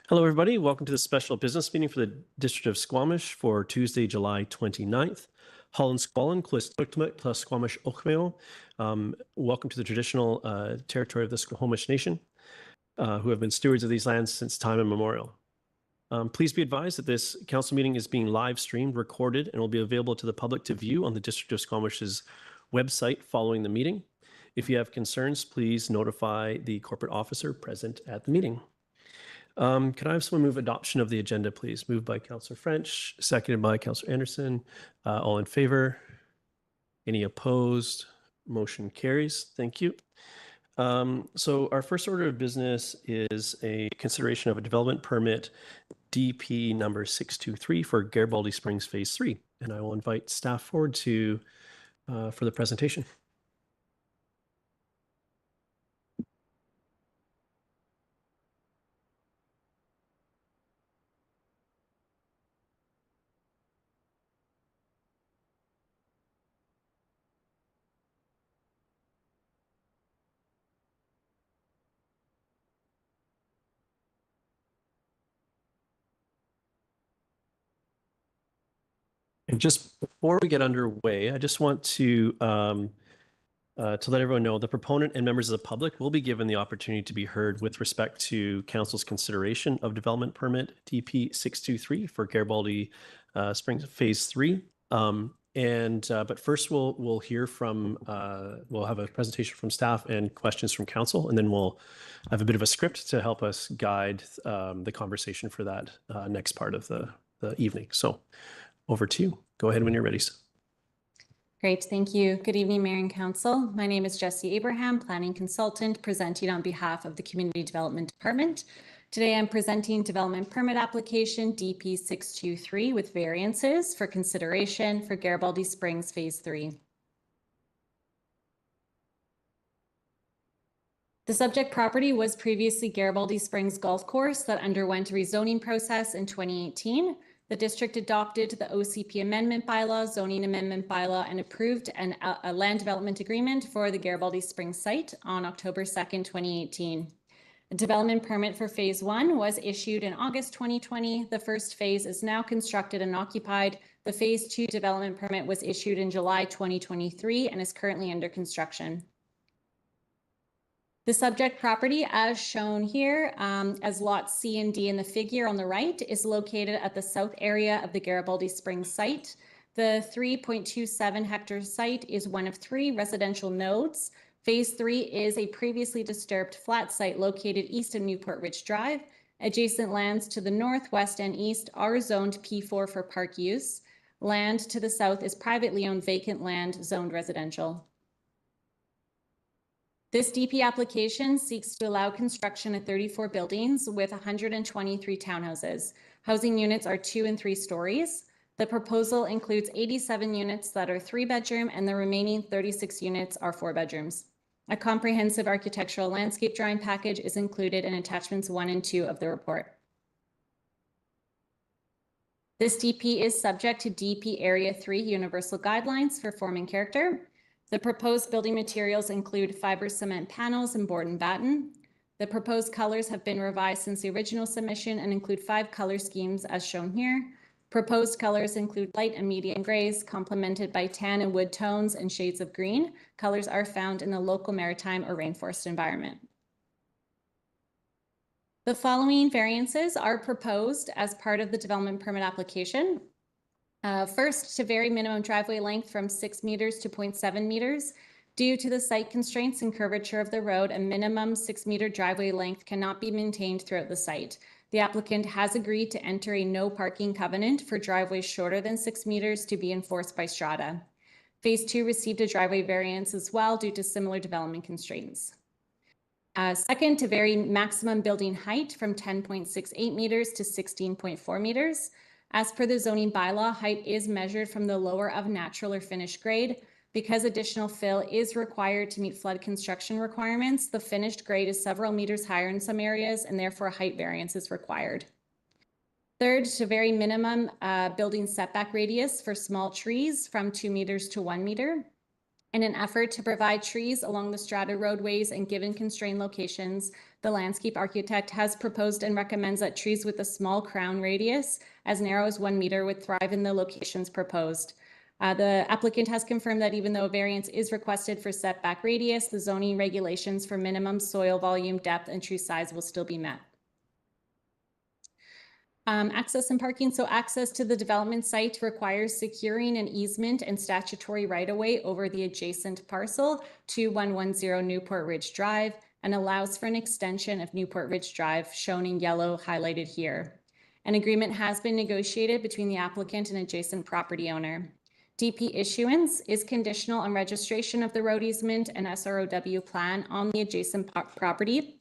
Hello, everybody. Welcome to the special business meeting for the District of Squamish for Tuesday, July 29th. Holland Squallen, plus Squamish Okmeo. Welcome to the traditional territory of the Squamish Nation, who have been stewards of these lands since time immemorial. Please be advised that this council meeting is being live streamed, recorded, and will be available to the public to view on the District of Squamish's website following the meeting. If you have concerns, please notify the corporate officer present at the meeting. Can I have someone move adoption of the agenda, please? Moved by Councillor French, seconded by Councillor Anderson. All in favor? Any opposed? Motion carries. Thank you. So our first order of business is a consideration of a development permit DP number 623 for Garibaldi Springs Phase 3. And I will invite staff forward to for the presentation. And just before we get underway, I just want to let everyone know the proponent and members of the public will be given the opportunity to be heard with respect to council's consideration of development permit DP 623 for Garibaldi Springs Phase 3. But first we'll hear from we'll have a presentation from staff and questions from council, and then we'll have a bit of a script to help us guide the conversation for that next part of the evening. So over to you. Go ahead when you're ready. Great, thank you. Good evening, Mayor and Council. My name is Jessie Abraham, Planning Consultant, presenting on behalf of the Community Development Department. Today I'm presenting Development Permit Application DP 623 with variances for consideration for Garibaldi Springs Phase 3. The subject property was previously Garibaldi Springs Golf Course that underwent a rezoning process in 2018. The district adopted the OCP Amendment Bylaw, Zoning Amendment Bylaw, and approved a land development agreement for the Garibaldi Springs site on October 2nd, 2018. A development permit for Phase 1 was issued in August 2020. The first phase is now constructed and occupied. The Phase 2 development permit was issued in July 2023 and is currently under construction. The subject property, as shown here, as lots C and D in the figure on the right, is located at the south area of the Garibaldi Springs site. The 3.27 hectare site is one of 3 residential nodes. Phase 3 is a previously disturbed flat site located east of Newport Ridge Drive. Adjacent lands to the north, west, and east are zoned P4 for park use. Land to the south is privately owned vacant land zoned residential. This DP application seeks to allow construction of 34 buildings with 123 townhouses. Housing units are 2 and 3 stories. The proposal includes 87 units that are 3-bedroom and the remaining 36 units are 4 bedrooms. A comprehensive architectural landscape drawing package is included in attachments 1 and 2 of the report. This DP is subject to DP Area 3 Universal Guidelines for form and character. The proposed building materials include fiber cement panels and board and batten. The proposed colors have been revised since the original submission and include 5 color schemes as shown here. Proposed colors include light and medium grays, complemented by tan and wood tones and shades of green. Colors are found in the local maritime or rainforest environment. The following variances are proposed as part of the development permit application. First, to vary minimum driveway length from 6 meters to 0.7 meters. Due to the site constraints and curvature of the road, a minimum 6-meter driveway length cannot be maintained throughout the site. The applicant has agreed to enter a no parking covenant for driveways shorter than 6 meters to be enforced by Strata. Phase 2 received a driveway variance as well due to similar development constraints. Second, to vary maximum building height from 10.68 meters to 16.4 meters. As per the zoning bylaw, height is measured from the lower of natural or finished grade. Because additional fill is required to meet flood construction requirements, the finished grade is several meters higher in some areas and therefore height variance is required. Third, to vary minimum building setback radius for small trees from 2 meters to 1 meter. In an effort to provide trees along the strata roadways and given constrained locations, the landscape architect has proposed and recommends that trees with a small crown radius as narrow as 1 meter would thrive in the locations proposed. The applicant has confirmed that even though a variance is requested for setback radius, the zoning regulations for minimum soil volume, depth, and tree size will still be met. Access and parking. So access to the development site requires securing an easement and statutory right-of-way over the adjacent parcel to 110 Newport Ridge Drive and allows for an extension of Newport Ridge Drive, shown in yellow highlighted here. An agreement has been negotiated between the applicant and adjacent property owner. DP issuance is conditional on registration of the road easement and SROW plan on the adjacent property,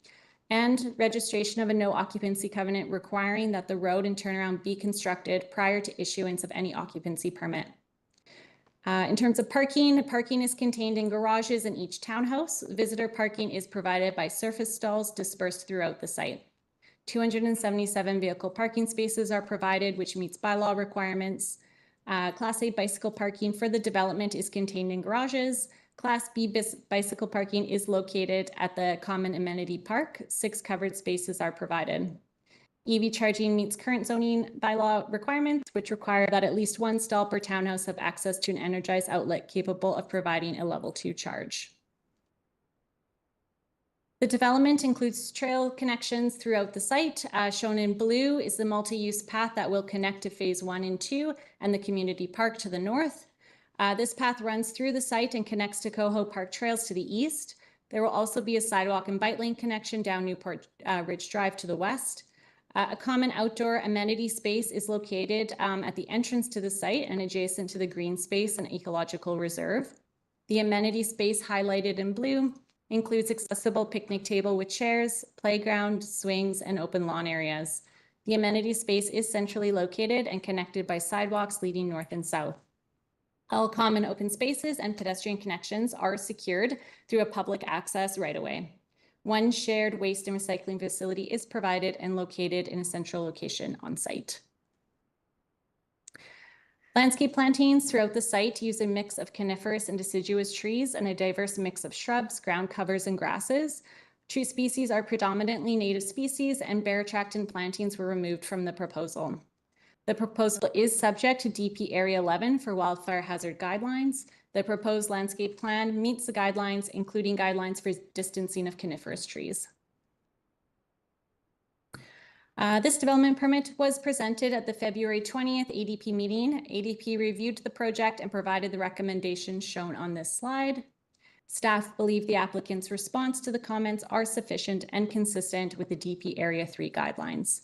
and registration of a no occupancy covenant requiring that the road and turnaround be constructed prior to issuance of any occupancy permit. In terms of parking, parking is contained in garages in each townhouse. Visitor parking is provided by surface stalls dispersed throughout the site. 277 vehicle parking spaces are provided, which meets bylaw requirements. Class A bicycle parking for the development is contained in garages. Class B bicycle parking is located at the common amenity park. 6 covered spaces are provided. EV charging meets current zoning bylaw requirements, which require that at least 1 stall per townhouse have access to an energized outlet capable of providing a level 2 charge. The development includes trail connections throughout the site. Shown in blue is the multi-use path that will connect to phase 1 and 2 and the community park to the north. This path runs through the site and connects to Coho Park trails to the east. There will also be a sidewalk and bike lane connection down Newport Ridge Drive to the west. A common outdoor amenity space is located at the entrance to the site and adjacent to the green space and ecological reserve. The amenity space highlighted in blue includes accessible picnic table with chairs, playground, swings, and open lawn areas. The amenity space is centrally located and connected by sidewalks leading north and south. All common open spaces and pedestrian connections are secured through a public access right-of-way. 1 shared waste and recycling facility is provided and located in a central location on site. Landscape plantings throughout the site use a mix of coniferous and deciduous trees and a diverse mix of shrubs, ground covers, and grasses. Tree species are predominantly native species, and bare attractant plantings were removed from the proposal. The proposal is subject to DP Area 11 for wildfire hazard guidelines. The proposed landscape plan meets the guidelines, including guidelines for distancing of coniferous trees. This development permit was presented at the February 20th ADP meeting. ADP reviewed the project and provided the recommendations shown on this slide. Staff believe the applicant's response to the comments are sufficient and consistent with the DP Area 3 guidelines.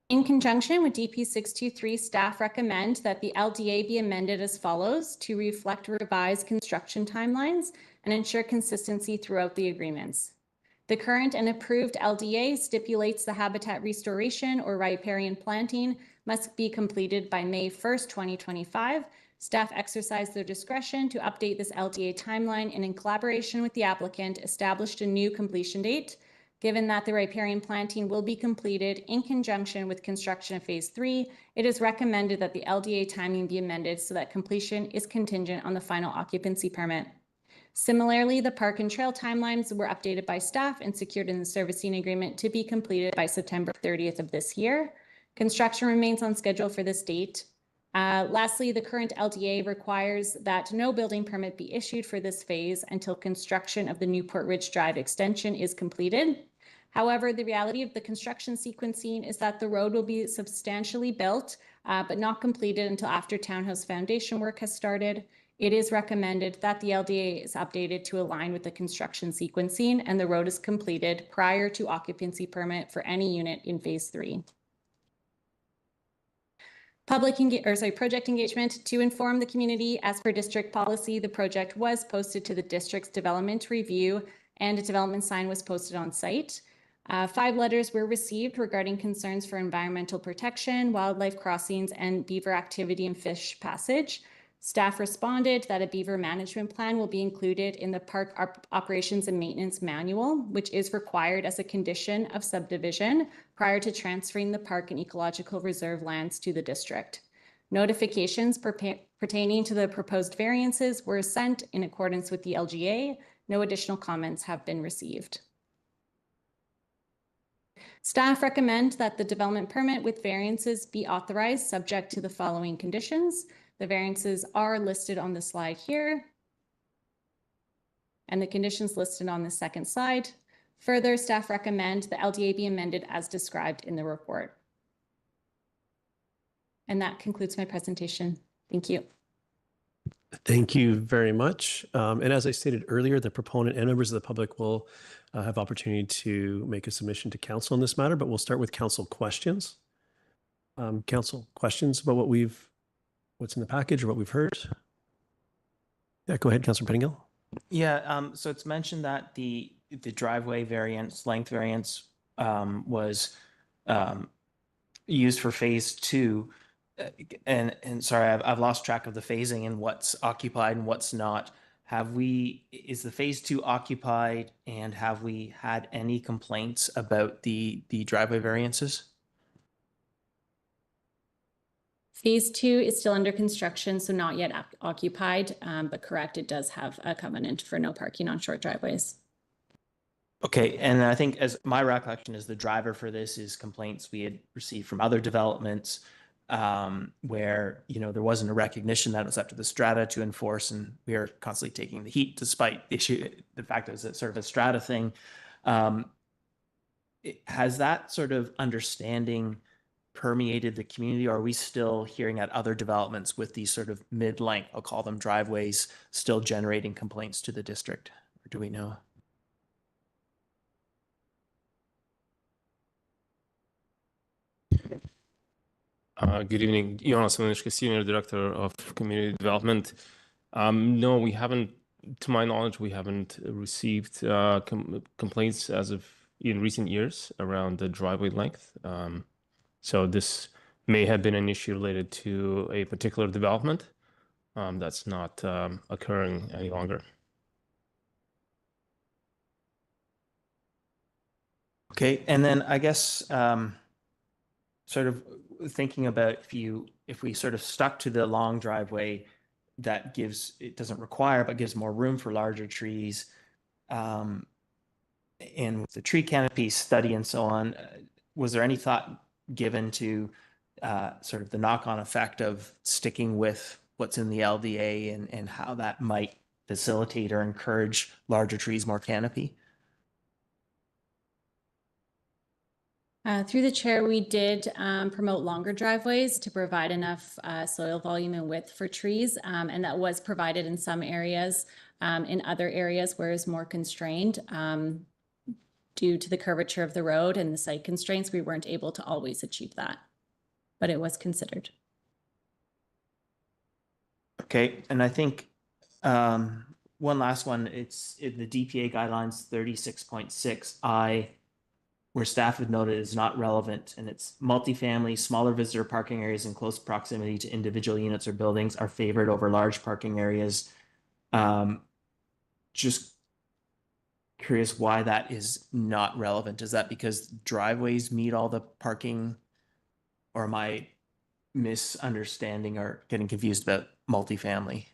In conjunction with DP 623, staff recommend that the LDA be amended as follows to reflect revised construction timelines and ensure consistency throughout the agreements. The current and approved LDA stipulates the habitat restoration or riparian planting must be completed by May 1st, 2025. Staff exercised their discretion to update this LDA timeline and in collaboration with the applicant established a new completion date. Given that the riparian planting will be completed in conjunction with construction of phase 3, it is recommended that the LDA timing be amended so that completion is contingent on the final occupancy permit. Similarly, the park and trail timelines were updated by staff and secured in the servicing agreement to be completed by September 30th of this year. Construction remains on schedule for this date. Lastly, the current LDA requires that no building permit be issued for this phase until construction of the Newport Ridge Drive extension is completed. However, the reality of the construction sequencing is that the road will be substantially built, but not completed until after townhouse foundation work has started. It is recommended that the LDA is updated to align with the construction sequencing and the road is completed prior to occupancy permit for any unit in phase 3. Project engagement. To inform the community, as per district policy, the project was posted to the district's development review and a development sign was posted on site. 5 letters were received regarding concerns for environmental protection, wildlife crossings, and beaver activity and fish passage. Staff responded that a beaver management plan will be included in the park operations and maintenance manual, which is required as a condition of subdivision prior to transferring the park and ecological reserve lands to the district. Notifications pertaining to the proposed variances were sent in accordance with the LGA. No additional comments have been received. Staff recommend that the development permit with variances be authorized subject to the following conditions. The variances are listed on the slide here, and the conditions listed on the second slide. Further, staff recommend the LDA be amended as described in the report. And that concludes my presentation. Thank you. Thank you very much. And as I stated earlier, the proponent and members of the public will have opportunity to make a submission to council on this matter, but we'll start with council questions. Council questions about what's in the package or what we've heard? Yeah, go ahead, Councilor Pettingill. Yeah, so it's mentioned that the driveway variance, length variance was used for phase 2. And sorry, I've lost track of the phasing and what's occupied and what's not. Is the phase 2 occupied, and have we had any complaints about the driveway variances? Phase 2 is still under construction, so not yet occupied, but correct, it does have a covenant for no parking on short driveways. Okay, and I think as my recollection is the driver for this is complaints we had received from other developments where, there wasn't a recognition that it was up to the strata to enforce, and we are constantly taking the heat despite the fact that it's sort of a strata thing. Has that sort of understanding permeated the community, or are we still hearing at other developments with these sort of mid-length, I'll call them driveways, still generating complaints to the district? Or do we know? Good evening, Jonas Simonicki, Senior Director of Community Development. No, we haven't, to my knowledge, we haven't received complaints as of in recent years around the driveway length. So this may have been an issue related to a particular development that's not occurring any longer. Okay, and then I guess sort of thinking about if we sort of stuck to the long driveway that it doesn't require, but gives more room for larger trees, and with the tree canopy study and so on, was there any thought given to sort of the knock-on effect of sticking with what's in the LDA and how that might facilitate or encourage larger trees, more canopy? Through the chair, we did promote longer driveways to provide enough soil volume and width for trees, and that was provided in some areas. In other areas where it's more constrained, due to the curvature of the road and the site constraints, we weren't able to always achieve that, but it was considered. Okay, and I think one last one, it's in the DPA guidelines 36.6I, where staff had noted is not relevant, and it's multifamily, smaller visitor parking areas in close proximity to individual units or buildings are favored over large parking areas. Just curious why that is not relevant. Is that because driveways meet all the parking, or am I misunderstanding or getting confused about multifamily?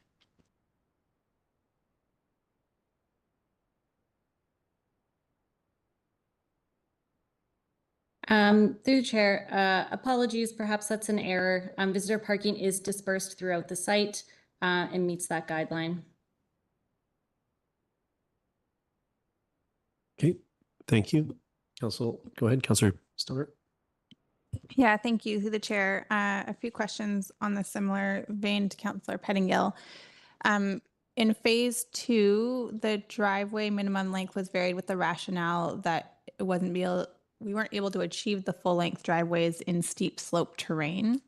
Through the chair, apologies, perhaps that's an error. Visitor parking is dispersed throughout the site and meets that guideline. Okay, thank you. Council, go ahead, Councilor Stoner. Yeah, thank you, through the chair. A few questions on the similar vein to Councillor Pettingill. In phase 2, the driveway minimum length was varied with the rationale that we weren't able to achieve the full length driveways in steep slope terrain.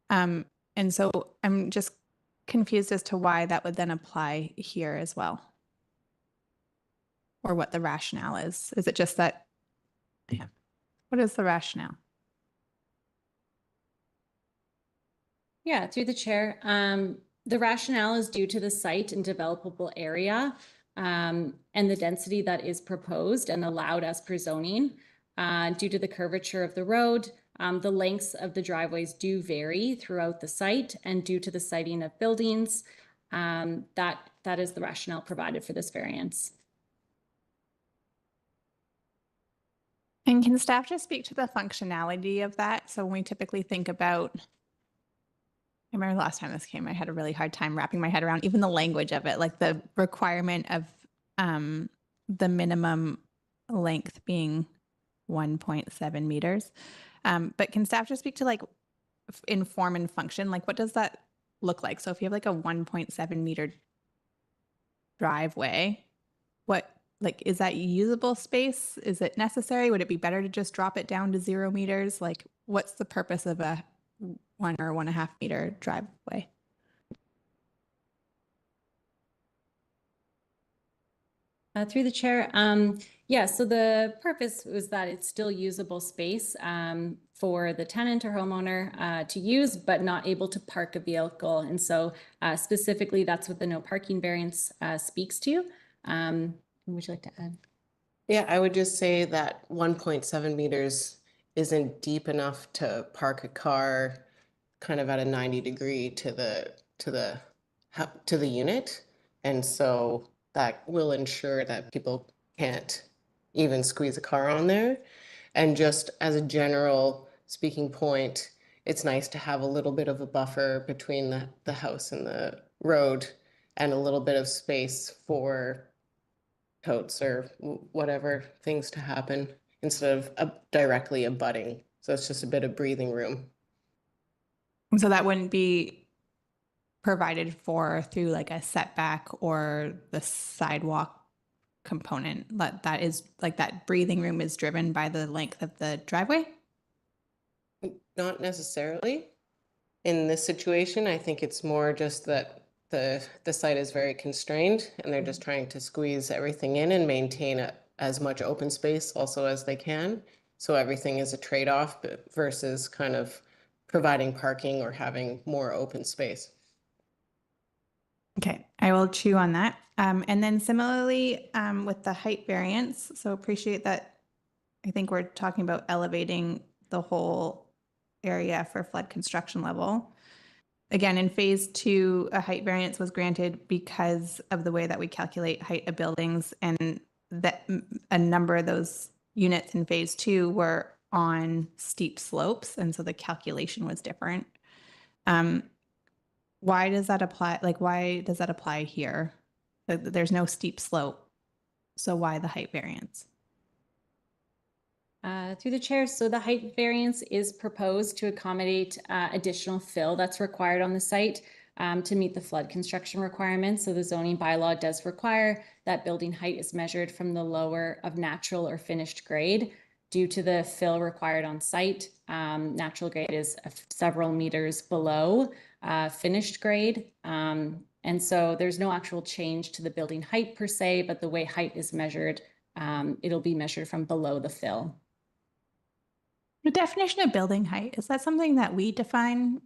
And so I'm just confused as to why that would then apply here as well, or what the rationale is. Is it just that, yeah, what is the rationale? Yeah, through the chair. The rationale is due to the site and developable area and the density that is proposed and allowed as per zoning. Due to the curvature of the road, The lengths of the driveways do vary throughout the site, and due to the siting of buildings, that is the rationale provided for this variance. And can staff just speak to the functionality of that? So when we typically think about, I remember last time this came, I had a really hard time wrapping my head around even the language of it, like the requirement of the minimum length being 1.7 meters. But can staff just speak to like in form and function, like what does that look like? So if you have like a 1.7 meter driveway, what, like, is that usable space? Is it necessary? Would it be better to just drop it down to 0 meters? Like, what's the purpose of a 1 or 1.5 meter driveway? Through the chair, yeah, so the purpose was that it's still usable space for the tenant or homeowner to use, but not able to park a vehicle. And so specifically, that's what the no parking variance speaks to. Would you like to add? Yeah, I would just say that 1.7 meters isn't deep enough to park a car kind of at a 90-degree to the unit. And so that will ensure that people can't even squeeze a car on there. And just as a general speaking point, it's nice to have a little bit of a buffer between the house and the road and a little bit of space for totes or whatever things to happen instead of directly abutting. So it's just a bit of breathing room. So that wouldn't be provided for through like a setback or the sidewalk component. That is like that breathing room is driven by the length of the driveway? Not necessarily. In this situation, I think it's more just that the site is very constrained and they're just trying to squeeze everything in and maintain as much open space also as they can. So everything is a trade-off versus kind of providing parking or having more open space. Okay, I will chew on that. And then similarly with the height variance, so appreciate that. I think we're talking about elevating the whole area for flood construction level. Again, in phase 2, a height variance was granted because of the way that we calculate height of buildings, and that a number of those units in phase 2 were on steep slopes, and so the calculation was different. Why does that apply? Like, why does that apply here? There's no steep slope, so why the height variance? Through the chair, so the height variance is proposed to accommodate additional fill that's required on the site to meet the flood construction requirements. So the zoning bylaw does require that building height is measured from the lower of natural or finished grade. Due to the fill required on site, natural grade is several meters below finished grade. And so there's no actual change to the building height per se, but the way height is measured, it'll be measured from below the fill. The definition of building height, is that something that we define?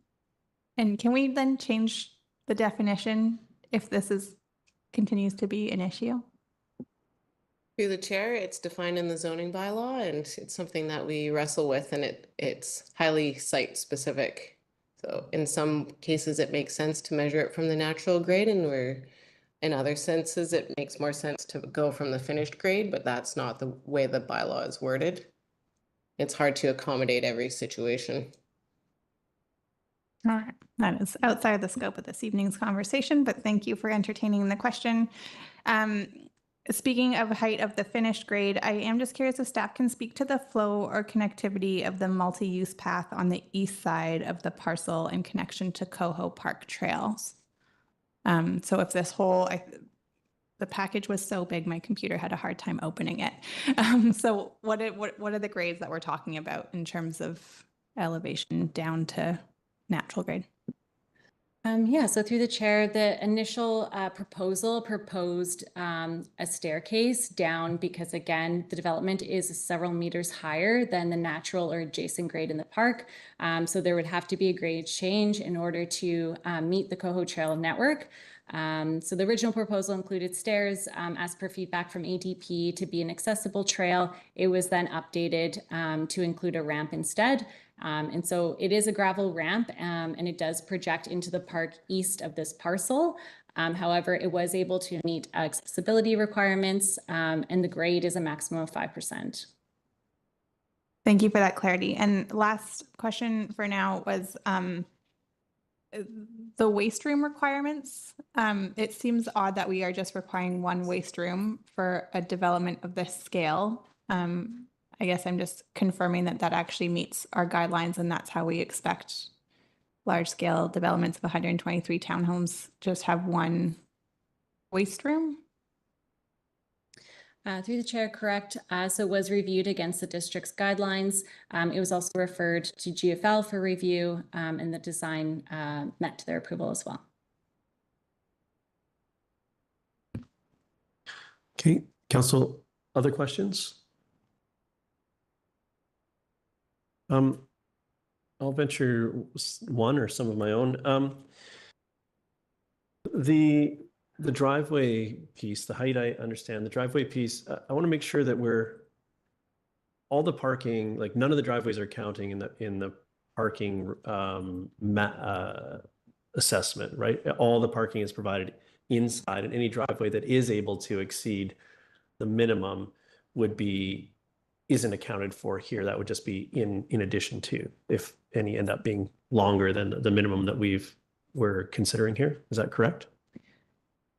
And can we then change the definition if this continues to be an issue? Through the chair, it's defined in the zoning bylaw and it's something that we wrestle with, and it's highly site specific. So in some cases it makes sense to measure it from the natural grade, and in other senses it makes more sense to go from the finished grade, but that's not the way the bylaw is worded. It's hard to accommodate every situation. All right, that is outside the scope of this evening's conversation, but thank you for entertaining the question. Speaking of height of the finished grade, I am just curious if staff can speak to the flow or connectivity of the multi-use path on the east side of the parcel in connection to Coho Park trails. So if this whole, the package was so big, my computer had a hard time opening it. So what are the grades that we're talking about in terms of elevation down to natural grade? Yeah, so through the chair, the initial proposal proposed a staircase down because, again, the development is several meters higher than the natural or adjacent grade in the park. So there would have to be a grade change in order to meet the Coho Trail network. So the original proposal included stairs as per feedback from ADP to be an accessible trail. It was then updated to include a ramp instead. And so it is a gravel ramp, and it does project into the park east of this parcel. However, it was able to meet accessibility requirements, and the grade is a maximum of 5%. Thank you for that clarity. And last question for now was the waste room requirements. It seems odd that we are just requiring one waste room for a development of this scale. I guess I'm just confirming that that actually meets our guidelines, and that's how we expect large scale developments of 123 townhomes just have one waste room. Through the chair, correct. So it was reviewed against the district's guidelines. It was also referred to GFL for review, and the design met their approval as well. Okay, council, other questions? I'll venture one or some of my own. The driveway piece, the height, I understand. The driveway piece, I want to make sure that all the parking, like none of the driveways are counting in the parking assessment, right? All the parking is provided inside, and any driveway that is able to exceed the minimum isn't accounted for here. That would just be in addition to, if any end up being longer than the minimum that we're considering here. Is that correct?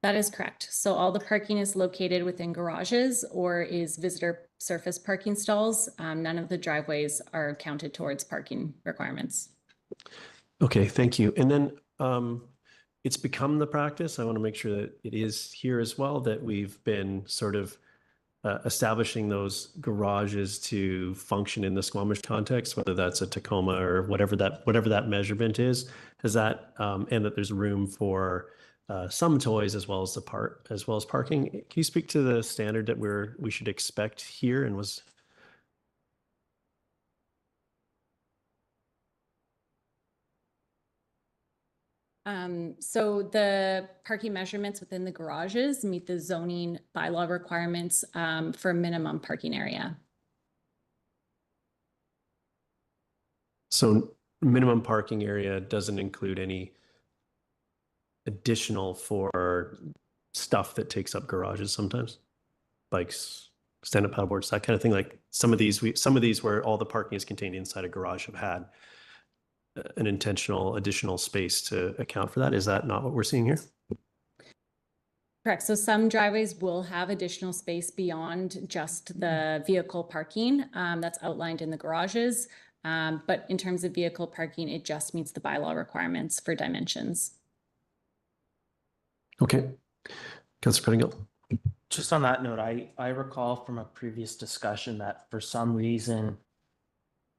That is correct. So all the parking is located within garages or is visitor surface parking stalls. None of the driveways are counted towards parking requirements. Okay, thank you. And then it's become the practice, I want to make sure that it is here as well, that we've been sort of establishing those garages to function in the Squamish context, whether that's a Tacoma or whatever that measurement is that and that there's room for some toys as well as parking. Can you speak to the standard that we should expect here and was? So the parking measurements within the garages meet the zoning bylaw requirements for minimum parking area. So minimum parking area doesn't include any additional for stuff that takes up garages sometimes, bikes, stand-up paddleboards, that kind of thing. Like some of these where all the parking is contained inside a garage have had an intentional additional space to account for that. Is that not what we're seeing here? Correct. So some driveways will have additional space beyond just the vehicle parking that's outlined in the garages. But in terms of vehicle parking, it just meets the bylaw requirements for dimensions. Okay. Councilor Pettingill. Just on that note, I recall from a previous discussion that for some reason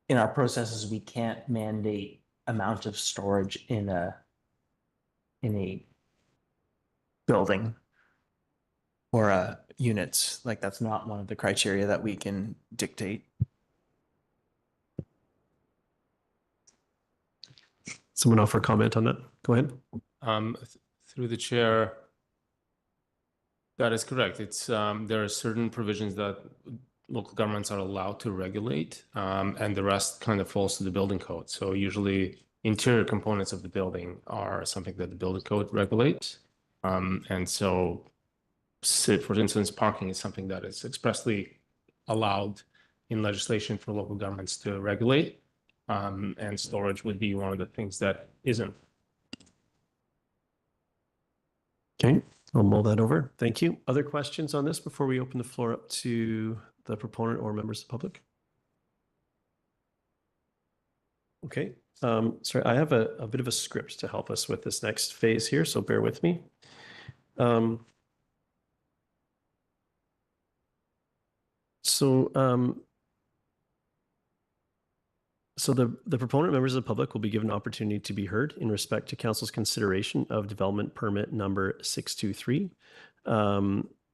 in our processes, we can't mandate amount of storage in a building or units. Like that's not one of the criteria that we can dictate. Someone offer comment on that? Go ahead. Through the chair, that is correct. It's there are certain provisions that local governments are allowed to regulate, and the rest kind of falls to the building code. So usually interior components of the building are something that the building code regulates. And so, for instance, parking is something that is expressly allowed in legislation for local governments to regulate. And storage would be one of the things that isn't. Okay, I'll mull that over. Thank you. Other questions on this before we open the floor up to the proponent or members of the public? Okay, sorry, I have a bit of a script to help us with this next phase here, so bear with me. So the proponent members of the public will be given an opportunity to be heard in respect to council's consideration of development permit number 623.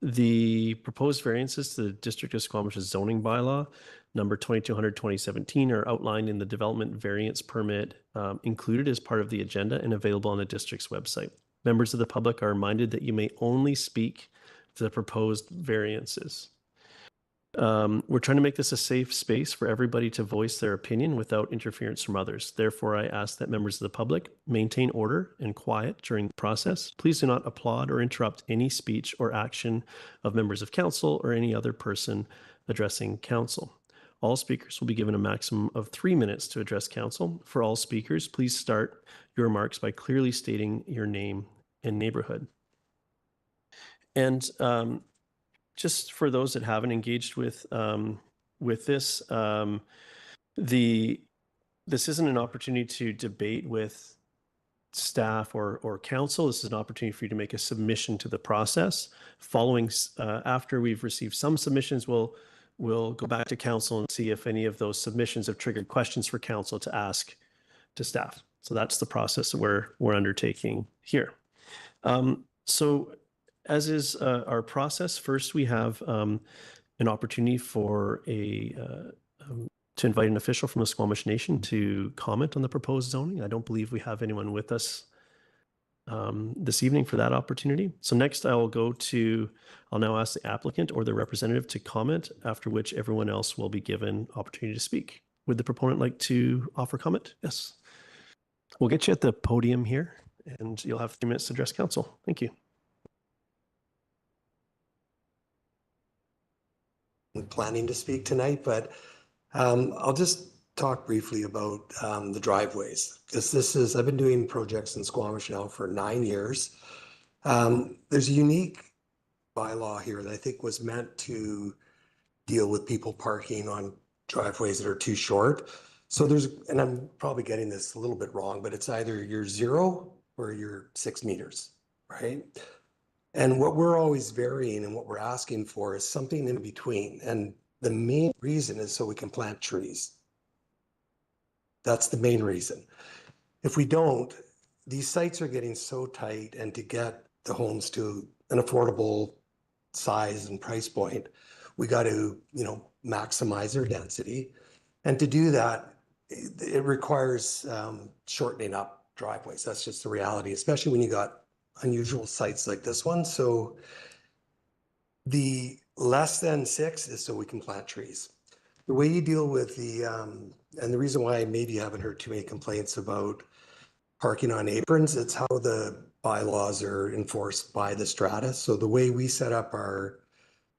The proposed variances to the District of Squamish's zoning bylaw number 2200/2017 are outlined in the development variance permit included as part of the agenda and available on the district's website. Members of the public are reminded that you may only speak to the proposed variances. We're trying to make this a safe space for everybody to voice their opinion without interference from others. Therefore, I ask that members of the public maintain order and quiet during the process. Please do not applaud or interrupt any speech or action of members of council or any other person addressing council. All speakers will be given a maximum of 3 minutes to address council. For all speakers, please start your remarks by clearly stating your name and neighborhood. And just for those that haven't engaged with this, this isn't an opportunity to debate with staff or council. This is an opportunity for you to make a submission to the process. Following, after we've received some submissions, we'll go back to council and see if any of those submissions have triggered questions for council to ask to staff. So that's the process that we're undertaking here. So as is our process, first we have an opportunity for to invite an official from the Squamish Nation to comment on the proposed zoning. I don't believe we have anyone with us this evening for that opportunity. So next I'll now ask the applicant or the representative to comment, after which everyone else will be given opportunity to speak. Would the proponent like to offer comment? Yes. We'll get you at the podium here and you'll have 3 minutes to address council. Thank you. Planning to speak tonight, but I'll just talk briefly about the driveways, because I've been doing projects in Squamish now for 9 years. There's a unique bylaw here that I think was meant to deal with people parking on driveways that are too short. So and I'm probably getting this a little bit wrong, but it's either you're 0 or you're 6 meters, right? And what we're always varying and what we're asking for is something in between. And the main reason is so we can plant trees. That's the main reason. If we don't, these sites are getting so tight, and to get the homes to an affordable size and price point, we got to, maximize their density. And to do that, it requires shortening up driveways. That's just the reality, especially when you got unusual sites like this one. So the less than 6 is so we can plant trees. The way you deal with and the reason why maybe you haven't heard too many complaints about parking on aprons, it's how the bylaws are enforced by the strata. So the way we set up our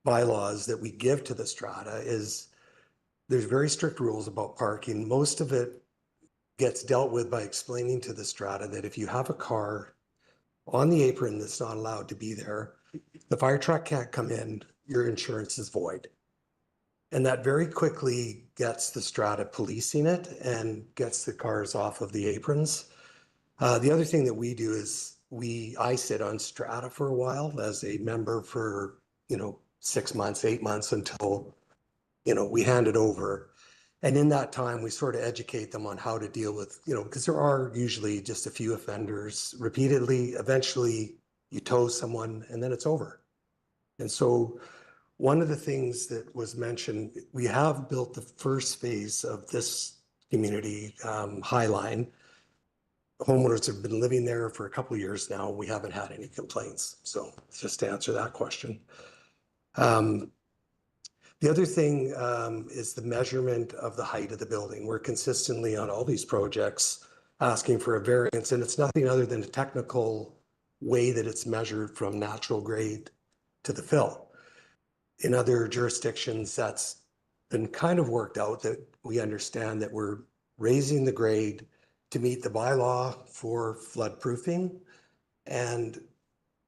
bylaws that we give to the strata is there's very strict rules about parking. Most of it gets dealt with by explaining to the strata that if you have a car on the apron that's not allowed to be there, the fire truck can't come in, your insurance is void. And that very quickly gets the strata policing it and gets the cars off of the aprons. The other thing that we do is I sit on strata for a while as a member for, 6 months, 8 months until, we hand it over. And in that time, we sort of educate them on how to deal with, because there are usually just a few offenders repeatedly. Eventually, you tow someone and then it's over. And so one of the things that was mentioned, we have built the first phase of this community, Highline. Homeowners have been living there for a couple of years now. We haven't had any complaints. So just to answer that question. The other thing is the measurement of the height of the building. We're consistently on all these projects asking for a variance, and it's nothing other than a technical way that it's measured from natural grade to the fill. In other jurisdictions, that's been kind of worked out, that we understand that we're raising the grade to meet the bylaw for flood proofing, and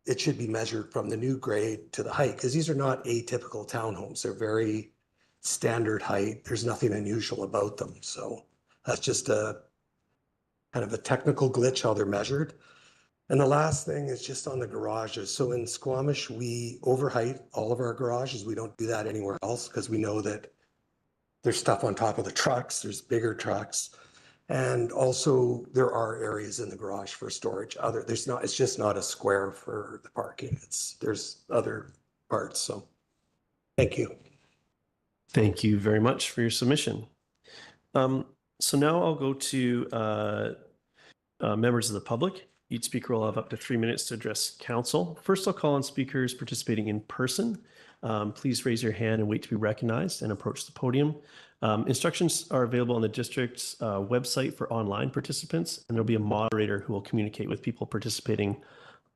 it should be measured from the new grade to the height, because these are not atypical townhomes. They're very standard height. There's nothing unusual about them. So that's just a kind of a technical glitch how they're measured. And the last thing is just on the garages. So in Squamish, we overheight all of our garages. We don't do that anywhere else because we know that there's stuff on top of the trucks. There's bigger trucks. And also there are areas in the garage for storage. It's just not a square for the parking. There's other parts. So thank you. Thank you very much for your submission. So now I'll go to members of the public. Each speaker will have up to 3 minutes to address council. First, I'll call on speakers participating in person. Please raise your hand and wait to be recognized and approach the podium. Instructions are available on the district's website for online participants, and there'll be a moderator who will communicate with people participating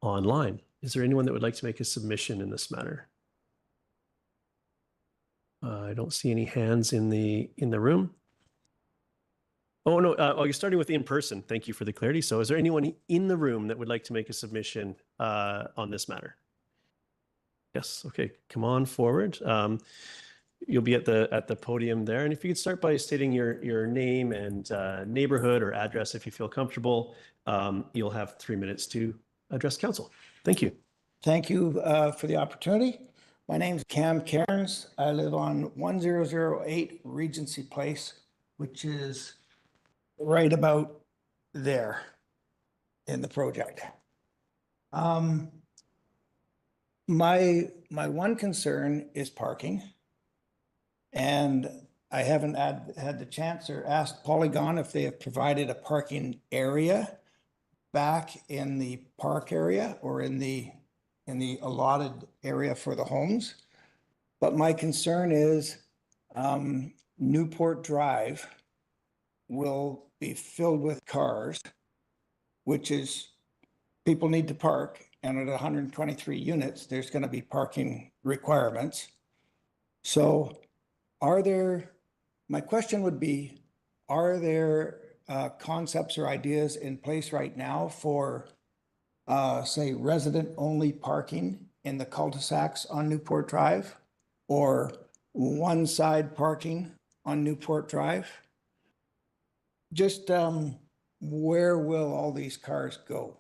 online. Is there anyone that would like to make a submission in this matter? I don't see any hands in the room. Oh, no, you're starting with in person. Thank you for the clarity. So is there anyone in the room that would like to make a submission on this matter? Yes, okay, come on forward. You'll be at the podium there. And if you could start by stating your name and neighborhood or address if you feel comfortable, you'll have 3 minutes to address council. Thank you. Thank you for the opportunity. My name is Cam Cairns. I live on 1008 Regency Place, which is right about there in the project. My one concern is parking. And I haven't had the chance or asked Polygon if they have provided a parking area back in the park area or in the allotted area for the homes. But my concern is Newport Drive will be filled with cars, which is people need to park. And at 123 units, there's going to be parking requirements. So my question would be, are there concepts or ideas in place right now for, say, resident-only parking in the cul-de-sacs on Newport Drive, or one-side parking on Newport Drive? Just where will all these cars go?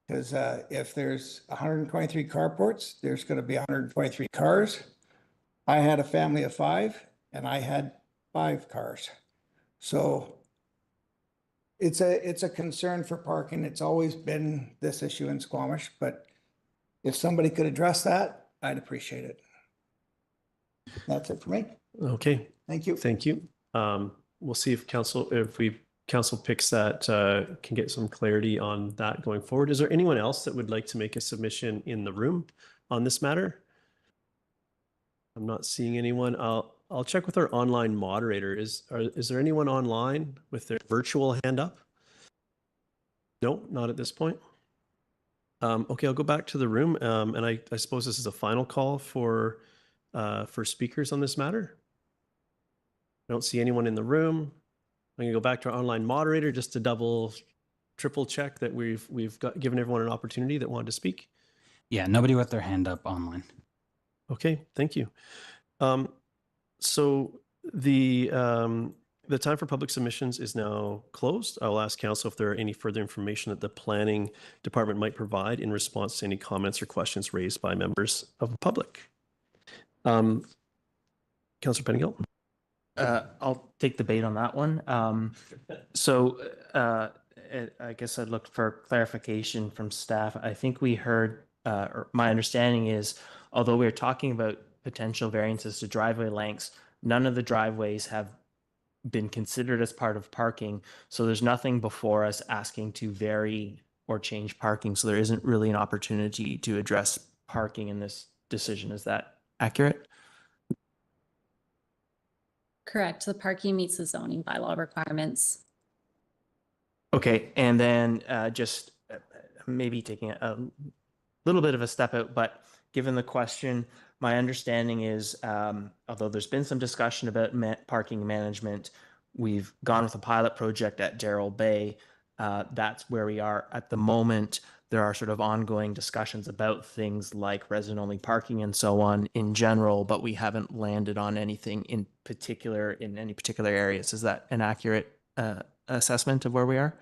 Because if there's 123 carports, there's going to be 123 cars. I had a family of 5 and I had 5 cars. So it's a concern for parking. It's always been this issue in Squamish, but if somebody could address that, I'd appreciate it. That's it for me. Okay. Thank you. Thank you. We'll see if council picks that, can get some clarity on that going forward. Is there anyone else that would like to make a submission in the room on this matter? I'm not seeing anyone. I'll check with our online moderator. Is there anyone online with their virtual hand up? No, not at this point. Okay, I'll go back to the room. And I suppose this is a final call for speakers on this matter. I don't see anyone in the room. I'm gonna go back to our online moderator just to triple check that we've given everyone an opportunity that wanted to speak. Yeah, nobody with their hand up online. Okay, thank you. So the time for public submissions is now closed. I'll ask council if there are any further information that the planning department might provide in response to any comments or questions raised by members of the public. Councillor Pettingill. I'll take the bait on that one. I guess I'd look for clarification from staff. I think we heard, or my understanding is, although we're talking about potential variances to driveway lengths, none of the driveways have been considered as part of parking. So there's nothing before us asking to vary or change parking. So there isn't really an opportunity to address parking in this decision. Is that accurate? Correct. The parking meets the zoning bylaw requirements. Okay, and then just maybe taking a little bit of a step out, but given the question, my understanding is, although there's been some discussion about parking management, we've gone with a pilot project at Darrell Bay. That's where we are at the moment. There are sort of ongoing discussions about things like resident-only parking and so on in general, but we haven't landed on anything in particular in any particular areas. Is that an accurate assessment of where we are?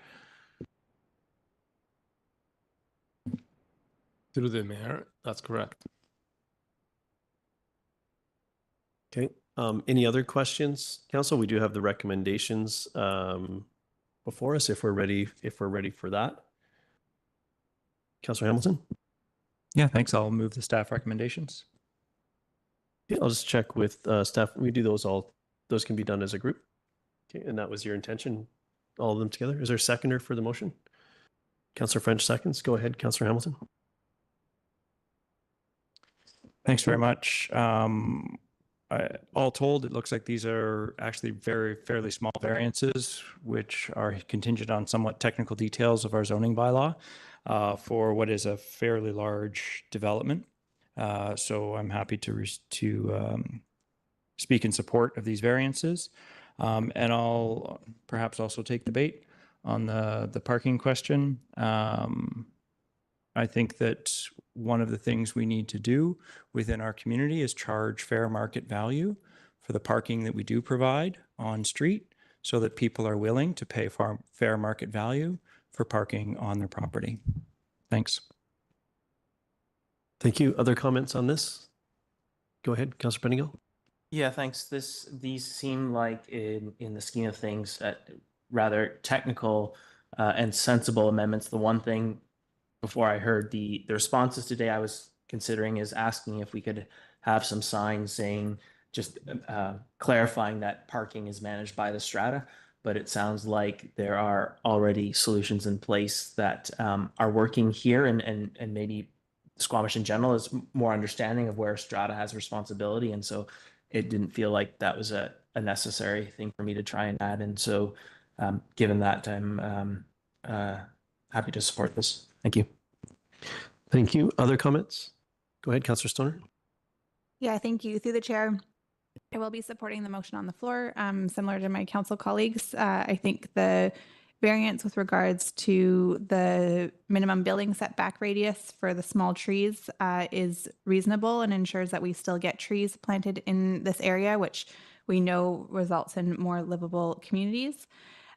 Through the mayor, that's correct. Okay. Any other questions, council? We do have the recommendations before us if we're ready for that. Councillor Hamilton? Yeah, thanks. I'll move the staff recommendations. Yeah, I'll just check with staff. We do those can be done as a group. Okay, and that was your intention, all of them together. Is there a seconder for the motion? Councillor French seconds. Go ahead, Councillor Hamilton. Thanks very much. All told, it looks like these are actually fairly small variances, which are contingent on somewhat technical details of our zoning bylaw for what is a fairly large development. So I'm happy to speak in support of these variances. And I'll perhaps also take the bait on the parking question. I think that one of the things we need to do within our community is charge fair market value for the parking that we do provide on street so that people are willing to pay fair market value for parking on their property. Thanks. Thank you. Other comments on this? Go ahead, Councillor Pettingill. Yeah, thanks. These seem like in the scheme of things, rather technical and sensible amendments. The one thing before I heard the responses today, I was considering is asking if we could have some signs saying, just clarifying that parking is managed by the strata. But it sounds like there are already solutions in place that are working here, and maybe Squamish in general is more understanding of where strata has responsibility. And so it didn't feel like that was a necessary thing for me to try and add. And so given that, I'm happy to support this. Thank you. Thank you. Other comments? Go ahead, Councillor Stoner. Yeah, thank you. Through the chair, I will be supporting the motion on the floor, similar to my council colleagues. I think the variance with regards to the minimum building setback radius for the small trees is reasonable and ensures that we still get trees planted in this area, which we know results in more livable communities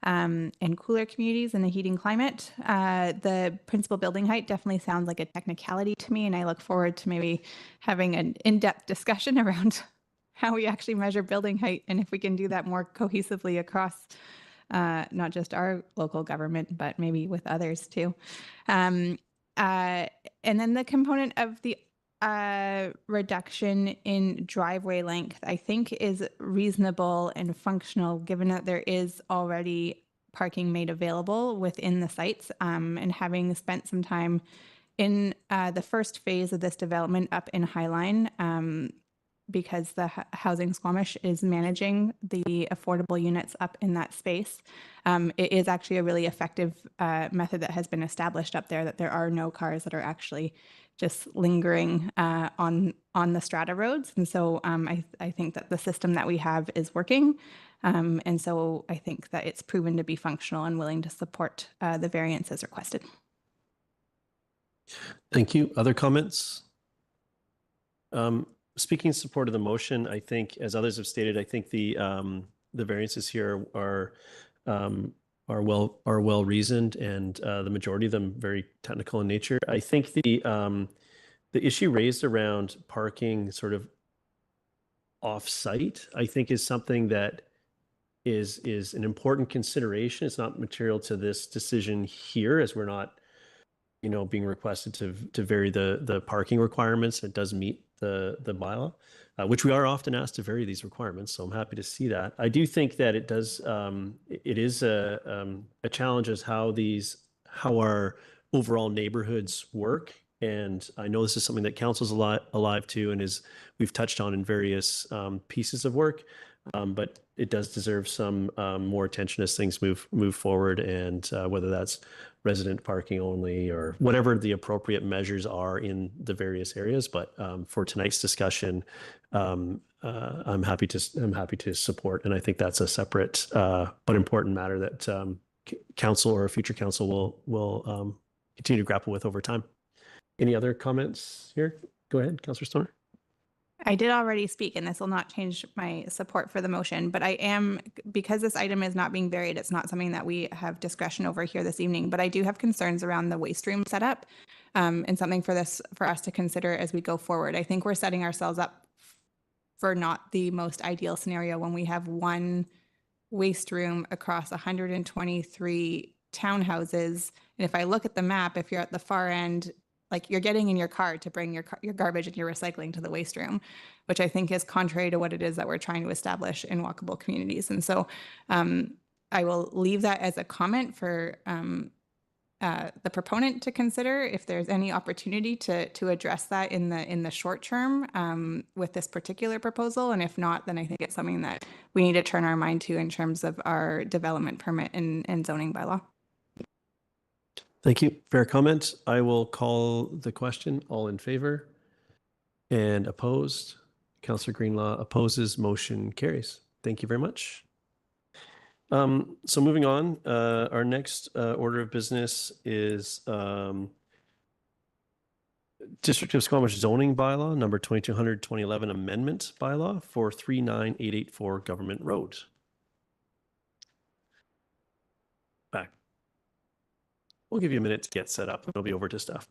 and cooler communities in a heating climate. The principal building height definitely sounds like a technicality to me, and I look forward to maybe having an in-depth discussion around how we actually measure building height and if we can do that more cohesively across not just our local government, but maybe with others too. And then the component of the reduction in driveway length, I think is reasonable and functional given that there is already parking made available within the sites. And having spent some time in the first phase of this development up in Highline, because the Housing Squamish is managing the affordable units up in that space. It is actually a really effective method that has been established up there, that there are no cars that are actually just lingering on the strata roads. And so I think that the system that we have is working. And so I think that it's proven to be functional and willing to support the variances requested. Thank you. Other comments? Speaking in support of the motion, I think, as others have stated, I think the variances here are well reasoned, and the majority of them very technical in nature. I think the issue raised around parking sort of off-site, I think, is something that is an important consideration. It's not material to this decision here, as we're not, being requested to vary the parking requirements. It does meet the bylaw, which we are often asked to vary these requirements. So I'm happy to see that. I do think that it does. It is a challenge as how our overall neighborhoods work. And I know this is something that council's alive to and we've touched on in various pieces of work. But it does deserve some more attention as things move forward, and whether that's resident parking only or whatever the appropriate measures are in the various areas. But for tonight's discussion, I'm happy to support, and I think that's a separate but important matter that council or a future council will continue to grapple with over time. Any other comments here? Go ahead, Councillor Stoner. I did already speak, and this will not change my support for the motion, but I am, because this item is not being varied, it's not something that we have discretion over here this evening, but I do have concerns around the waste room setup and something for us to consider as we go forward. I think we're setting ourselves up for not the most ideal scenario when we have one waste room across 123 townhouses. And if I look at the map, if you're at the far end, like you're getting in your car to bring your garbage and your recycling to the waste room, which I think is contrary to what it is that we're trying to establish in walkable communities. And so I will leave that as a comment for the proponent to consider if there's any opportunity to address that in the short term with this particular proposal. And if not, then I think it's something that we need to turn our mind to in terms of our development permit and zoning bylaw. Thank you. Fair comment. I will call the question. All in favor and opposed? Councillor Greenlaw opposes. Motion carries. Thank you very much. So moving on, our next order of business is District of Squamish zoning bylaw number 2200-2011 amendment bylaw for 39884 Government Road. Back. We'll give you a minute to get set up. It'll be over to staff.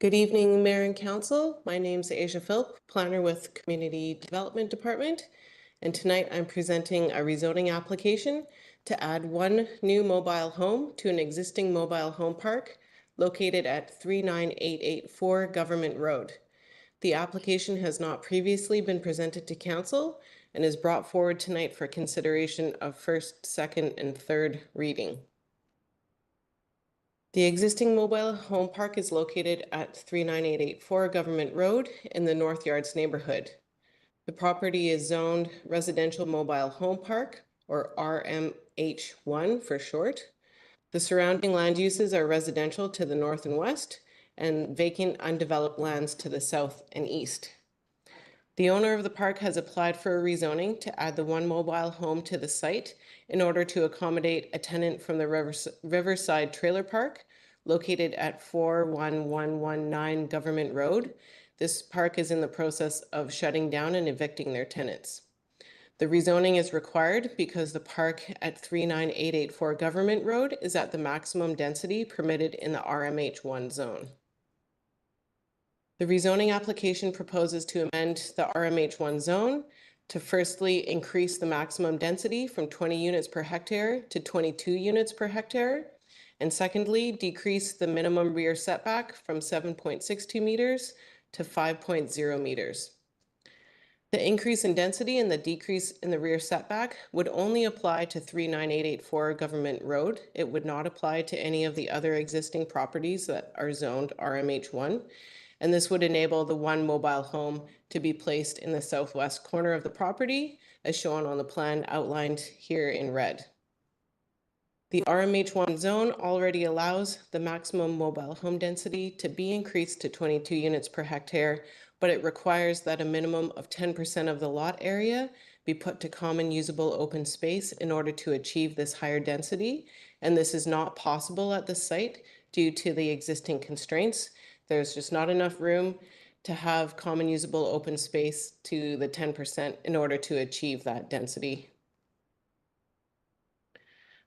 Good evening, Mayor and Council. My name is Asia Philp, planner with Community Development Department. And tonight I'm presenting a rezoning application to add one new mobile home to an existing mobile home park located at 39884 Government Road. The application has not previously been presented to Council and is brought forward tonight for consideration of first, second, and third reading. The existing mobile home park is located at 39884 Government Road in the North Yards neighborhood. The property is zoned Residential Mobile Home Park, or RMH1 for short. The surrounding land uses are residential to the north and west, and vacant undeveloped lands to the south and east. The owner of the park has applied for a rezoning to add the one mobile home to the site in order to accommodate a tenant from the Riverside Trailer Park located at 41119 Government Road. This park is in the process of shutting down and evicting their tenants. The rezoning is required because the park at 39884 Government Road is at the maximum density permitted in the RMH1 zone. The rezoning application proposes to amend the RMH1 zone to firstly increase the maximum density from 20 units per hectare to 22 units per hectare, and secondly, decrease the minimum rear setback from 7.62 meters to 5.0 meters. The increase in density and the decrease in the rear setback would only apply to 39884 Government Road. It would not apply to any of the other existing properties that are zoned RMH1. And this would enable the one mobile home to be placed in the southwest corner of the property, as shown on the plan outlined here in red. The RMH1 zone already allows the maximum mobile home density to be increased to 22 units per hectare, but it requires that a minimum of 10% of the lot area be put to common usable open space in order to achieve this higher density. And this is not possible at the site due to the existing constraints. There's just not enough room to have common usable open space to the 10% in order to achieve that density.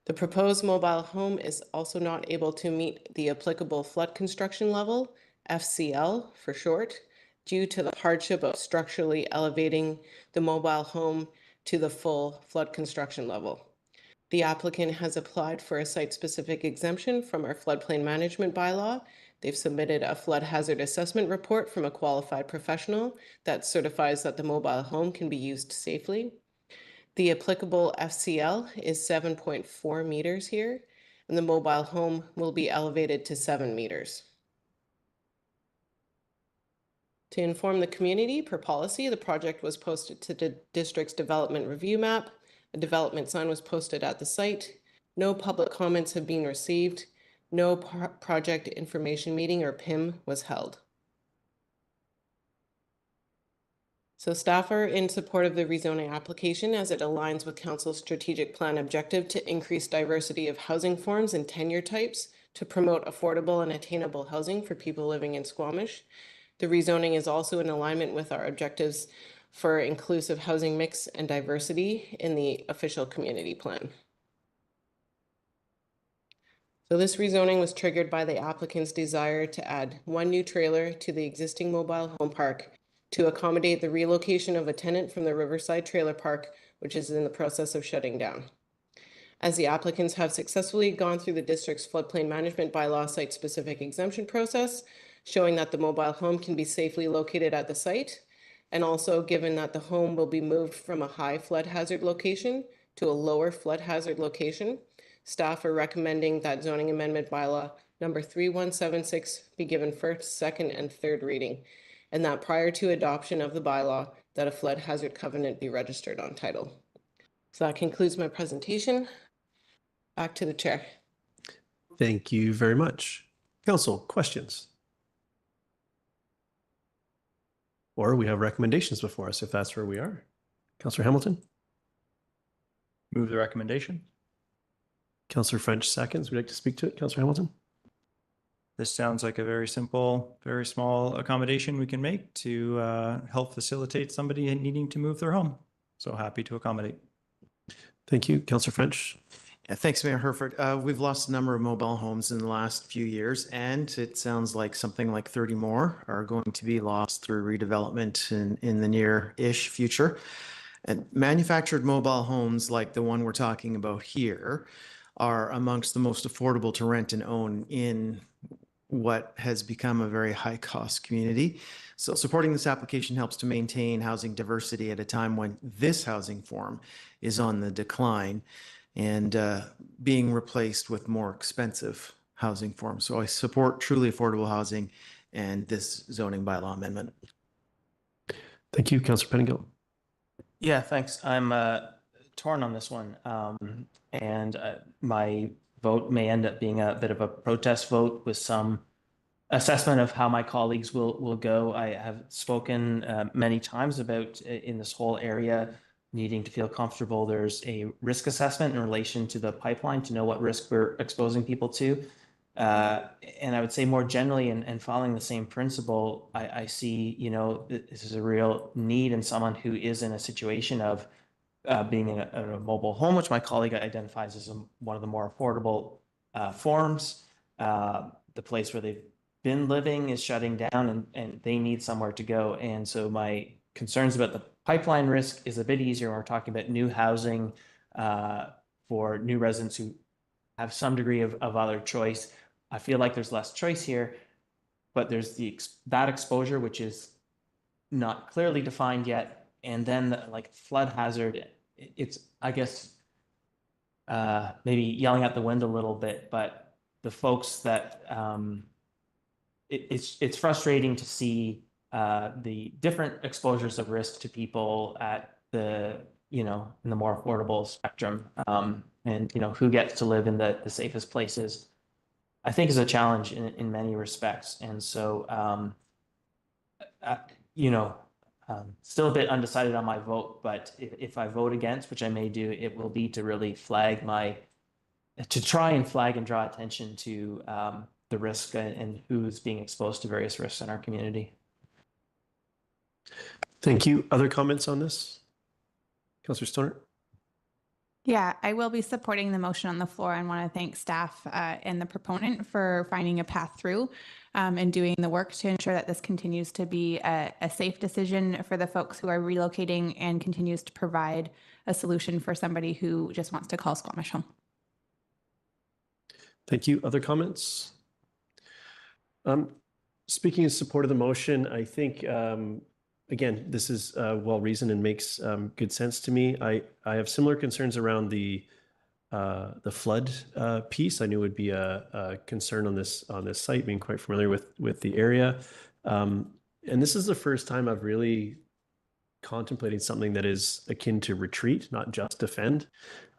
The proposed mobile home is also not able to meet the applicable flood construction level, FCL for short, due to the hardship of structurally elevating the mobile home to the full flood construction level. The applicant has applied for a site-specific exemption from our floodplain management bylaw. They've submitted a flood hazard assessment report from a qualified professional that certifies that the mobile home can be used safely. The applicable FCL is 7.4 meters here, and the mobile home will be elevated to 7 meters. To inform the community, per policy, the project was posted to the district's development review map. A development sign was posted at the site. No public comments have been received. No project information meeting or PIM was held. So staff are in support of the rezoning application as it aligns with Council's strategic plan objective to increase diversity of housing forms and tenure types to promote affordable and attainable housing for people living in Squamish. The rezoning is also in alignment with our objectives for inclusive housing mix and diversity in the official community plan. So this rezoning was triggered by the applicant's desire to add one new trailer to the existing mobile home park to accommodate the relocation of a tenant from the Riverside Trailer Park, which is in the process of shutting down. As the applicants have successfully gone through the district's floodplain management bylaw site-specific exemption process, showing that the mobile home can be safely located at the site, and also given that the home will be moved from a high flood hazard location to a lower flood hazard location, staff are recommending that zoning amendment bylaw number 3176 be given first, second, and third reading, and that prior to adoption of the bylaw, that a flood hazard covenant be registered on title. So that concludes my presentation. Back to the chair. Thank you very much. Council, questions? Or we have recommendations before us if that's where we are. Councillor Hamilton? Move the recommendation. Councillor French seconds. Would you like to speak to it, Councillor Hamilton? This sounds like a very simple, very small accommodation we can make to help facilitate somebody needing to move their home. So happy to accommodate. Thank you. Councillor French? Yeah, thanks, Mayor Herford. We've lost a number of mobile homes in the last few years, and it sounds like something like 30 more are going to be lost through redevelopment in the near-ish future. And manufactured mobile homes like the one we're talking about here are amongst the most affordable to rent and own in what has become a very high-cost community. So supporting this application helps to maintain housing diversity at a time when this housing form is on the decline and being replaced with more expensive housing forms. So I support truly affordable housing and this zoning bylaw amendment. Thank you. Councillor Pettingill? Yeah, thanks. I'm torn on this one. And my vote may end up being a bit of a protest vote with some assessment of how my colleagues will go. I have spoken many times about in this whole area needing to feel comfortable. There's a risk assessment in relation to the pipeline to know what risk we're exposing people to. And I would say more generally, and following the same principle, I see, this is a real need in someone who is in a situation of being in a mobile home, which my colleague identifies as one of the more affordable forms. The place where they've been living is shutting down and they need somewhere to go. And so my concerns about the pipeline risk is a bit easier when we're talking about new housing for new residents who have some degree of other choice. I feel like there's less choice here, but there's that exposure, which is not clearly defined yet. And then the, flood hazard, it's, I guess, maybe yelling out the wind a little bit, but the folks that it's frustrating to see the different exposures of risk to people at the, in the more affordable spectrum, and, who gets to live in the safest places, I think is a challenge in many respects. And so, still a bit undecided on my vote, but if I vote against, which I may do, it will be to really try and flag and draw attention to the risk and who's being exposed to various risks in our community. Thank you. Other comments on this? Councillor Stoner? Yeah, I will be supporting the motion on the floor and want to thank staff and the proponent for finding a path through and doing the work to ensure that this continues to be a safe decision for the folks who are relocating and continues to provide a solution for somebody who just wants to call Squamish home. Thank you. Other comments? Speaking in support of the motion, I think, again, this is well-reasoned and makes good sense to me. I have similar concerns around the flood piece. I knew it would be a concern on this site, being quite familiar with the area. And this is the first time I've really contemplated something that is akin to retreat, not just defend.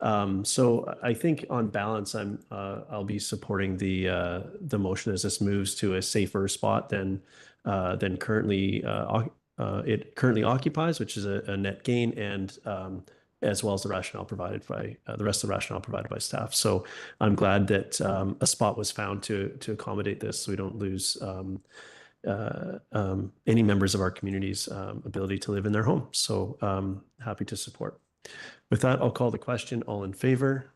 So I think on balance, I'll be supporting the motion as this moves to a safer spot than currently it currently occupies, which is a net gain, and as well as the rationale provided by the rest of the rationale provided by staff. So I'm glad that a spot was found to accommodate this, so we don't lose any members of our community's ability to live in their home. So happy to support. With that, I'll call the question. All in favor?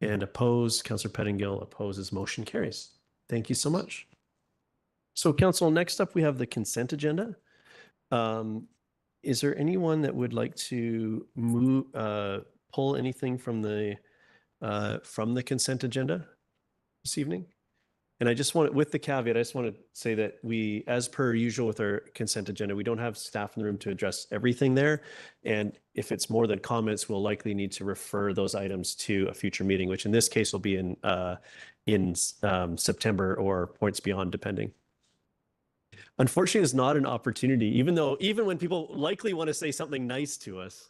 And opposed, Councillor Pettingill opposes, motion carries. Thank you so much. So council, next up we have the consent agenda. Is there anyone that would like to move, pull anything from the consent agenda this evening? And I just want, with the caveat, I just want to say that we, as per usual with our consent agenda, we don't have staff in the room to address everything there. And if it's more than comments, we'll likely need to refer those items to a future meeting, which in this case will be in September or points beyond, depending. Unfortunately, it's not an opportunity, even when people likely want to say something nice to us.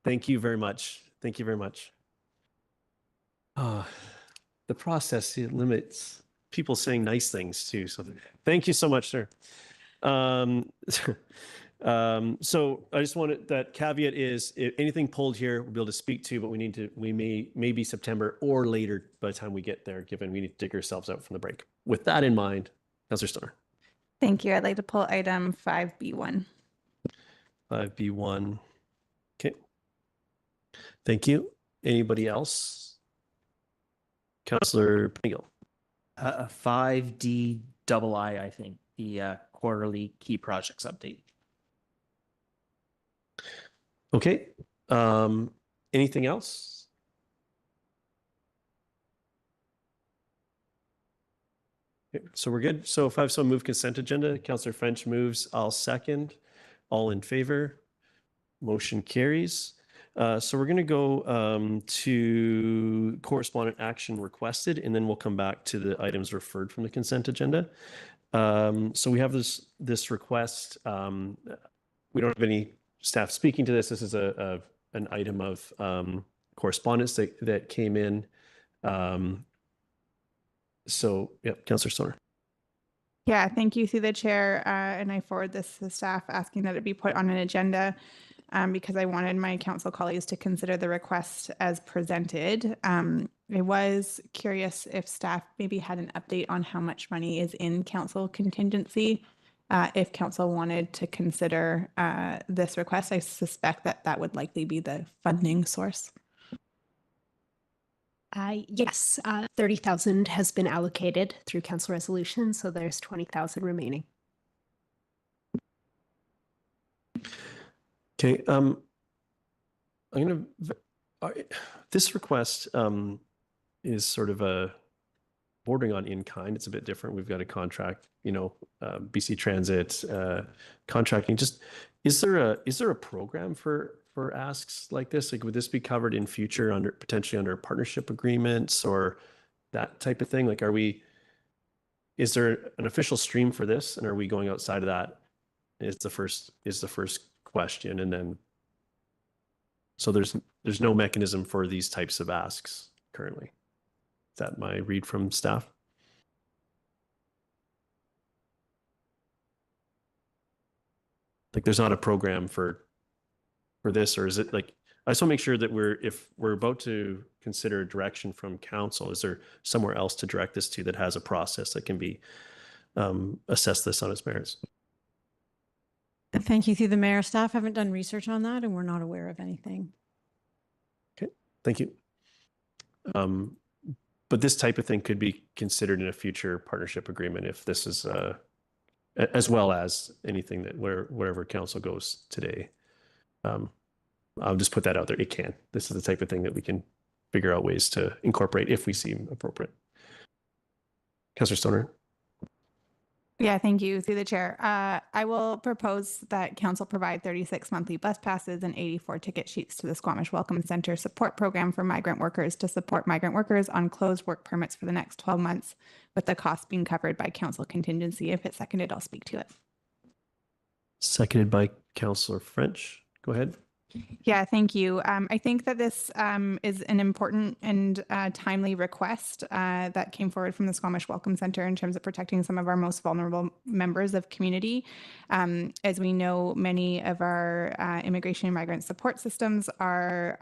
Thank you very much. Thank you very much. The process, it limits people saying nice things too. So thank you so much, sir. So I just wanted, that caveat is if anything pulled here, we'll be able to speak to, but we may be September or later by the time we get there, given we need to dig ourselves out from the break. With that in mind, Councillor Stoner. Thank you. I'd like to pull item 5B1. 5B1. Okay. Thank you. Anybody else? Councillor Pettingill. 5D I think, the quarterly key projects update. Okay. Anything else? Okay, so we're good. So if I have some move consent agenda, Councillor French moves, I'll second. All in favor? Motion carries. So we're going to go to correspondent action requested, and then we'll come back to the items referred from the consent agenda. So we have this request. We don't have any staff speaking to this. This is an item of correspondence that came in. So yeah, Councillor Stoner. Yeah, thank you through the chair. And I forward this to staff asking that it be put on an agenda because I wanted my council colleagues to consider the request as presented. I was curious if staff maybe had an update on how much money is in council contingency. If council wanted to consider this request, I suspect that would likely be the funding source. Yes, 30,000 has been allocated through council resolution, so there's 20,000 remaining. Okay, I'm gonna. This request is sort of a bordering on in kind. It's a bit different. We've got a contract, BC Transit contracting. Just is there a program for asks like this? Like, would this be covered in future potentially under partnership agreements or that type of thing? Like, is there an official stream for this, and are we going outside of that? Is the first question, and then so there's no mechanism for these types of asks currently. Is that my read from staff? Like, there's not a program for this, or is it like, I just want to make sure that if we're about to consider direction from council, is there somewhere else to direct this to that has a process that can be assess this on its merits? Thank you. Through the mayor, staff haven't done research on that and we're not aware of anything. Okay, thank you. But this type of thing could be considered in a future partnership agreement if this is as well as anything that wherever council goes today. I'll just put that out there. It can. This is the type of thing that we can figure out ways to incorporate if we seem appropriate. Councillor Stoner. Yeah, thank you. Through the chair. I will propose that council provide 36 monthly bus passes and 84 ticket sheets to the Squamish Welcome Center support program for migrant workers to support migrant workers on closed work permits for the next 12 months, with the cost being covered by council contingency. If it's seconded, I'll speak to it. Seconded by Councillor French. Go ahead. Yeah, thank you. I think that this is an important and timely request that came forward from the Squamish Welcome Center in terms of protecting some of our most vulnerable members of community. As we know, many of our immigration and migrant support systems are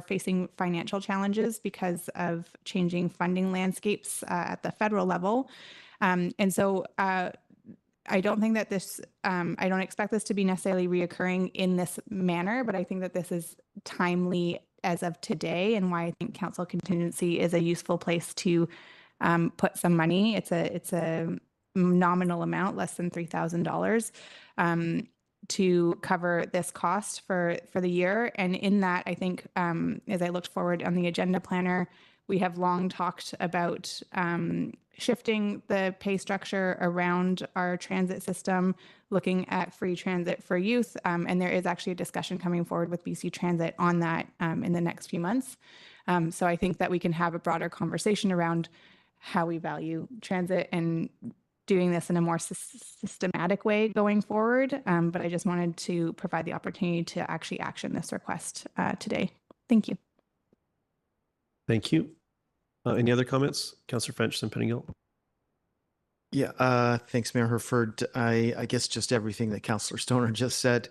facing financial challenges because of changing funding landscapes at the federal level. And so I don't think that this, I don't expect this to be necessarily reoccurring in this manner, but I think that this is timely as of today, and why I think council contingency is a useful place to put some money. It's a nominal amount, less than $3,000, to cover this cost for the year. And in that, I think, as I looked forward on the agenda planner, we have long talked about shifting the pay structure around our transit system, looking at free transit for youth. And there is actually a discussion coming forward with BC Transit on that in the next few months. So I think that we can have a broader conversation around how we value transit and doing this in a more systematic way going forward. But I just wanted to provide the opportunity to actually action this request today. Thank you. Thank you. Any other comments? Councillor French and Pettingill. Yeah, thanks, Mayor Herford. I guess just everything that Councillor Stoner just said.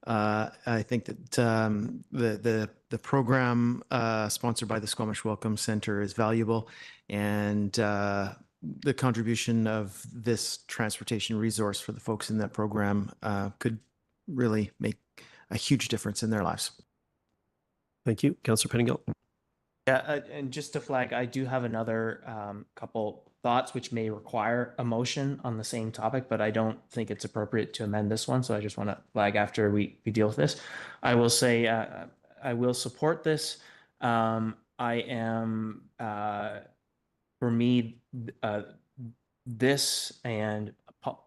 I think that the program sponsored by the Squamish Welcome Center is valuable, and the contribution of this transportation resource for the folks in that program could really make a huge difference in their lives. Thank you. Councillor Pettingill. Yeah, and just to flag, I do have another couple thoughts which may require a motion on the same topic, but I don't think it's appropriate to amend this one. So I just want to flag after we deal with this. I will say I will support this. I am, for me, this and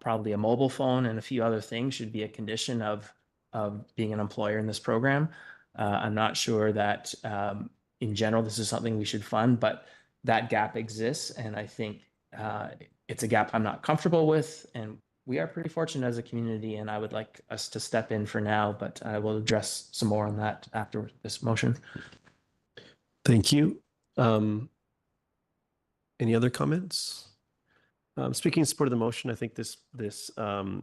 probably a mobile phone and a few other things should be a condition of being an employer in this program. I'm not sure that in general this is something we should fund, but that gap exists, and I think it's a gap I'm not comfortable with, and we are pretty fortunate as a community, and I would like us to step in for now, but I will address some more on that after this motion. Thank you. Any other comments? Speaking in support of the motion, I think this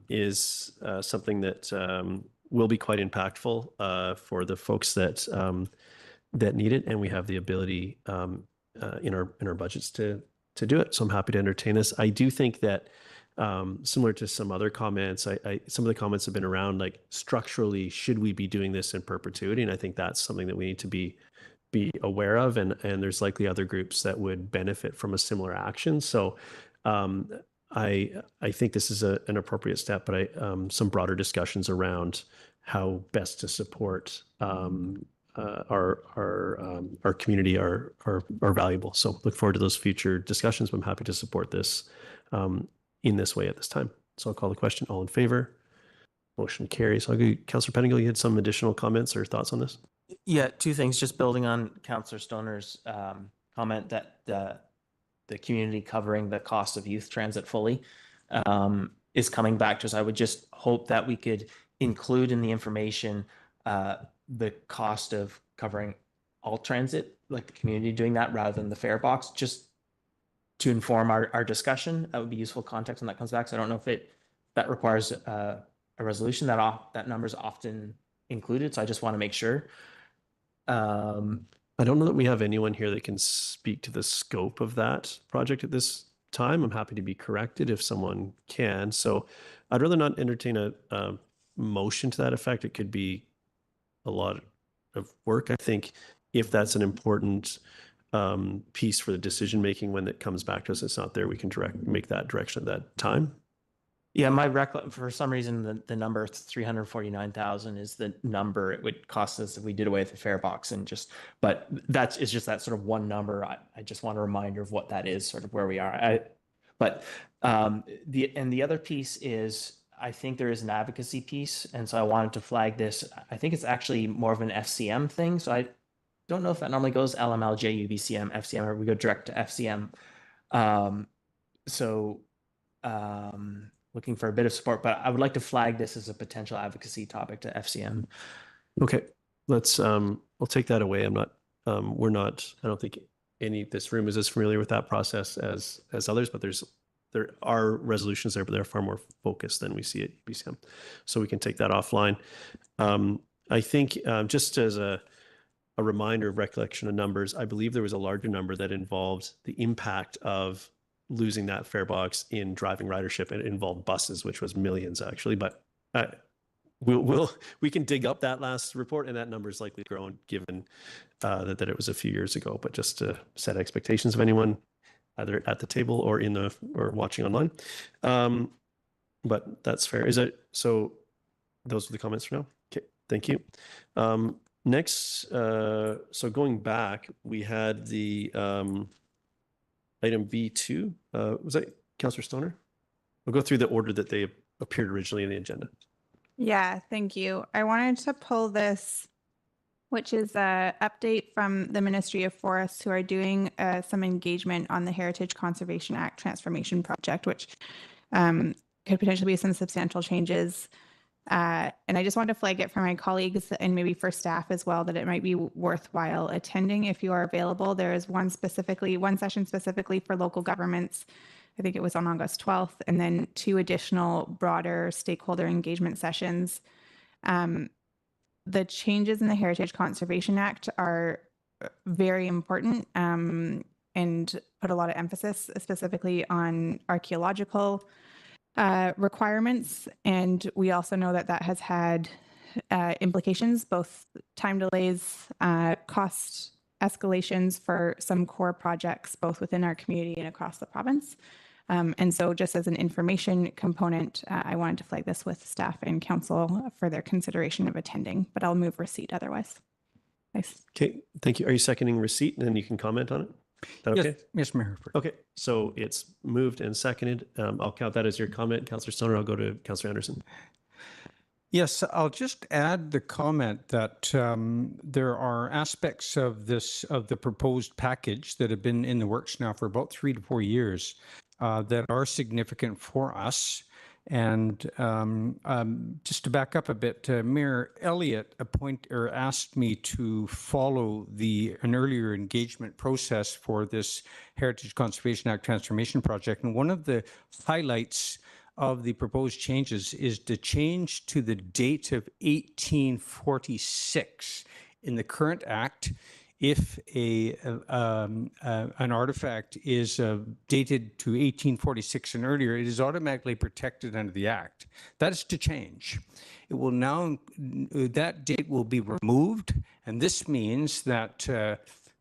is something that will be quite impactful for the folks that need it, and we have the ability in our budgets to do it. So I'm happy to entertain this. I do think that similar to some other comments, some of the comments have been around like structurally, should we be doing this in perpetuity? And I think that's something that we need to be aware of, and there's likely other groups that would benefit from a similar action. So I think this is an appropriate step, but some broader discussions around how best to support our community are valuable. So look forward to those future discussions. But I'm happy to support this in this way at this time. So I'll call the question. All in favor? Motion carries. I'll go, Councillor Pettingill, you had some additional comments or thoughts on this? Yeah, two things. Just building on Councillor Stoner's comment that the community covering the cost of youth transit fully is coming back to us. I would just hope that we could include in the information the cost of covering all transit, like the community doing that rather than the fare box, just to inform our discussion. That would be useful context when that comes back. So I don't know if that requires a resolution. That number is often included, so I just want to make sure. I don't know that we have anyone here that can speak to the scope of that project at this time. I'm happy to be corrected if someone can. So I'd rather not entertain a motion to that effect. It could be a lot of work. I think if that's an important piece for the decision making when it comes back to us, it's not there, we can make that direction at that time. Yeah, for some reason the number 349,000 is the number it would cost us if we did away with the fare box, but it's just that sort of one number. I just want a reminder of what that is, sort of where we are. The other piece is, I think there is an advocacy piece, and so I wanted to flag this. I think it's actually more of an FCM thing. So I don't know if that normally goes LML, JU, BCM, FCM, or we go direct to FCM. Looking for a bit of support, but I would like to flag this as a potential advocacy topic to FCM. Okay, we'll take that away. I don't think this room is as familiar with that process as others, but there are resolutions there, but they're far more focused than we see at BCM. So we can take that offline. I think just as a reminder of recollection of numbers, I believe there was a larger number that involved the impact of losing that fare box in driving ridership, and it involved buses, which was millions actually. But we can dig up that last report, and that number is likely grown given that it was a few years ago. But just to set expectations of anyone either at the table or or watching online. But that's fair. Is it so? Those are the comments for now. Okay, thank you. Next, so going back, we had the item B2. Was that Councillor Stoner? We'll go through the order that they appeared originally in the agenda. Yeah, thank you. I wanted to pull this, which is an update from the Ministry of Forests, who are doing some engagement on the Heritage Conservation Act transformation project, which could potentially be some substantial changes. And I just wanted to flag it for my colleagues and maybe for staff as well, that it might be worthwhile attending if you are available. There is one session specifically for local governments. I think it was on August 12th, and then 2 additional broader stakeholder engagement sessions. The changes in the Heritage Conservation Act are very important and put a lot of emphasis specifically on archaeological requirements. And we also know that that has had implications, both time delays, cost escalations for some core projects, both within our community and across the province. And so just as an information component, I wanted to flag this with staff and council for their consideration of attending, but I'll move receipt otherwise. Nice. Okay, thank you. Are you seconding receipt? And then you can comment on it? Is that okay? Yes, Mayor. Okay, so it's moved and seconded. I'll count that as your comment. Councillor Stoner, I'll go to Councillor Anderson. Yes, I'll just add the comment that there are aspects of the proposed package that have been in the works now for about 3 to 4 years that are significant for us. And just to back up a bit, Mayor Elliott asked me to follow an earlier engagement process for this Heritage Conservation Act transformation project. And one of the highlights of the proposed changes is the change to the date of 1846 in the current act. If an artifact is dated to 1846 and earlier, it is automatically protected under the act. That is to change. It will now, that date will be removed, and this means that,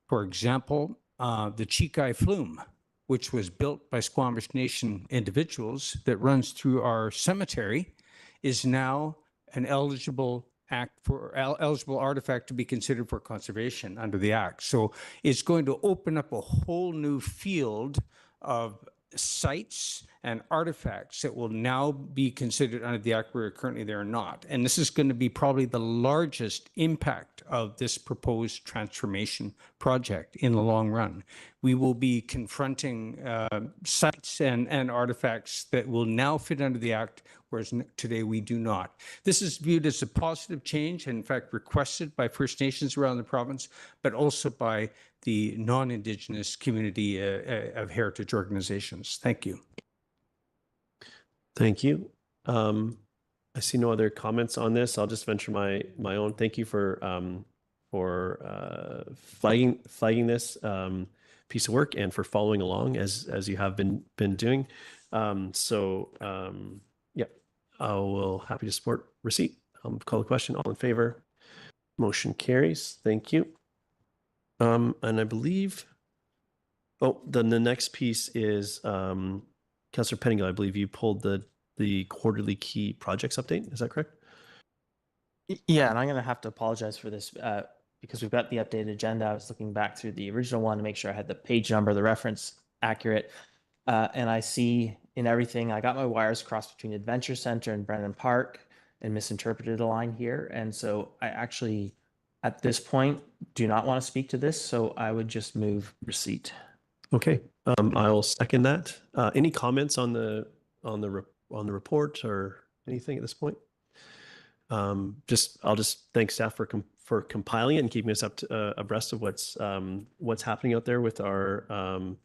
for example, the Chikai Flume, which was built by Squamish Nation individuals that runs through our cemetery, is now an eligible artifact to be considered for conservation under the act. So it's going to open up a whole new field of sites and artifacts that will now be considered under the act where currently they are not. And this is going to be probably the largest impact of this proposed transformation project in the long run. We will be confronting sites and artifacts that will now fit under the act, whereas today we do not. This is viewed as a positive change, and in fact requested by First Nations around the province, but also by the non-Indigenous community of heritage organizations. Thank you. Thank you. I see no other comments on this. I'll just venture my own. Thank you for flagging this piece of work and for following along as you have been doing. Yeah, I will happy to support receipt. I'll call the question. All in favor? Motion carries. Thank you. And I believe, then the next piece is Councillor Pettingill, I believe you pulled the quarterly key projects update. Is that correct? Yeah, and I'm going to have to apologize for this because we've got the updated agenda. I was looking back through the original one to make sure I had the page number, the reference accurate. And I see in everything, I got my wires crossed between Adventure Center and Brennan Park and misinterpreted a line here. And so I actually, at this point, do not want to speak to this. So I would just move receipt. Okay, I'll second that. Any comments on the report or anything at this point? I'll just thank staff for compiling it and keeping us up to, abreast of what's happening out there with our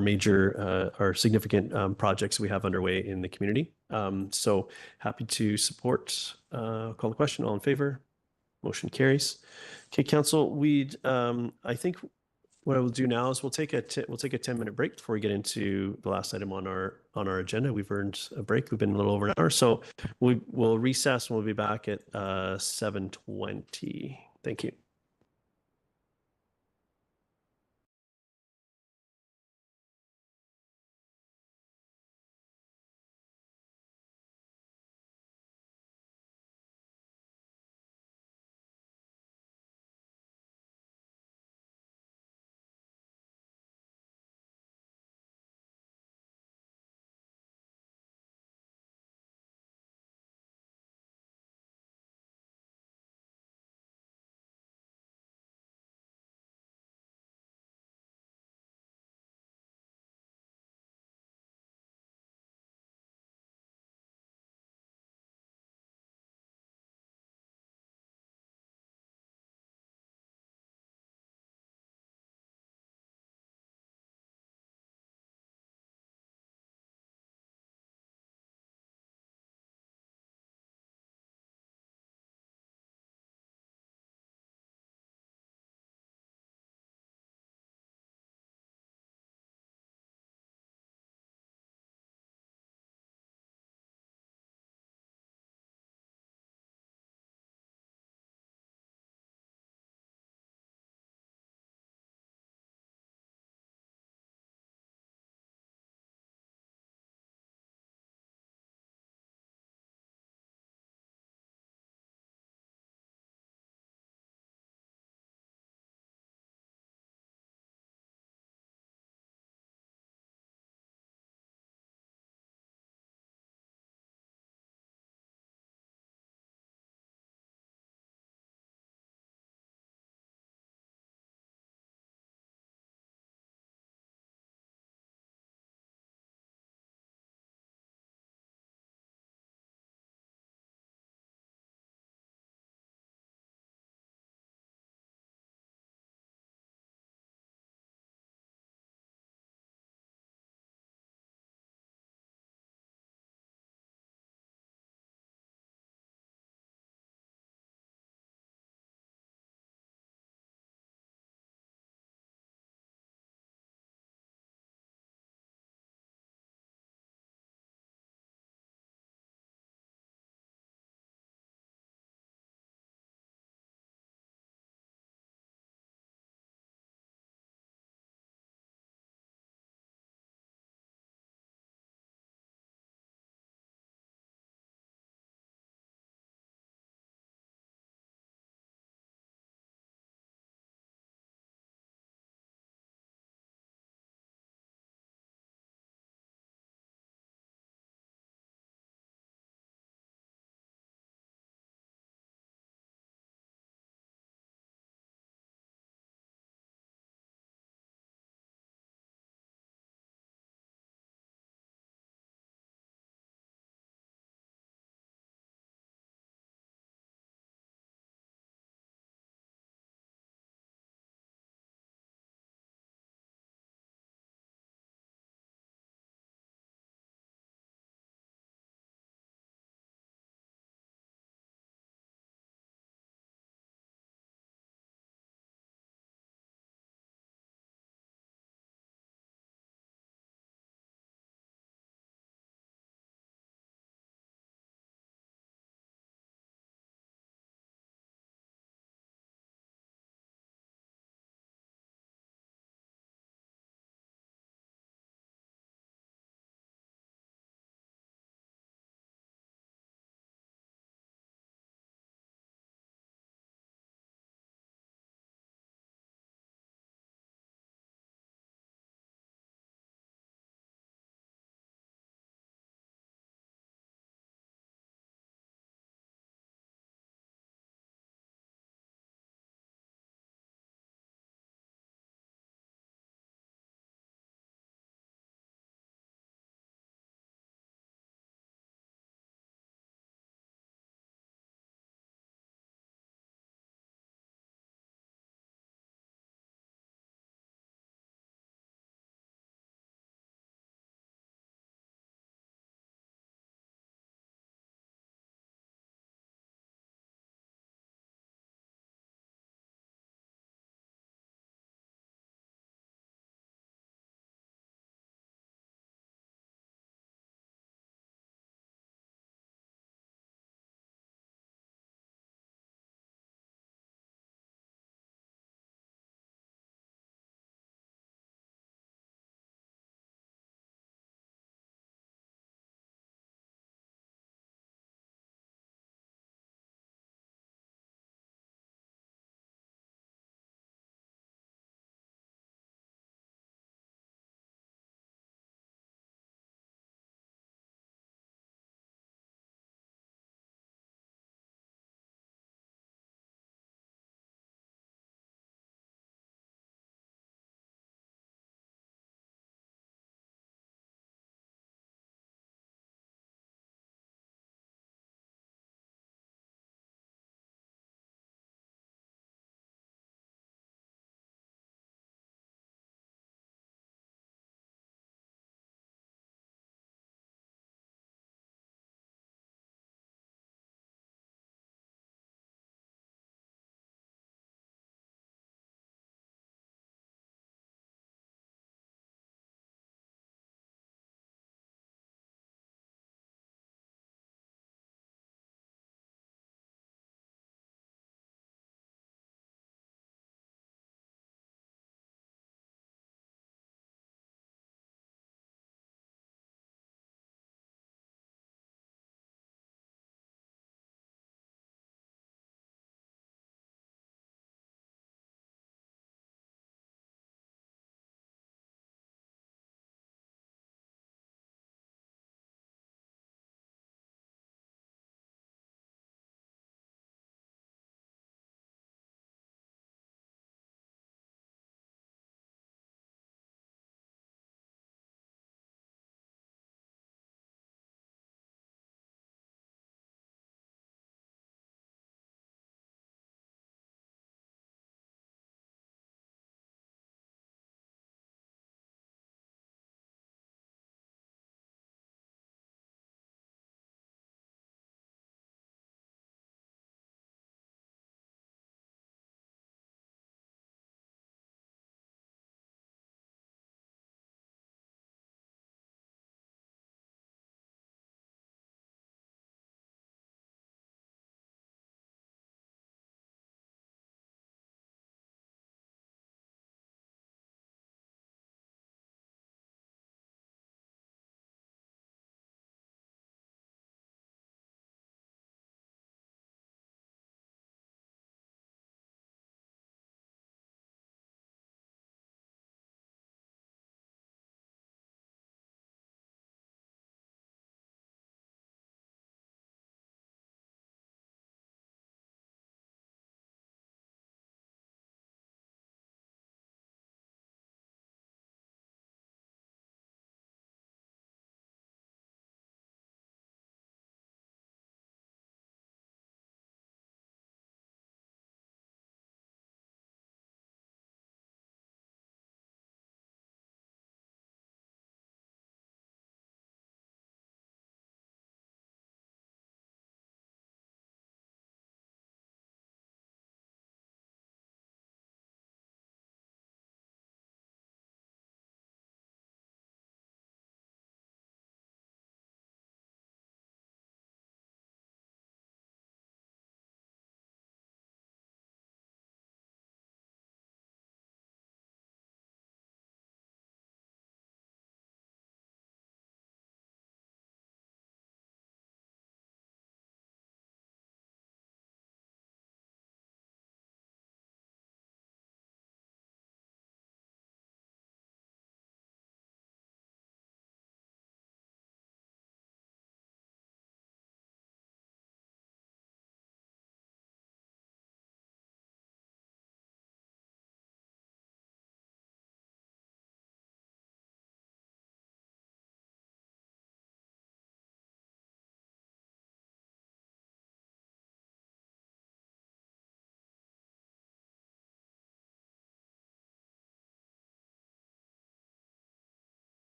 major our significant projects we have underway in the community. So happy to support. Call the question. All in favor? Motion carries. Okay, Council, I think What I will do now is we'll take a 10-minute break before we get into the last item on our agenda. We've earned a break. We've been a little over an hour, so we'll recess and we'll be back at 7:20. Thank you.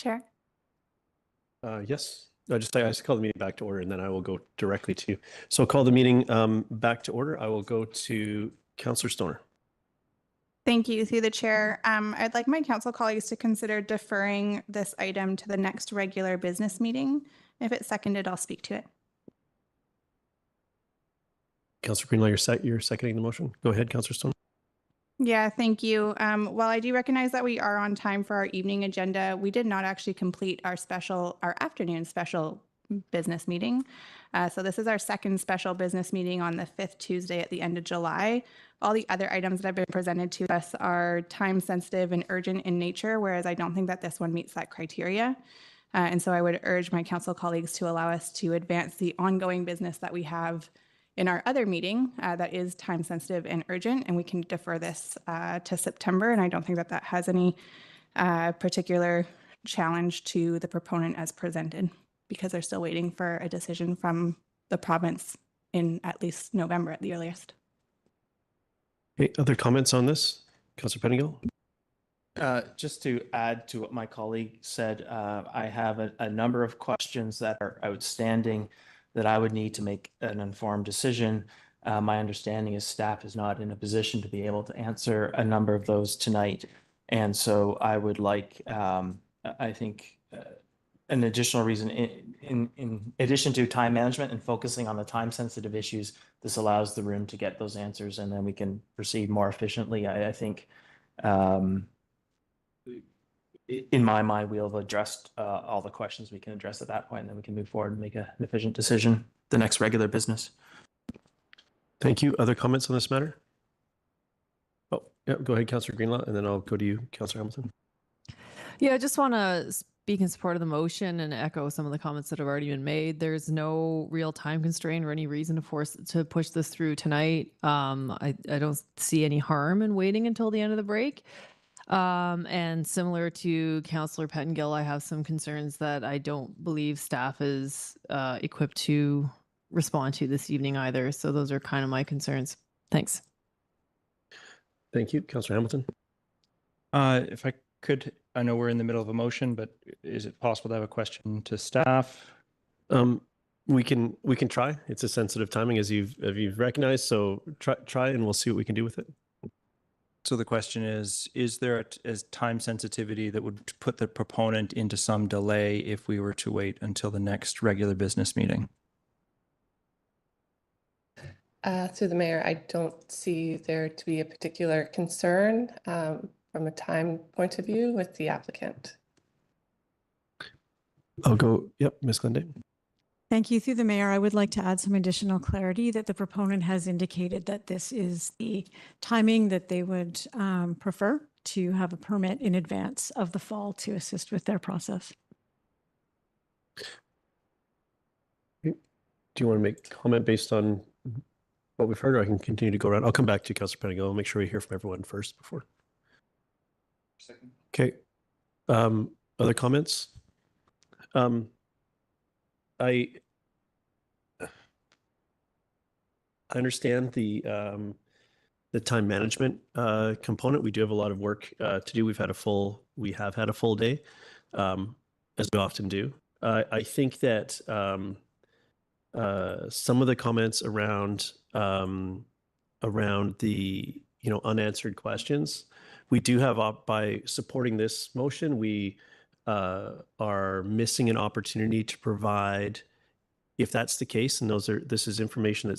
Chair? Yes, I just call the meeting back to order, and then I will go directly to, so I'll call the meeting back to order. I will go to Councillor Stoner. Thank you. Through the chair, I'd like my council colleagues to consider deferring this item to the next regular business meeting. If it's seconded, I'll speak to it. Councillor Greenlaw, you're seconding the motion. Go ahead, Councillor Stoner. Yeah, thank you. While I do recognize that we are on time for our evening agenda, we did not actually complete our afternoon special business meeting. So this is our second special business meeting on the 5th Tuesday at the end of July. All the other items that have been presented to us are time sensitive and urgent in nature, whereas I don't think that this one meets that criteria. And so I would urge my council colleagues to allow us to advance the ongoing business that we have in our other meeting that is time sensitive and urgent, and we can defer this to September. And I don't think that that has any particular challenge to the proponent as presented, because they're still waiting for a decision from the province in at least November at the earliest. Okay, other comments on this? Councillor Pettingill? Just to add to what my colleague said, I have a number of questions that are outstanding that I would need to make an informed decision. My understanding is staff is not in a position to be able to answer a number of those tonight. And so I would like, I think, an additional reason in addition to time management and focusing on the time sensitive issues, this allows the room to get those answers and then we can proceed more efficiently. I think in my mind, we'll have addressed all the questions we can address at that point, and then we can move forward and make an efficient decision the next regular business. Thank you. Other comments on this matter? Oh, yeah, go ahead, Councillor Greenlaw, and then I'll go to you, Councillor Hamilton. Yeah, I just want to speak in support of the motion and echo some of the comments that have already been made. There's no real time constraint or any reason to push this through tonight. I don't see any harm in waiting until the end of the break. And similar to Councillor Pettingill, I have some concerns that I don't believe staff is equipped to respond to this evening either. So those are kind of my concerns. Thanks. Thank you. Councillor Hamilton. If I could, I know we're in the middle of a motion, but is it possible to have a question to staff? We can try. It's a sensitive timing as you've recognized. So try and we'll see what we can do with it. So the question is there a time sensitivity that would put the proponent into some delay if we were to wait until the next regular business meeting? Through the mayor, I don't see there to be a particular concern from a time point of view with the applicant. I'll go, yep, Ms. Glendale. Thank you. Through the mayor, I would like to add some additional clarity that the proponent has indicated that this is the timing that they would prefer to have a permit in advance of the fall to assist with their process. Do you want to make a comment based on what we've heard, or I can continue to go around? I'll come back to Councillor Pettingill. I'll make sure we hear from everyone first before. Okay. Other comments? I understand the time management component. We do have a lot of work to do. We have had a full day, as we often do. I think that some of the comments around the unanswered questions, we do have by supporting this motion, we are missing an opportunity to provide, if that's the case, and this is information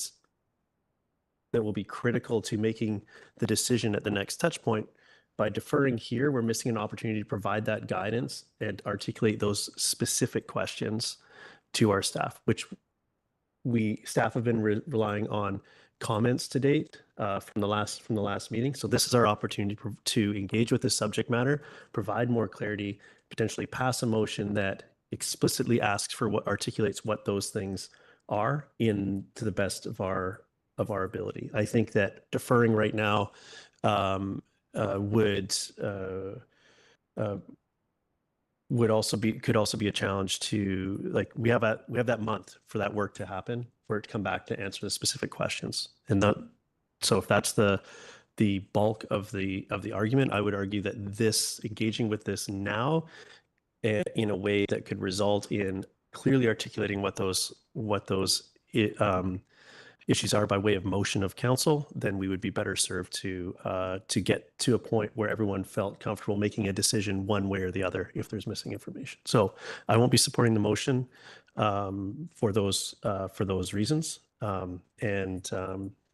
that will be critical to making the decision at the next touch point. By deferring here, we're missing an opportunity to provide that guidance and articulate those specific questions to our staff, which staff have been relying on comments to date from the last meeting. So this is our opportunity to engage with this subject matter, provide more clarity, potentially pass a motion that explicitly asks for what articulates what those things are to the best of our ability. I think that deferring right now could also be a challenge to, like, we have that month for that work to happen, for it to come back to answer the specific questions. And so if that's the bulk of the argument, I would argue that engaging with this now in a way that could result in clearly articulating what those issues are by way of motion of council, then we would be better served to get to a point where everyone felt comfortable making a decision one way or the other if there's missing information. So I won't be supporting the motion for those reasons.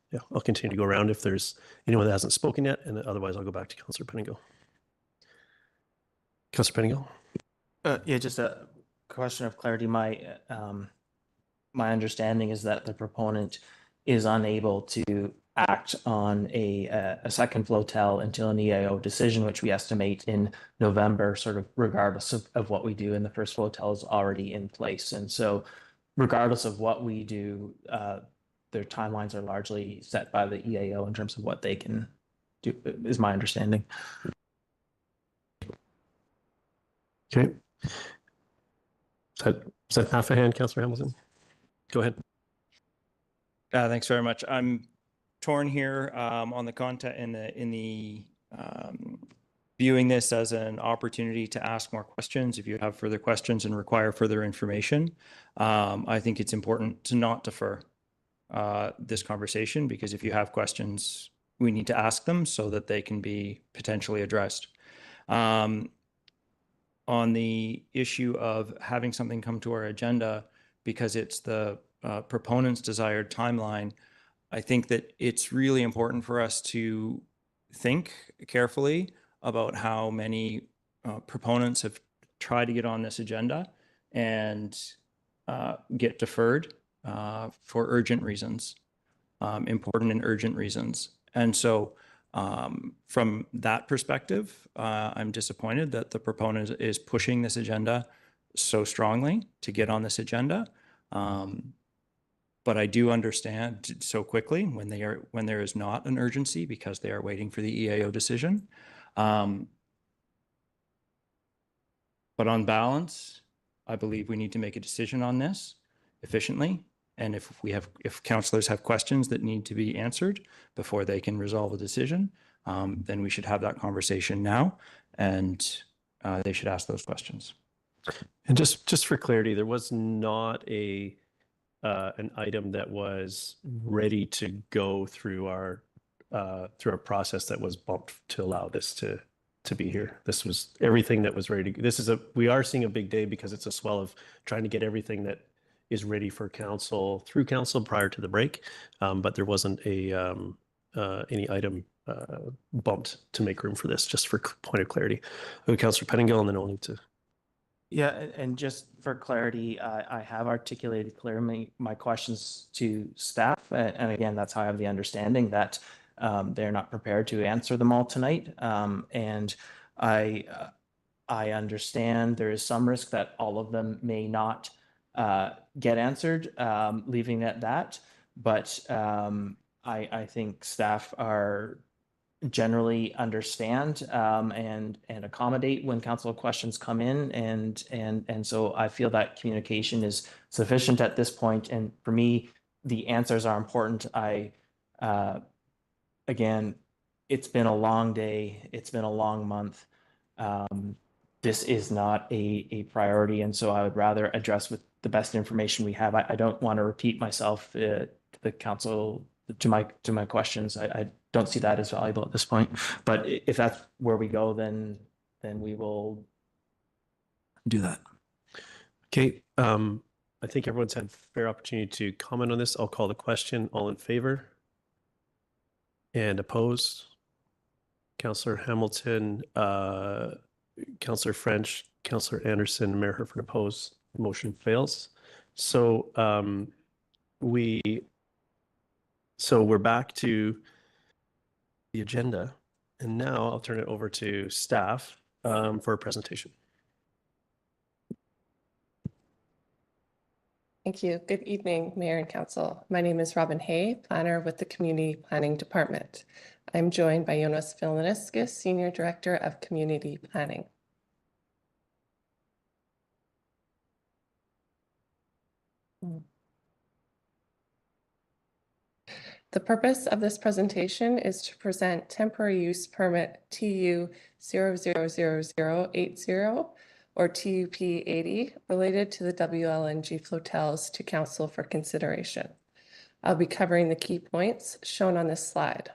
Yeah, I'll continue to go around if there's anyone that hasn't spoken yet, and otherwise I'll go back to Councillor Pettingill. Councillor Pettingill? Yeah, just a question of clarity. My understanding is that the proponent is unable to act on a second flotel until an EAO decision, which we estimate in November, sort of regardless of what we do, and the first flotel is already in place. And so regardless of what we do, their timelines are largely set by the EAO in terms of what they can do, is my understanding. Okay. Is that half a hand, Councillor Hamilton? Go ahead. Thanks very much. I'm torn here on the content in the viewing this as an opportunity to ask more questions. If you have further questions and require further information, I think it's important to not defer this conversation, because if you have questions, we need to ask them so that they can be potentially addressed. On the issue of having something come to our agenda because it's the proponent's desired timeline, I think that it's really important for us to think carefully about how many proponents have tried to get on this agenda and get deferred for urgent reasons, important and urgent reasons. And so from that perspective, I'm disappointed that the proponent is pushing this agenda so strongly to get on this agenda. But I do understand so quickly when there is not an urgency because they are waiting for the EAO decision. But on balance, I believe we need to make a decision on this efficiently. And if councillors have questions that need to be answered before they can resolve a decision, then we should have that conversation now, and they should ask those questions. And just for clarity, there was not an item that was ready to go through our process that was bumped to allow this to be here. This was everything that was ready to. We are seeing a big day because it's a swell of trying to get everything that is ready for council through council prior to the break, but there wasn't any item bumped to make room for this. Just for point of clarity, Councillor Pettingill, and then only to. Yeah, and just for clarity, I have articulated clearly my questions to staff, and again, that's how I have the understanding that they're not prepared to answer them all tonight. And I understand there is some risk that all of them may not get answered, leaving it at that. But I think staff are generally understand and accommodate when council questions come in, and so I feel that communication is sufficient at this point. And for me, the answers are important. Again, it's been a long day, it's been a long month. This is not a priority, and so I would rather address with the best information we have. I don't want to repeat myself to the council to my questions. I don't see that as valuable at this point. But if that's where we go, then we will do that. Okay. I think everyone's had fair opportunity to comment on this. I'll call the question. All in favor? And opposed? Councillor Hamilton, Councillor French, Councillor Anderson, Mayor Herford opposed. Motion fails. So we're back to the agenda, and now I'll turn it over to staff for a presentation. Thank you. Good evening, Mayor and Council. My name is Robin Hay, planner with the Community Planning Department. I'm joined by Jonas Vilniskis, Senior Director of Community Planning. The purpose of this presentation is to present temporary use permit TU 000080, or TUP 80 related to the WLNG flotels to Council for consideration. I'll be covering the key points shown on this slide.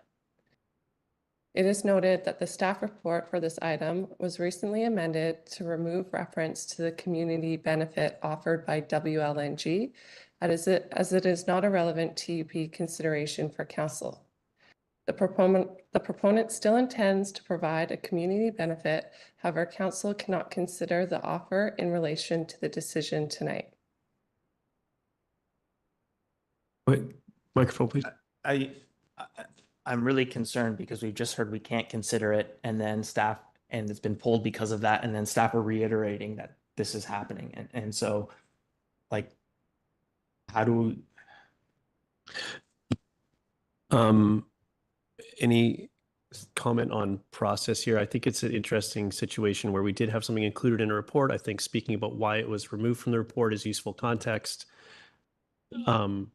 It is noted that the staff report for this item was recently amended to remove reference to the community benefit offered by WLNG as it is not a relevant TUP consideration for Council. The proponent still intends to provide a community benefit. However, Council cannot consider the offer in relation to the decision tonight. Wait, microphone, please. I'm really concerned because we've just heard we can't consider it, and then staff, and it's been pulled because of that, and then staff are reiterating that this is happening. And so, like, how do we... Any comment on process here? I think it's an interesting situation where we did have something included in a report. I think speaking about why it was removed from the report is useful context. I'll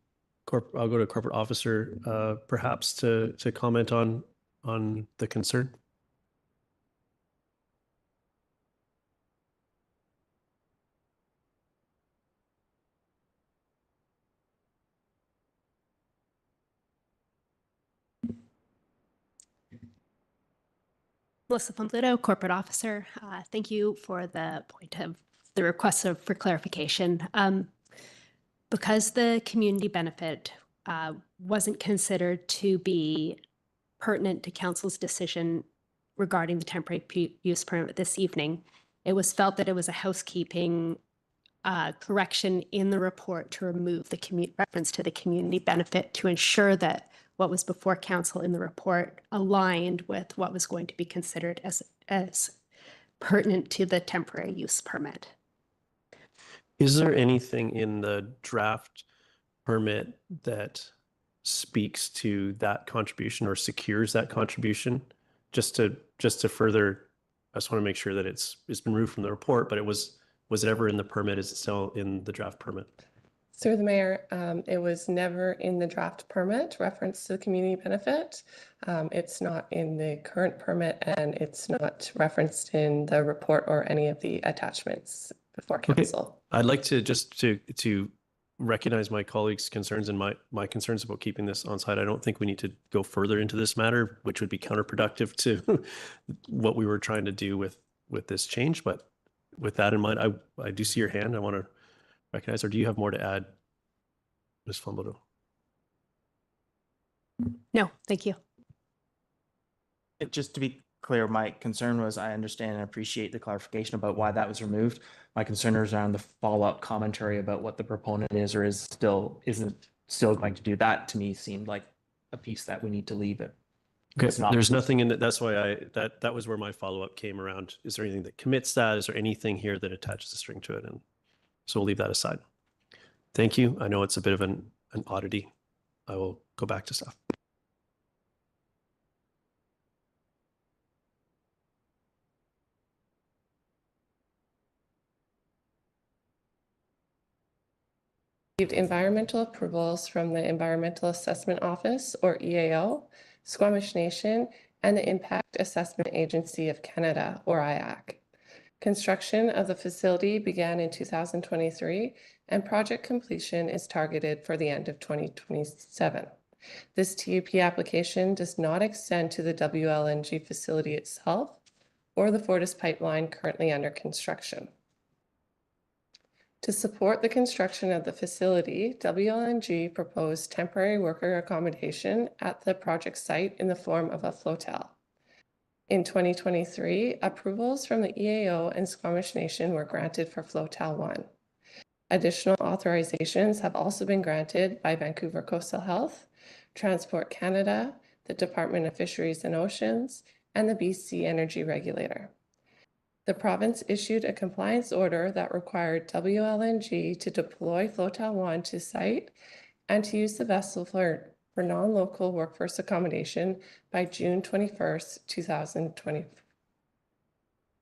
go to corporate officer perhaps to comment on the concern. Melissa Fontlito, corporate officer. Thank you for the point of the request for clarification. Because the community benefit wasn't considered to be pertinent to Council's decision regarding the temporary use permit this evening, it was felt that it was a housekeeping correction in the report to remove the reference to the community benefit to ensure that what was before Council in the report aligned with what was going to be considered as pertinent to the temporary use permit. Is there anything in the draft permit that speaks to that contribution or secures that contribution? Just to further, I just want to make sure that it's been removed from the report, but was it ever in the permit? Is it still in the draft permit? Through the mayor, it was never in the draft permit reference to the community benefit. It's not in the current permit, and it's not referenced in the report or any of the attachments before Council. Okay. I'd like to just to recognize my colleagues' concerns and my concerns about keeping this on site. I don't think we need to go further into this matter, which would be counterproductive to what we were trying to do with this change. But with that in mind, I do see your hand. I want to recognize, or do you have more to add, Ms. Fontlito? No, thank you. Just to be clear, my concern was, I understand and appreciate the clarification about why that was removed. My concern is around the follow-up commentary about what the proponent is or isn't still going to do. That to me seemed like a piece that we need to leave it. Okay, there's nothing in that. That's why that was where my follow-up came around. Is there anything that commits that? Is there anything here that attaches a string to it? And so we'll leave that aside. Thank you. I know it's a bit of an oddity. I will go back to staff. Received environmental approvals from the Environmental Assessment Office, or EAO, Squamish Nation, and the Impact Assessment Agency of Canada, or IAC. Construction of the facility began in 2023, and project completion is targeted for the end of 2027. This TUP application does not extend to the WLNG facility itself or the Fortis pipeline currently under construction. To support the construction of the facility, WLNG proposed temporary worker accommodation at the project site in the form of a flotel. In 2023, approvals from the EAO and Squamish Nation were granted for Flotel 1. Additional authorizations have also been granted by Vancouver Coastal Health, Transport Canada, the Department of Fisheries and Oceans, and the BC Energy Regulator. The province issued a compliance order that required WLNG to deploy Flotel 1 to site and to use the vessel for non-local workforce accommodation by June 21st,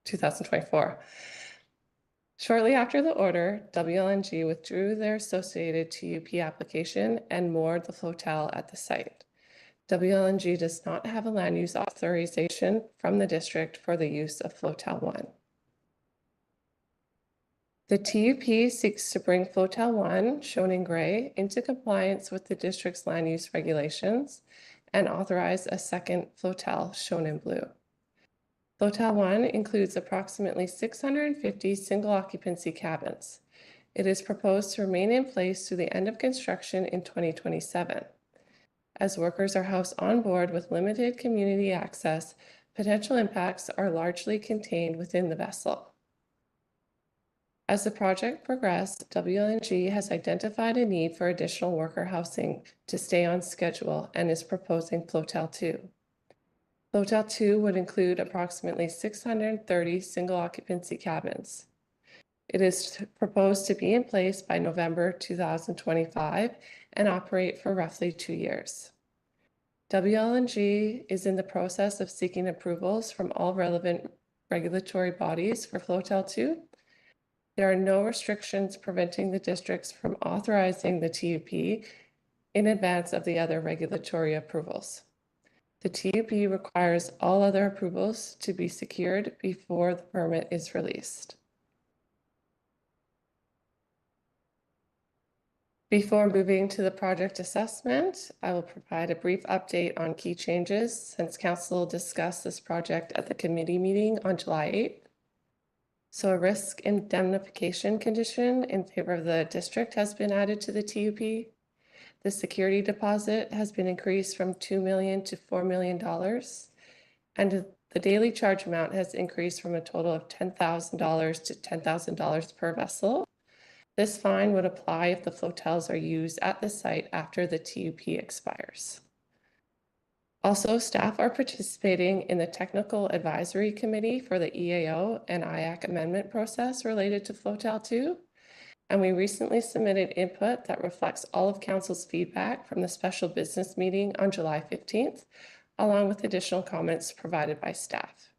2024. Shortly after the order, WLNG withdrew their associated TUP application and moored the flotel at the site. WLNG does not have a land use authorization from the district for the use of Flotel 1. The TUP seeks to bring Flotel 1, shown in gray, into compliance with the district's land use regulations and authorize a second Flotel, shown in blue. Flotel 1 includes approximately 650 single occupancy cabins. It is proposed to remain in place through the end of construction in 2027. As workers are housed on board with limited community access, potential impacts are largely contained within the vessel. As the project progressed, WLNG has identified a need for additional worker housing to stay on schedule and is proposing Flotel 2. Flotel 2 would include approximately 630 single occupancy cabins. It is proposed to be in place by November 2025 and operate for roughly 2 years. WLNG is in the process of seeking approvals from all relevant regulatory bodies for Flotel 2. There are no restrictions preventing the districts from authorizing the TUP in advance of the other regulatory approvals. The TUP requires all other approvals to be secured before the permit is released. Before moving to the project assessment, I will provide a brief update on key changes since Council discussed this project at the committee meeting on July 8th. So a risk indemnification condition in favor of the district has been added to the TUP. The security deposit has been increased from $2 million to $4 million, and the daily charge amount has increased from a total of $10,000 to $10,000 per vessel. This fine would apply if the flotels are used at the site after the TUP expires. Also, staff are participating in the Technical Advisory Committee for the EAO and IAC amendment process related to Flotel 2, and we recently submitted input that reflects all of Council's feedback from the special business meeting on July 15th, along with additional comments provided by staff.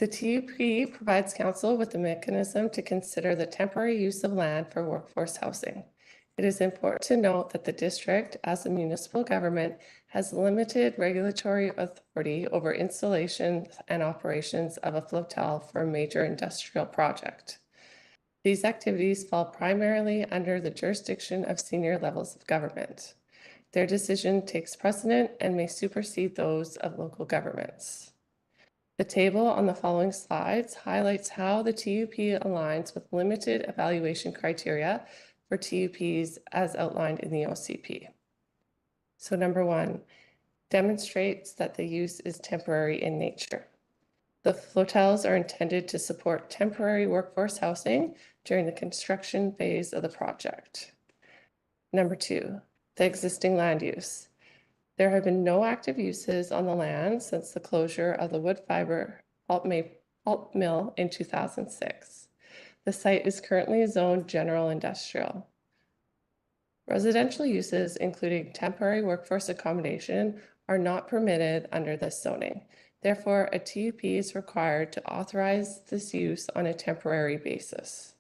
The TUP provides Council with a mechanism to consider the temporary use of land for workforce housing. It is important to note that the district, as a municipal government, has limited regulatory authority over installation and operations of a flotel for a major industrial project. These activities fall primarily under the jurisdiction of senior levels of government. Their decision takes precedent and may supersede those of local governments. The table on the following slides highlights how the TUP aligns with limited evaluation criteria for TUPs as outlined in the OCP. So number 1, demonstrates that the use is temporary in nature. The flotels are intended to support temporary workforce housing during the construction phase of the project. Number 2, the existing land use. There have been no active uses on the land since the closure of the wood fiber pulp mill in 2006. The site is currently zoned general industrial. Residential uses, including temporary workforce accommodation, are not permitted under this zoning. Therefore, a TUP is required to authorize this use on a temporary basis.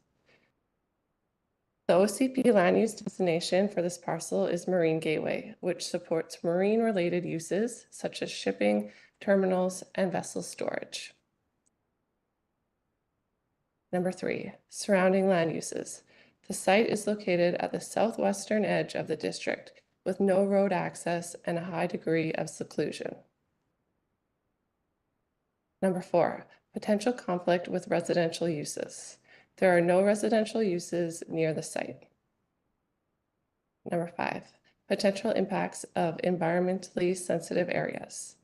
The OCP land use designation for this parcel is Marine Gateway, which supports marine-related uses such as shipping, terminals, and vessel storage. Number 3, surrounding land uses. The site is located at the southwestern edge of the district with no road access and a high degree of seclusion. Number 4, potential conflict with residential uses. There are no residential uses near the site. Number 5, potential impacts of environmentally sensitive areas.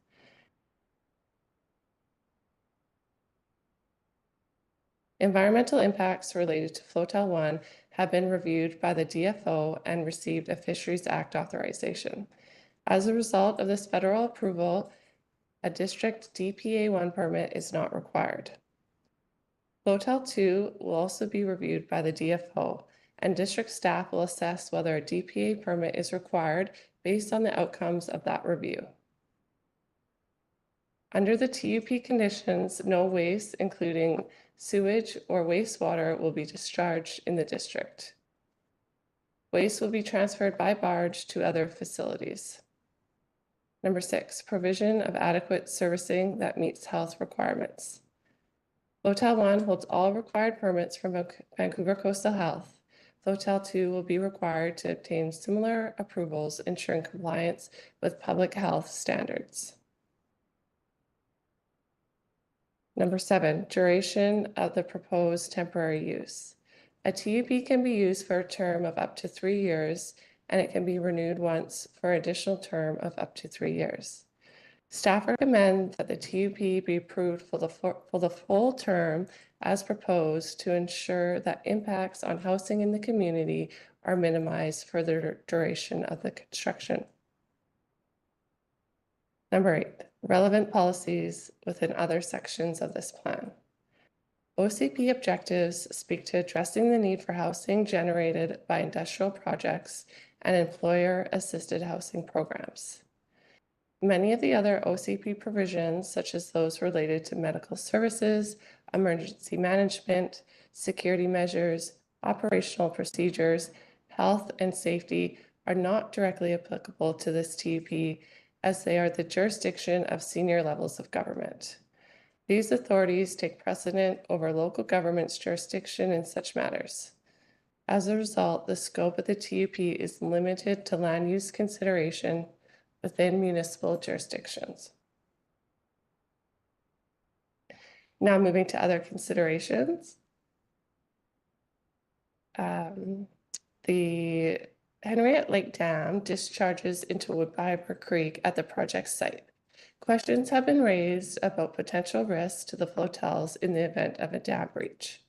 Environmental impacts related to Flotel 1 have been reviewed by the DFO and received a Fisheries Act authorization. As a result of this federal approval, a district DPA1 permit is not required. Flotel 2 will also be reviewed by the DFO, and district staff will assess whether a DPA permit is required based on the outcomes of that review. Under the TUP conditions, no waste, including sewage or wastewater, will be discharged in the district. Waste will be transferred by barge to other facilities. Number 6, provision of adequate servicing that meets health requirements. Flotel 1 holds all required permits from Vancouver Coastal Health. Flotel 2 will be required to obtain similar approvals, ensuring compliance with public health standards. Number 7, duration of the proposed temporary use. A TUP can be used for a term of up to 3 years, and it can be renewed once for an additional term of up to 3 years. Staff recommend that the TUP be approved for the full term as proposed to ensure that impacts on housing in the community are minimized for the duration of the construction. Number 8, relevant policies within other sections of this plan. OCP objectives speak to addressing the need for housing generated by industrial projects and employer-assisted housing programs. Many of the other OCP provisions, such as those related to medical services, emergency management, security measures, operational procedures, health and safety, are not directly applicable to this TUP, as they are the jurisdiction of senior levels of government. These authorities take precedent over local government's jurisdiction in such matters. As a result, the scope of the TUP is limited to land use consideration within municipal jurisdictions. Now moving to other considerations. The Henriette Lake Dam discharges into Woodbine Creek at the project site. Questions have been raised about potential risks to the flotels in the event of a dam breach.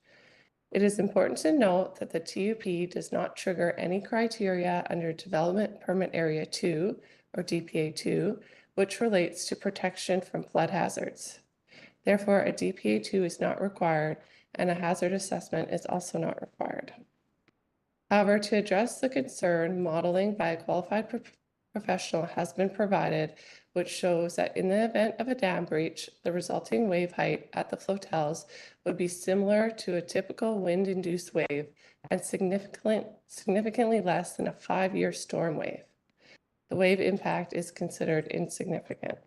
It is important to note that the TUP does not trigger any criteria under Development Permit Area 2 or DPA2, which relates to protection from flood hazards. Therefore, a DPA2 is not required and a hazard assessment is also not required. However, to address the concern, modeling by a qualified professional has been provided, which shows that in the event of a dam breach, the resulting wave height at the flotels would be similar to a typical wind-induced wave and significantly less than a 5-year storm wave. The wave impact is considered insignificant.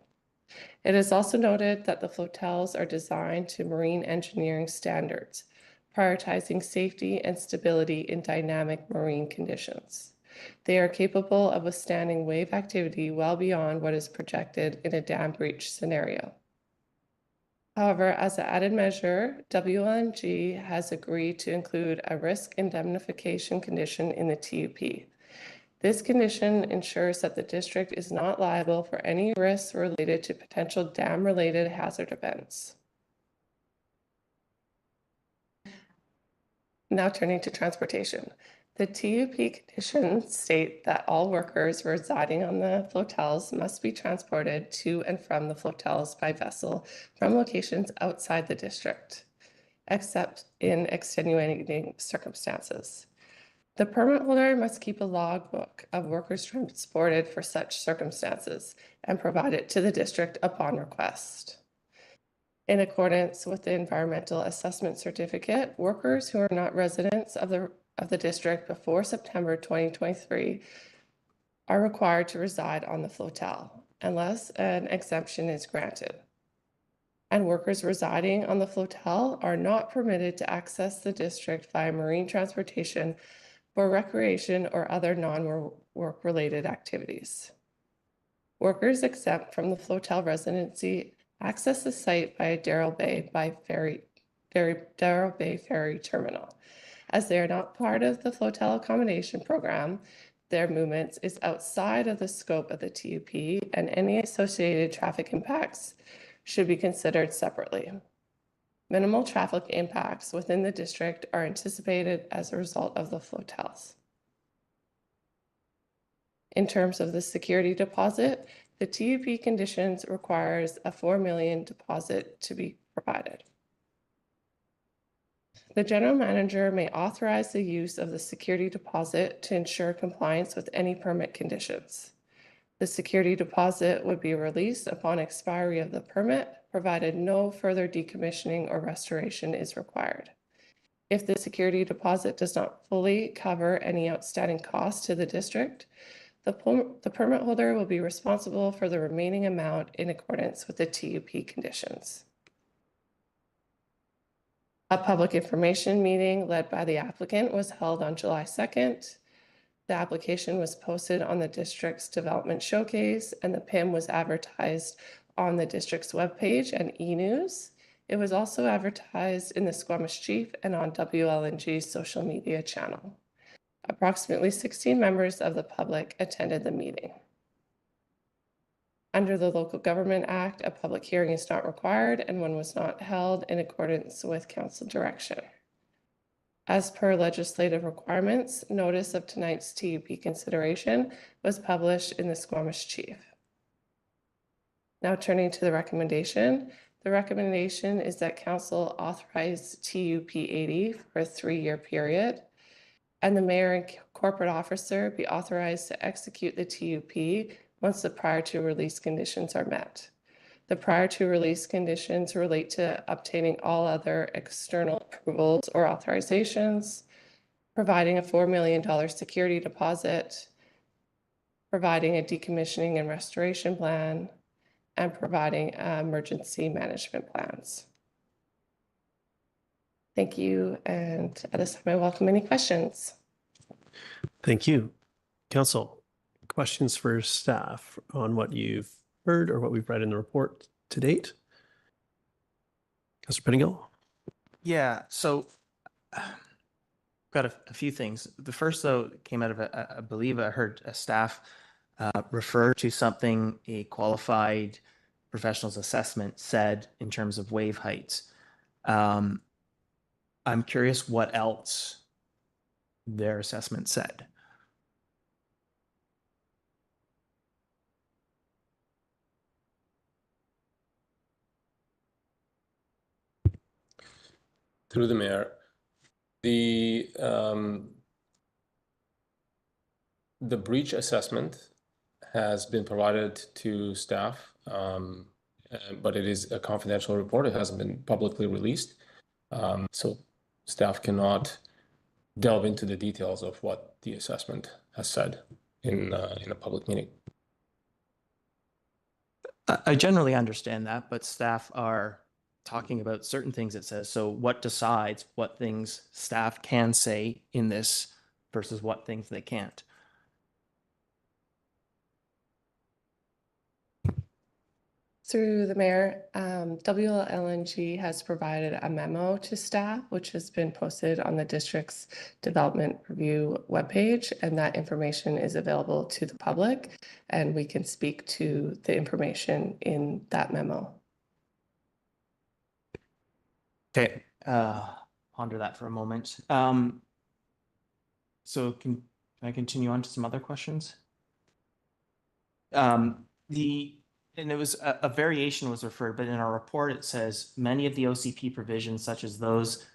It is also noted that the flotels are designed to marine engineering standards, prioritizing safety and stability in dynamic marine conditions. They are capable of withstanding wave activity well beyond what is projected in a dam breach scenario. However, as an added measure, WLNG has agreed to include a risk indemnification condition in the TUP. This condition ensures that the district is not liable for any risks related to potential dam-related hazard events. Now turning to transportation. The TUP conditions state that all workers residing on the flotels must be transported to and from the flotels by vessel from locations outside the district, except in extenuating circumstances. The permit holder must keep a logbook of workers transported for such circumstances and provide it to the district upon request. In accordance with the environmental assessment certificate, workers who are not residents of the district before September 2023 are required to reside on the flotel unless an exemption is granted. And workers residing on the flotel are not permitted to access the district via marine transportation for recreation or other non-work related activities. Workers exempt from the flotel residency access the site via Darrell Bay Ferry Terminal. As they are not part of the flotel accommodation program, their movements is outside of the scope of the TUP, and any associated traffic impacts should be considered separately. Minimal traffic impacts within the district are anticipated as a result of the flotels. In terms of the security deposit, the TUP conditions requires a $4 million deposit to be provided. The general manager may authorize the use of the security deposit to ensure compliance with any permit conditions. The security deposit would be released upon expiry of the permit, provided no further decommissioning or restoration is required. If the security deposit does not fully cover any outstanding costs to the district, The permit holder will be responsible for the remaining amount in accordance with the TUP conditions. A public information meeting led by the applicant was held on July 2nd. The application was posted on the district's development showcase, and the PIM was advertised on the district's webpage and e-news. It was also advertised in the Squamish Chief and on WLNG's social media channel. Approximately 16 members of the public attended the meeting. Under the Local Government Act, a public hearing is not required, and one was not held in accordance with council direction. As per legislative requirements, notice of tonight's TUP consideration was published in the Squamish Chief. Now turning to the recommendation. The recommendation is that council authorize TUP 80 for a 3-year period, and the mayor and corporate officer be authorized to execute the TUP once the prior to release conditions are met. The prior to release conditions relate to obtaining all other external approvals or authorizations, providing a $4 million security deposit, providing a decommissioning and restoration plan, and providing emergency management plans. Thank you. And at this time, I welcome any questions. Thank you. Council, questions for staff on what you've heard or what we've read in the report to date? Councilor Pettingill? Yeah, so got a few things. The first, though, came out of, I believe I heard a staff refer to something a qualified professional's assessment said in terms of wave heights. I'm curious what else their assessment said. Through the mayor, the breach assessment has been provided to staff, but it is a confidential report. It hasn't been publicly released, so staff cannot delve into the details of what the assessment has said in a public meeting. I generally understand that, but staff are talking about certain things it says. So what decides what things staff can say in this versus what things they can't? Through the mayor, WLNG has provided a memo to staff, which has been posted on the district's development review webpage, and that information is available to the public, and we can speak to the information in that memo. Okay, ponder that for a moment. So can I continue on to some other questions? And it was a variation was referred, but in our report it says many of the OCP provisions, such as those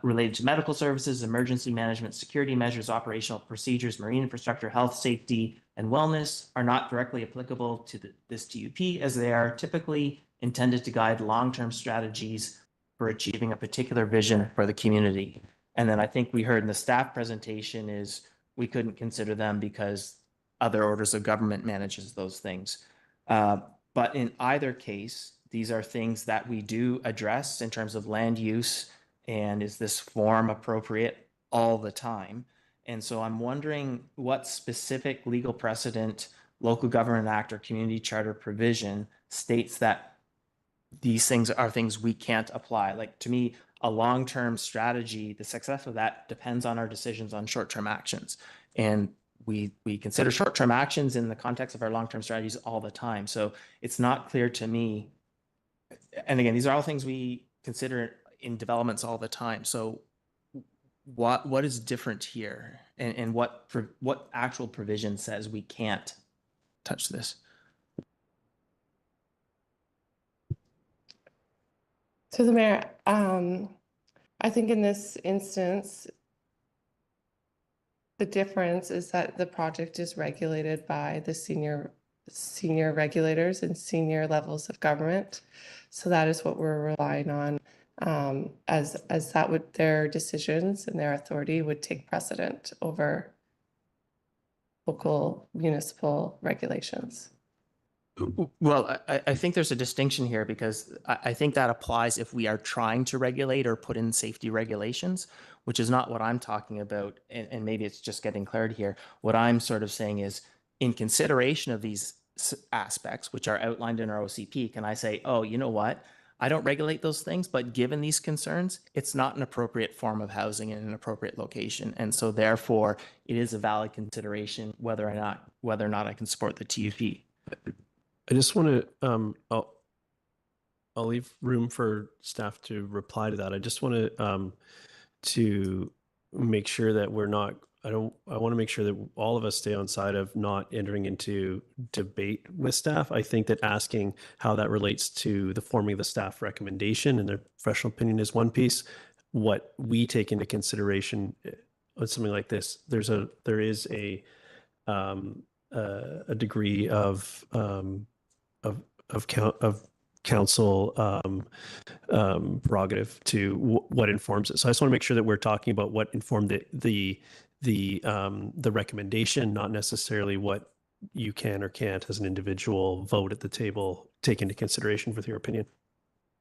related to medical services, emergency management, security measures, operational procedures, marine infrastructure, health, safety, and wellness, are not directly applicable to this TUP, as they are typically intended to guide long-term strategies for achieving a particular vision for the community. And then I think we heard in the staff presentation is we couldn't consider them because other orders of government manages those things. But in either case, these are things that we do address in terms of land use and is this form appropriate all the time. And so I'm wondering what specific legal precedent, local government act, or community charter provision states that these things are things we can't apply. Like, to me, a long-term strategy, the success of that depends on our decisions on short-term actions. And we consider short-term actions in the context of our long-term strategies all the time. So it's not clear to me. And again, these are all things we consider in developments all the time. So what is different here, and what actual provision says we can't touch this? So the mayor, I think in this instance, the difference is that the project is regulated by the senior regulators and senior levels of government. So that is what we're relying on, as that would, their decisions and their authority would take precedent over local municipal regulations. Well, I think there's a distinction here because I think that applies if we are trying to regulate or put in safety regulations, which is not what I'm talking about. And maybe it's just getting clarity here. What I'm sort of saying is in consideration of these aspects, which are outlined in our OCP, can I say, oh, you know what? I don't regulate those things, but given these concerns, it's not an appropriate form of housing in an appropriate location. And so therefore it is a valid consideration whether or not I can support the TUP. I just want to, I'll leave room for staff to reply to that. I just want to make sure that we're not, I want to make sure that all of us stay on side of not entering into debate with staff. I think that asking how that relates to the forming of the staff recommendation and their professional opinion is one piece. What we take into consideration on something like this, there is a degree of council prerogative to what informs it. So I just want to make sure that we're talking about what informed the recommendation, not necessarily what you can or can't as an individual vote at the table take into consideration with your opinion.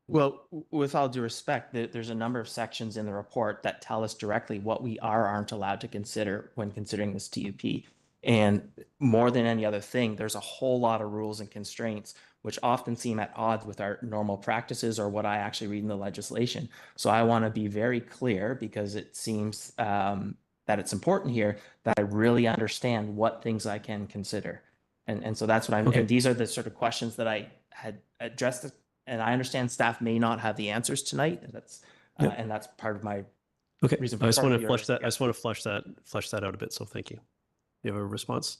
Well, with all due respect, there's a number of sections in the report that tell us directly what we aren't allowed to consider when considering this TUP. And more than any other thing, there's a whole lot of rules and constraints which often seem at odds with our normal practices or what I actually read in the legislation. So I want to be very clear because it seems that it's important here that I really understand what things I can consider. And so that's what I'm, Okay. and these are the sort of questions that I had addressed. And I understand staff may not have the answers tonight. And that's part of my reason for I just want to your- flesh that. I just want to flesh that out a bit. So thank you. You have a response?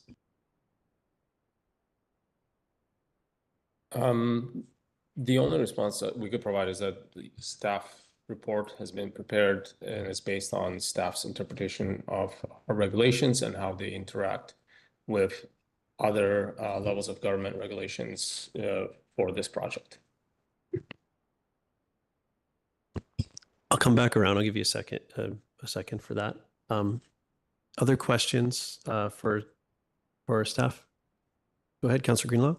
The only response that we could provide is that the staff report has been prepared and is based on staff's interpretation of our regulations and how they interact with other levels of government regulations for this project. I'll come back around. I'll give you a second for that. Other questions for our staff? Go ahead, Councillor Greenlaw.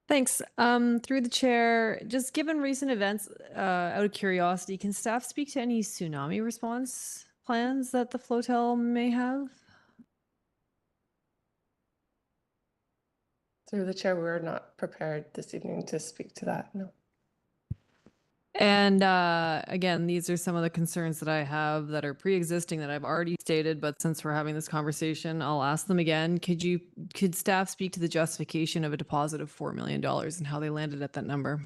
Thanks. Through the chair, just given recent events, out of curiosity, can staff speak to any tsunami response plans that the flotel may have? Through the chair, we're not prepared this evening to speak to that, no. And again, these are some of the concerns that I have that are pre-existing that I've already stated, but since we're having this conversation, I'll ask them again. Could staff speak to the justification of a deposit of $4 million and how they landed at that number?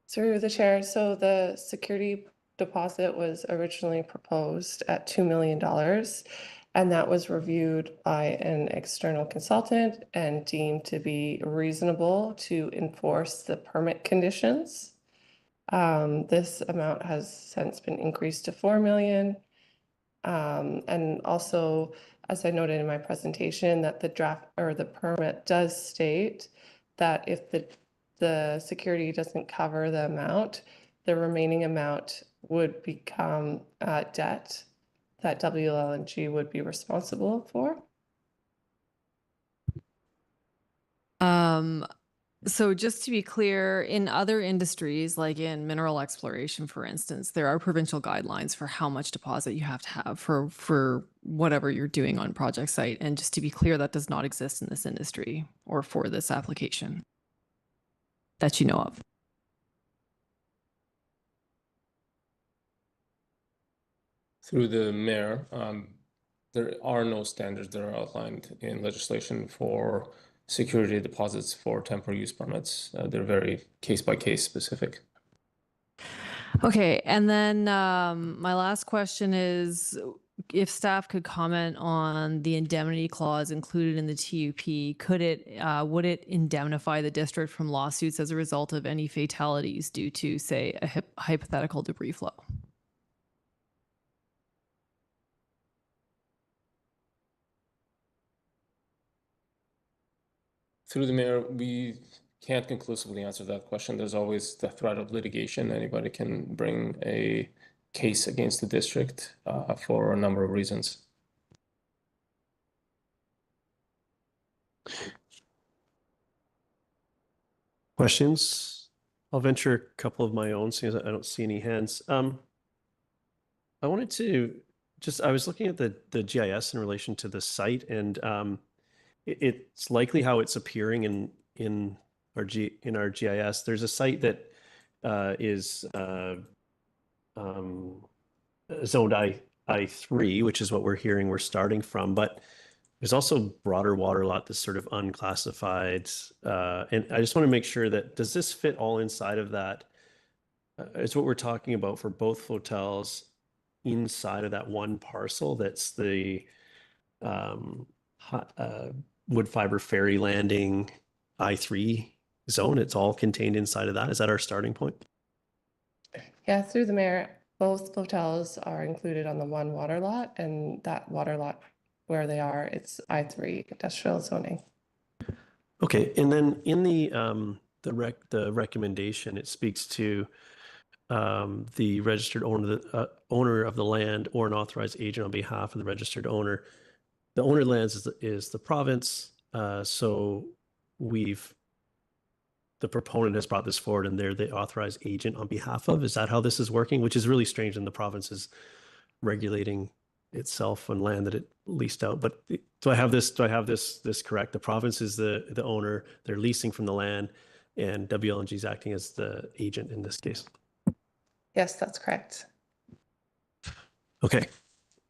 Through the chair, so the security deposit was originally proposed at $2 million. And that was reviewed by an external consultant and deemed to be reasonable to enforce the permit conditions. This amount has since been increased to 4 million. And also, as I noted in my presentation, that the draft or the permit does state that if the security doesn't cover the amount, the remaining amount would become debt that WLNG would be responsible for. So just to be clear, in other industries, like in mineral exploration, for instance, there are provincial guidelines for how much deposit you have to have for whatever you're doing on project site. And just to be clear, that does not exist in this industry or for this application that you know of. Through the mayor, there are no standards that are outlined in legislation for security deposits for temporary use permits. They're very case-by-case specific. Okay, and then my last question is if staff could comment on the indemnity clause included in the TUP, would it indemnify the district from lawsuits as a result of any fatalities due to, say, a hypothetical debris flow? Through the mayor, we can't conclusively answer that question. There's always the threat of litigation. Anybody can bring a case against the district for a number of reasons. Questions? I'll venture a couple of my own, seeing as I don't see any hands. I wanted to I was looking at the GIS in relation to the site, and it's likely how it's appearing in our GIS. There's a site that is zoned I3, which is what we're hearing we're starting from, but there's also broader water lot that's sort of unclassified. And I just want to make sure that, does this fit all inside of that? It's what we're talking about for both hotels inside of that one parcel that's the wood fiber ferry landing I3 zone. It's all contained inside of that. Is that our starting point? Yeah, through the mayor, both hotels are included on the one water lot, and that water lot where they are, it's I3 industrial zoning. Okay, and then in the recommendation, it speaks to the registered owner of the land or an authorized agent on behalf of the registered owner. The owner of the lands is the province. So the proponent has brought this forward, and they're the authorized agent on behalf of. Is that how this is working? Which is really strange, and the province is regulating itself on land that it leased out. But do I have this correct? The province is the owner, they're leasing from the land, and WLNG is acting as the agent in this case. Yes, that's correct. Okay.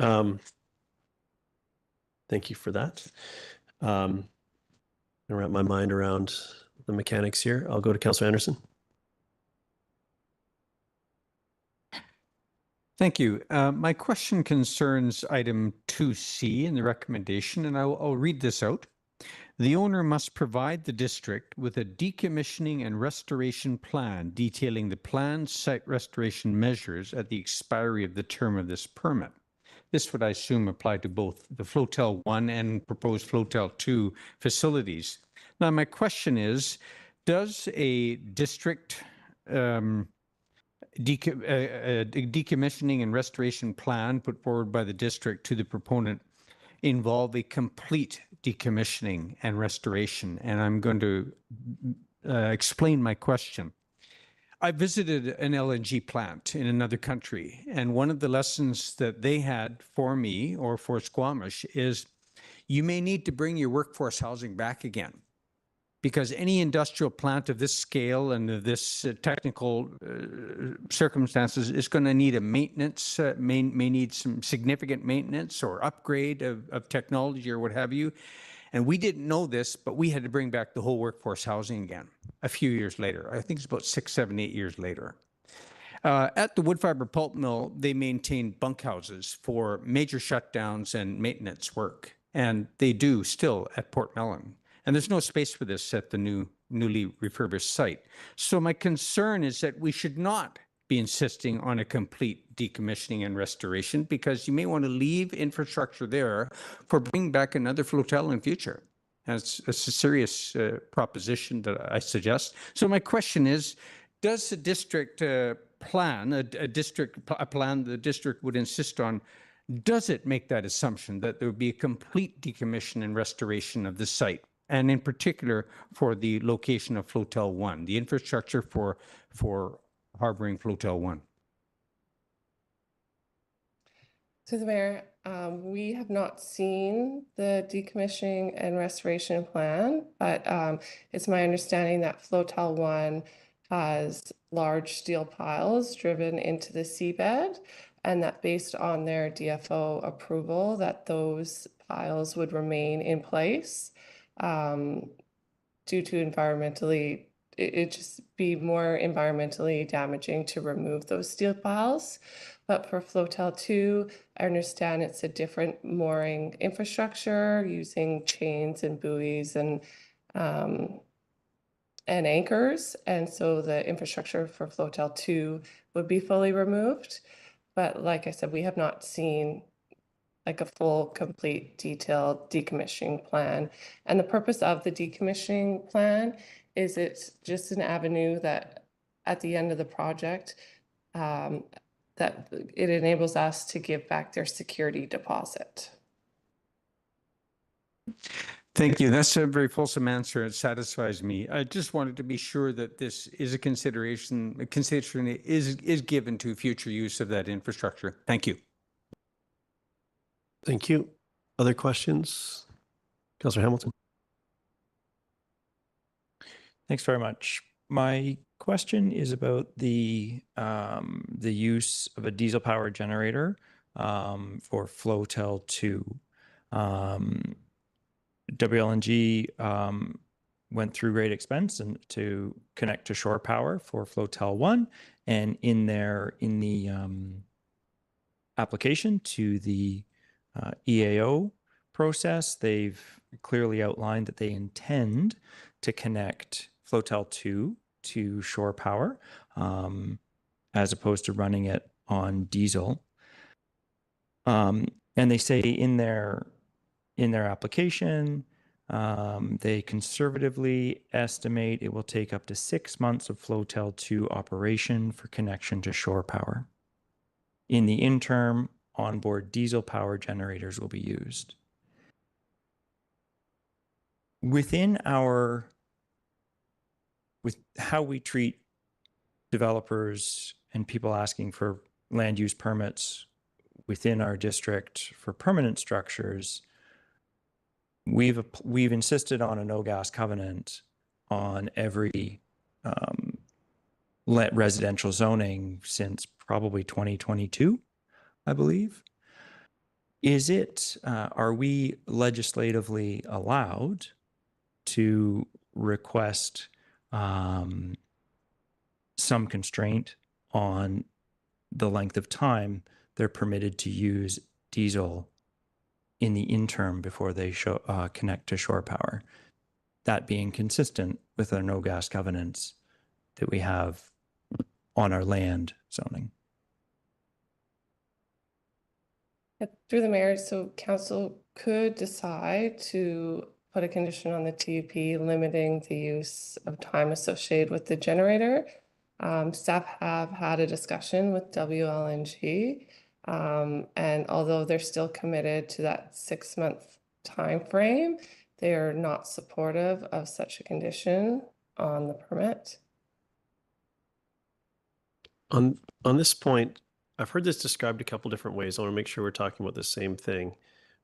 Thank you for that. I wrap my mind around the mechanics here. I'll go to Councillor Anderson. Thank you. My question concerns item 2C in the recommendation, and I'll read this out. The owner must provide the district with a decommissioning and restoration plan detailing the planned site restoration measures at the expiry of the term of this permit. This would, I assume, apply to both the Flotel 1 and proposed Flotel 2 facilities. Now, my question is, does a district decommissioning and restoration plan put forward by the district to the proponent involve a complete decommissioning and restoration? And I'm going to explain my question. I visited an LNG plant in another country, and one of the lessons that they had for me or for Squamish is you may need to bring your workforce housing back again, because any industrial plant of this scale and of this technical circumstances is going to need a maintenance, may need some significant maintenance or upgrade of technology or what have you. And we didn't know this, but we had to bring back the whole workforce housing again a few years later. I think it's about 6, 7, 8 years later. At the wood fiber pulp mill, they maintained bunkhouses for major shutdowns and maintenance work. And they do still at Port Mellon. And there's no space for this at the newly refurbished site. So my concern is that we should not be insisting on a complete decommissioning and restoration, because you may want to leave infrastructure there for bringing back another flotel in future. And it's a serious proposition that I suggest. So my question is, does the district plan, a plan the district would insist on, does it make that assumption that there would be a complete decommission and restoration of the site? And in particular for the location of Flotel 1, the infrastructure for harboring Flotel 1. To the mayor, we have not seen the decommissioning and restoration plan, but it's my understanding that Flotel 1 has large steel piles driven into the seabed, and that based on their DFO approval, that those piles would remain in place due to environmentally, it'd just be more environmentally damaging to remove those steel piles. But for Flotel 2, I understand it's a different mooring infrastructure using chains and buoys and anchors. And so the infrastructure for Flotel 2 would be fully removed. But like I said, we have not seen like a full, complete, detailed decommissioning plan. And the purpose of the decommissioning plan is it's just an avenue that at the end of the project, that it enables us to give back their security deposit. Thank you. That's a very fulsome answer. It satisfies me. I just wanted to be sure that this is a consideration is given to future use of that infrastructure. Thank you. Thank you. Other questions? Councillor Hamilton. Thanks very much. My question is about the use of a diesel powered generator for Flotel 2. WLNG went through great expense and to connect to shore power for Flotel 1, and in the application to the EAO process, they've clearly outlined that they intend to connect Flotel 2 to shore power as opposed to running it on diesel. And they say in their application, they conservatively estimate it will take up to 6 months of Flotel 2 operation for connection to shore power. In the interim, onboard diesel power generators will be used. With how we treat developers and people asking for land use permits within our district for permanent structures, we've insisted on a no gas covenant on every residential zoning since probably 2022, I believe. Are we legislatively allowed to request some constraint on the length of time they're permitted to use diesel in the interim before they connect to shore power? That being consistent with our no gas covenants that we have on our land zoning. Through the mayor, so council could decide to put a condition on the TUP limiting the use of time associated with the generator. Staff have had a discussion with WLNG, and although they're still committed to that 6-month time frame, they are not supportive of such a condition on the permit. On this point, I've heard this described a couple different ways. I want to make sure we're talking about the same thing.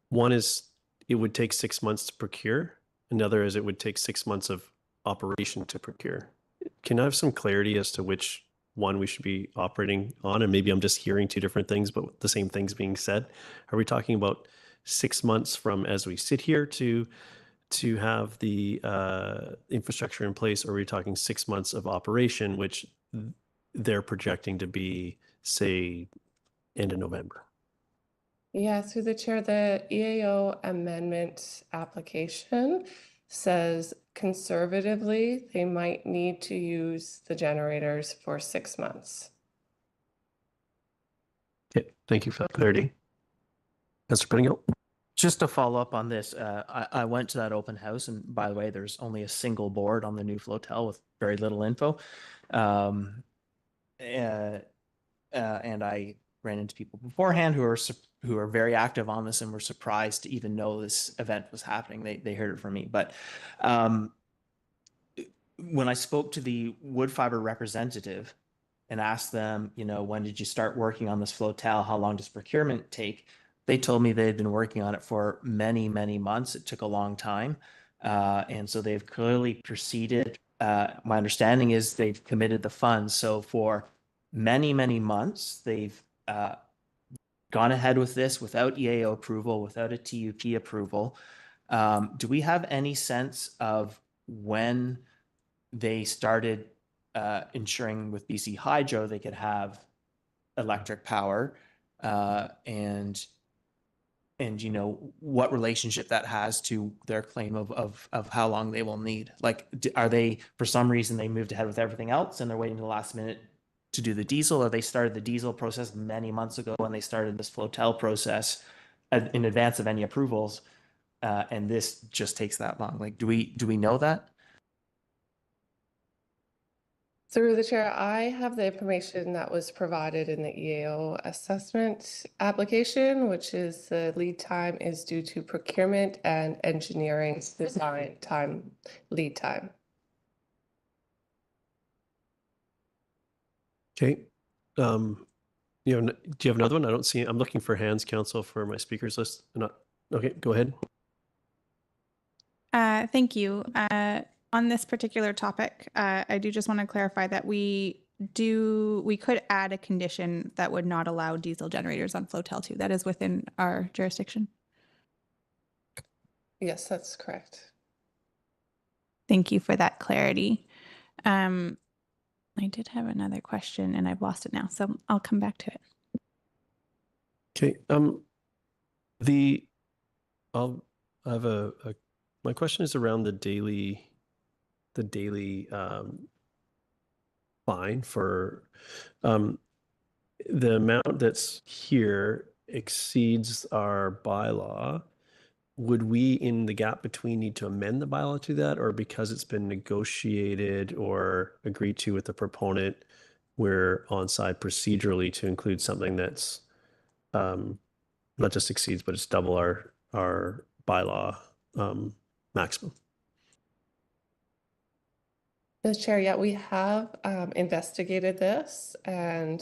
One is it would take 6 months to procure. Another is it would take 6 months of operation to procure. Can I have some clarity as to which one we should be operating on? And maybe I'm just hearing two different things, but the same things being said. Are we talking about 6 months from as we sit here to have the infrastructure in place, or are we talking 6 months of operation, which they're projecting to be, say, end of November? Yeah, through the chair, the EAO amendment application says conservatively, they might need to use the generators for 6 months. Okay, thank you for that clarity. Mr. Pettingill? Just to follow up on this, I went to that open house, and by the way, there's only a single board on the new Flotel with very little info. And I ran into people beforehand who are very active on this and were surprised to even know this event was happening. They heard it from me. But when I spoke to the wood fiber representative and asked them, when did you start working on this Flotel? How long does procurement take? They told me they had been working on it for many, many months. It took a long time. And so they've clearly proceeded. My understanding is they've committed the funds. So for many, many months, they've gone ahead with this without EAO approval, without a TUP approval. Do we have any sense of when they started ensuring with BC Hydro they could have electric power, and what relationship that has to their claim of how long they will need? Like, are they, for some reason, they moved ahead with everything else and they're waiting to the last minute to do the diesel, or they started the diesel process many months ago when they started this Flotel process in advance of any approvals, and this just takes that long? Like, do we know that? Through the chair, I have the information that was provided in the EAO assessment application, which is the lead time is due to procurement and engineering design time, lead time. Okay. Do you have another one? I don't see, I'm looking for hands, council, for my speakers list. Not, okay, go ahead. Thank you. On this particular topic, I do just want to clarify that we could add a condition that would not allow diesel generators on Flotel 2. That is within our jurisdiction. Yes, that's correct. Thank you for that clarity. I did have another question and I've lost it now, so I'll come back to it. Okay. I have my question is around the daily fine for the amount that's here exceeds our bylaw. Would we, in the gap between, need to amend the bylaw to that, or because it's been negotiated or agreed to with the proponent, we're on side procedurally to include something that's not just exceeds, but it's double our bylaw maximum? The chair, yeah, we have investigated this, and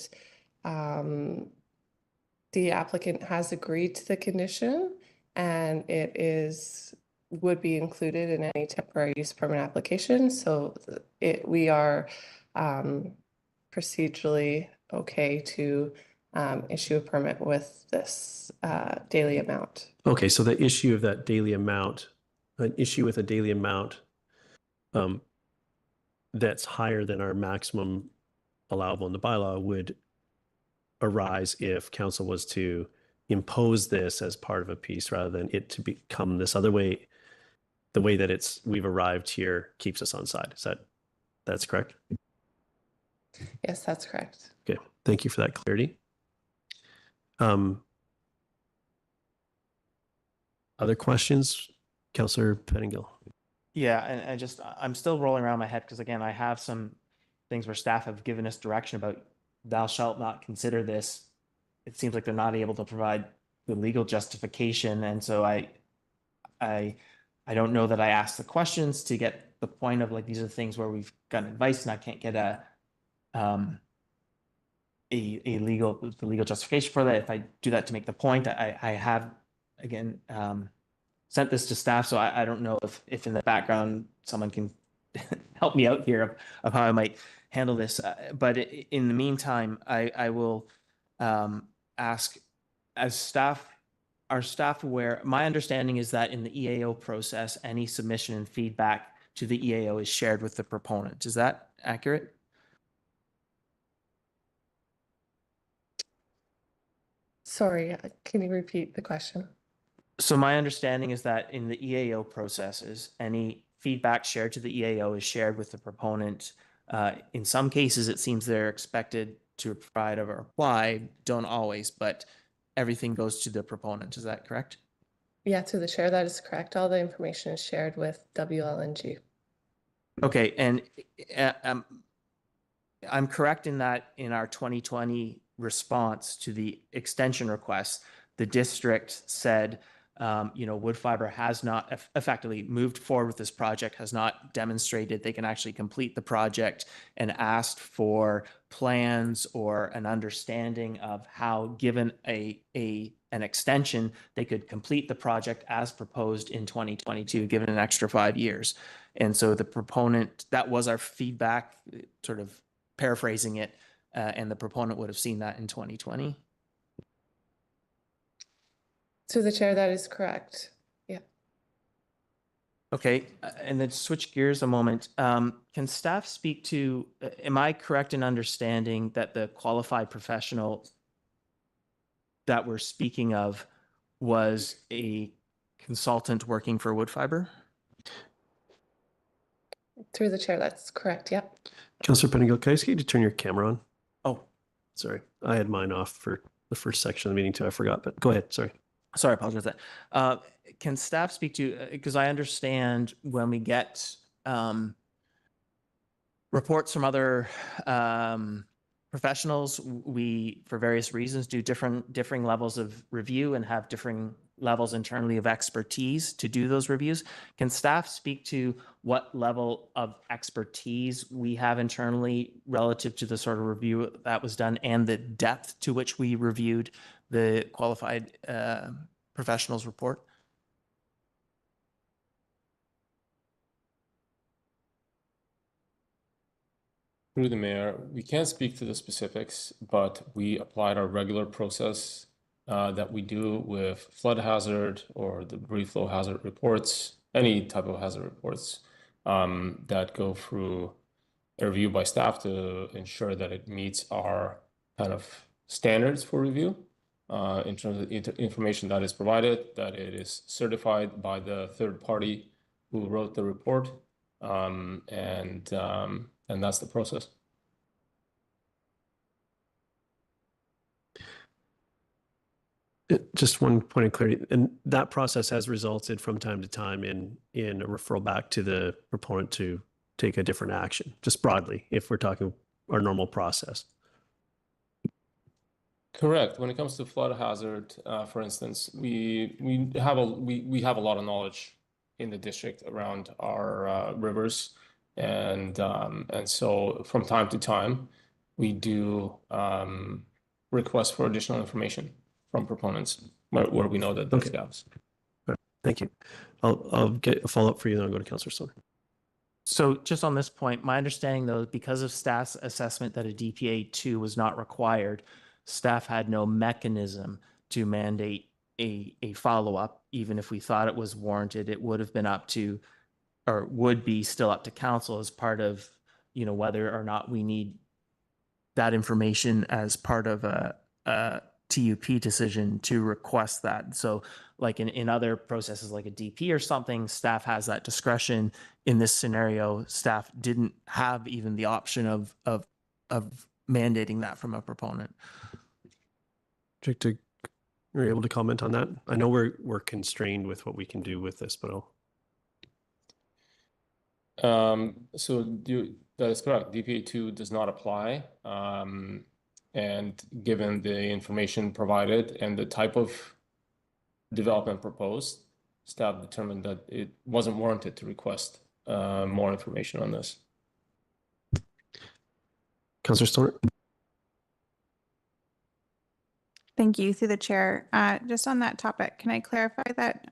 the applicant has agreed to the condition, and would be included in any temporary use permit application. So we are procedurally okay to issue a permit with this daily amount. Okay, so the issue of that daily amount, an issue with a daily amount that's higher than our maximum allowable in the bylaw would arise if council was to impose this as part of a piece rather than it to become this other way. The way that we've arrived here keeps us on side. That's correct? Yes, that's correct. Okay, thank you for that clarity. Other questions? Councillor Pettingill. Yeah, and I'm still rolling around my head because again, I have some things where staff have given us direction about thou shalt not consider this. It seems like they're not able to provide the legal justification. And so I don't know that I asked the questions to get the point of like, these are things where we've gotten advice and I can't get the legal justification for that. If I do that to make the point, I have again sent this to staff, so I don't know if in the background someone can help me out here of how I might handle this. But in the meantime, I will ask, as staff, are staff aware? My understanding is that in the EAO process, any submission and feedback to the EAO is shared with the proponent. Is that accurate? Sorry, can you repeat the question? So my understanding is that in the EAO processes, any feedback shared to the EAO is shared with the proponent. In some cases, it seems they're expected to provide a reply, don't always, but everything goes to the proponent. Is that correct? Yeah, to the chair, that is correct. All the information is shared with WLNG. Okay, and I'm correct in that in our 2020 response to the extension request, the district said, wood fiber has not effectively moved forward with this project, has not demonstrated they can actually complete the project, and asked for plans or an understanding of how, given an extension, they could complete the project as proposed in 2022, given an extra 5 years. And so the proponent, that was our feedback, sort of paraphrasing it, and the proponent would have seen that in 2020. To the chair, that is correct. Yeah. Okay, and then switch gears a moment. Can staff speak to, am I correct in understanding that the qualified professional that we're speaking of was a consultant working for wood fiber? Through the chair, that's correct. Yep. Councillor Pettingill, can I ask you to turn your camera on? Oh, sorry. I had mine off for the first section of the meeting too. I forgot, but go ahead. Sorry. Sorry, I apologize for that. Can staff speak to, because I understand when we get reports from other professionals. We, for various reasons, do differing levels of review and have differing levels internally of expertise to do those reviews. Can staff speak to what level of expertise we have internally relative to the sort of review that was done and the depth to which we reviewed the qualified professionals report? Through the mayor, we can't speak to the specifics, but we applied our regular process that we do with flood hazard or the debris flow hazard reports, any type of hazard reports that go through a review by staff to ensure that it meets our kind of standards for review in terms of the information that is provided, that it is certified by the third party who wrote the report, and that's the process. Just one point of clarity, and that process has resulted from time to time in a referral back to the proponent to take a different action, just broadly, if we're talking our normal process. Correct. When it comes to flood hazard, for instance, we have a lot of knowledge in the district around our rivers, and so from time to time we do request for additional information from proponents where we know that there's gaps. All right. Thank you. I'll get a follow-up for you, then I'll go to Councillor Stoner. So just on this point, my understanding though, because of staff's assessment that a DPA 2 was not required, staff had no mechanism to mandate a follow-up. Even if we thought it was warranted, it would have been up to, or would be still up to council as part of, whether or not we need that information as part of a TUP decision to request that. So like in other processes like a DP or something, staff has that discretion. In this scenario, staff didn't have even the option of mandating that from a proponent. Are you able to comment on that? I know we're constrained with what we can do with this, but that is correct. DPA 2 does not apply. And given the information provided and the type of development proposed, staff determined that it wasn't warranted to request more information on this. Councillor Stoner. Thank you, through the chair. Just on that topic, can I clarify that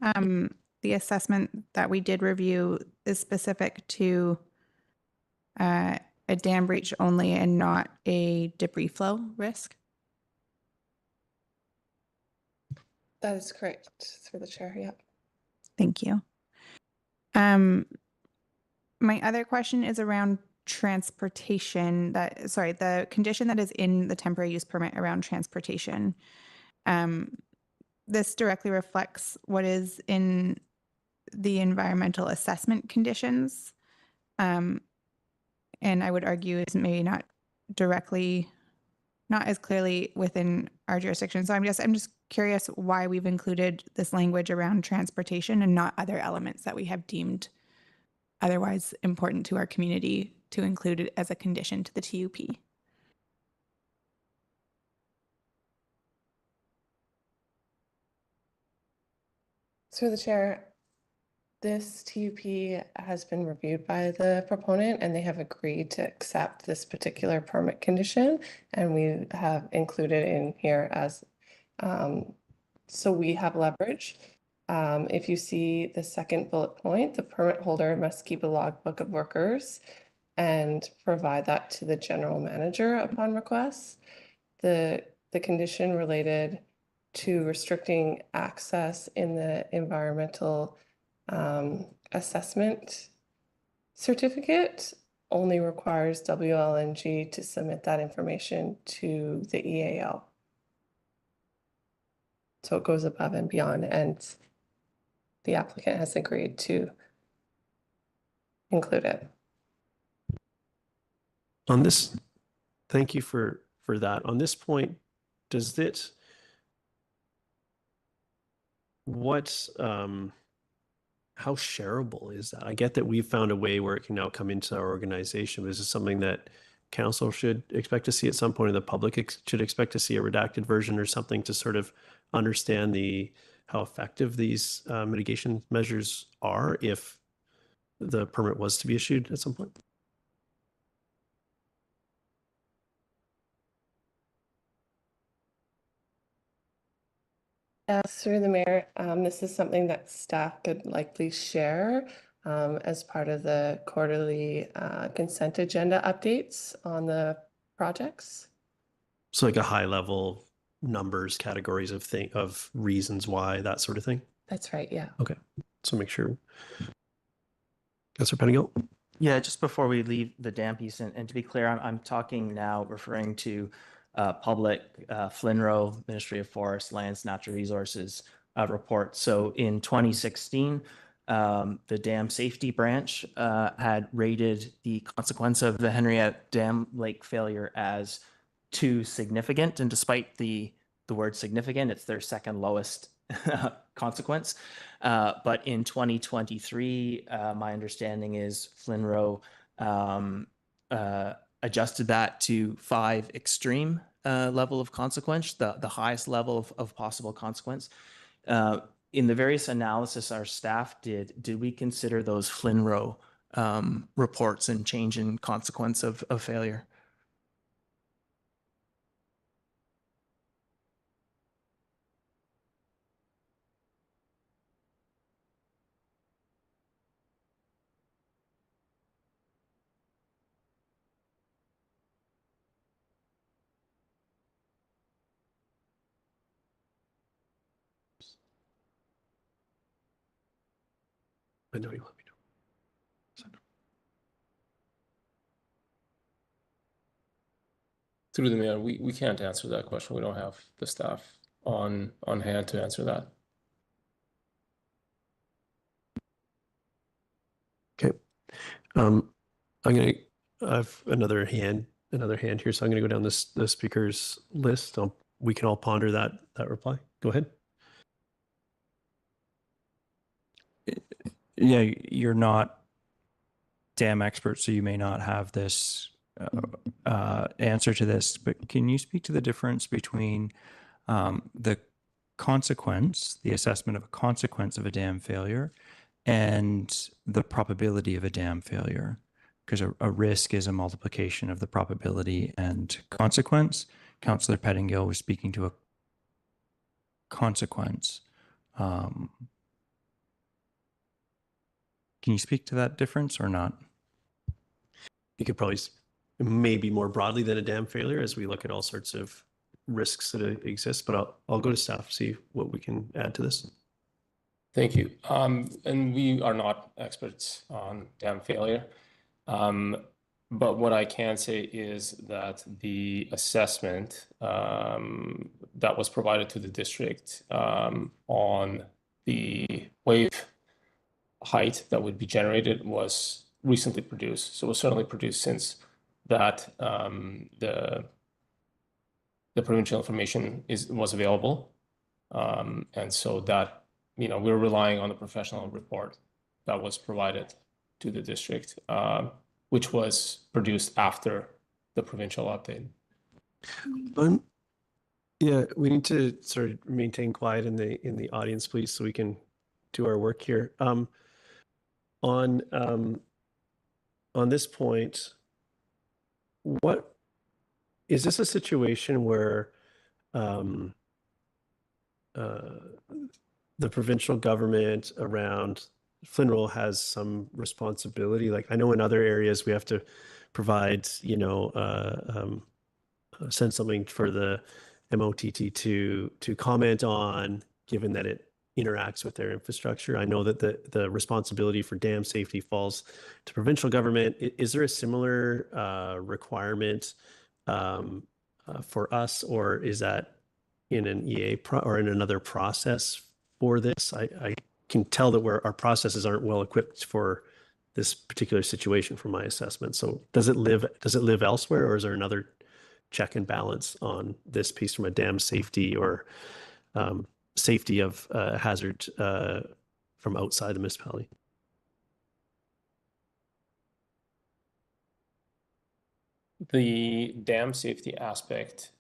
the assessment that we did review is specific to a dam breach only and not a debris flow risk? That is correct, through the chair, yeah. Thank you. My other question is around transportation, the condition that is in the temporary use permit around transportation. This directly reflects what is in the environmental assessment conditions. And I would argue is maybe not as clearly within our jurisdiction. So I'm just curious why we've included this language around transportation and not other elements that we have deemed otherwise important to our community to include it as a condition to the TUP. Through the chair, this TUP has been reviewed by the proponent and they have agreed to accept this particular permit condition, and we have included in here as, so we have leverage. If you see the second bullet point, the permit holder must keep a logbook of workers and provide that to the general manager upon request. The condition related to restricting access in the environmental assessment certificate only requires WLNG to submit that information to the EAL. So it goes above and beyond, and the applicant has agreed to include it. On this, thank you for that. On this point, does it, what how shareable is that? I get that we've found a way where it can now come into our organization, but is this something that council should expect to see at some point, or the public should expect to see a redacted version or something to sort of understand how effective these mitigation measures are if the permit was to be issued at some point? Through the mayor, this is something that staff could likely share as part of the quarterly consent agenda updates on the projects. So like a high level numbers, categories of reasons why, that sort of thing? That's right, yeah. Okay, so make sure. Councilor Pettingill? Yeah, just before we leave the dam piece, and to be clear, I'm talking now referring to public FLNRO, Ministry of Forests, Lands, Natural Resources report. So in 2016, the Dam Safety Branch had rated the consequence of the Henriette Dam Lake failure as too significant. And despite the word significant, it's their second lowest consequence. But in 2023, my understanding is FLNRO adjusted that to 5 extreme level of consequence, the highest level of possible consequence. In the various analysis our staff did we consider those FLNRO reports and change in consequence of failure? I know you want me to. Through the mayor, we can't answer that question. We don't have the staff on hand to answer that. Okay. I have another hand here, so I'm gonna go down the speakers list. We can all ponder that reply. Go ahead. Yeah, you're not dam experts, so you may not have this answer to this, but can you speak to the difference between the consequence, the assessment of a consequence of a dam failure, and the probability of a dam failure? Because a risk is a multiplication of the probability and consequence. Councillor Pettingill was speaking to a consequence. Can you speak to that difference or not? You could probably maybe more broadly than a dam failure, as we look at all sorts of risks that exist, but I'll go to staff, see what we can add to this. Thank you. And we are not experts on dam failure. But what I can say is that the assessment that was provided to the district on the wave height that would be generated was recently produced. So it was certainly produced since that the provincial information was available. And so that, we're relying on the professional report that was provided to the district, which was produced after the provincial update. Yeah, we need to sort of maintain quiet in the audience, please, so we can do our work here. On this point, what is this a situation where the provincial government around FLNRO has some responsibility? Like, I know in other areas we have to provide, send something for the MOTT to comment on, given that it interacts with their infrastructure. I know that the responsibility for dam safety falls to provincial government. Is there a similar requirement for us, or is that in an EA or in another process for this? I can tell that our processes aren't well equipped for this particular situation from my assessment. So does it live elsewhere, or is there another check and balance on this piece from a dam safety or safety of hazard from outside the municipality. The dam safety aspect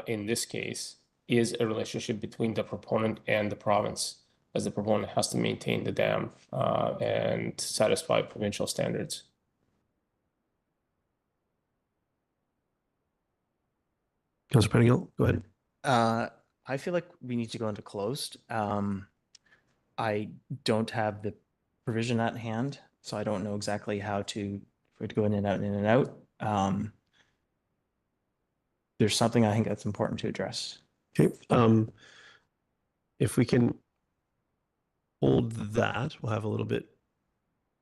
in this case is a relationship between the proponent and the province, as the proponent has to maintain the dam and satisfy provincial standards. Councillor Pettingill, go ahead. I feel like we need to go into closed. I don't have the provision at hand, so I don't know exactly how to, if we to go in and out and in and out. There's something I think that's important to address. Okay. If we can hold that, we'll have a little bit,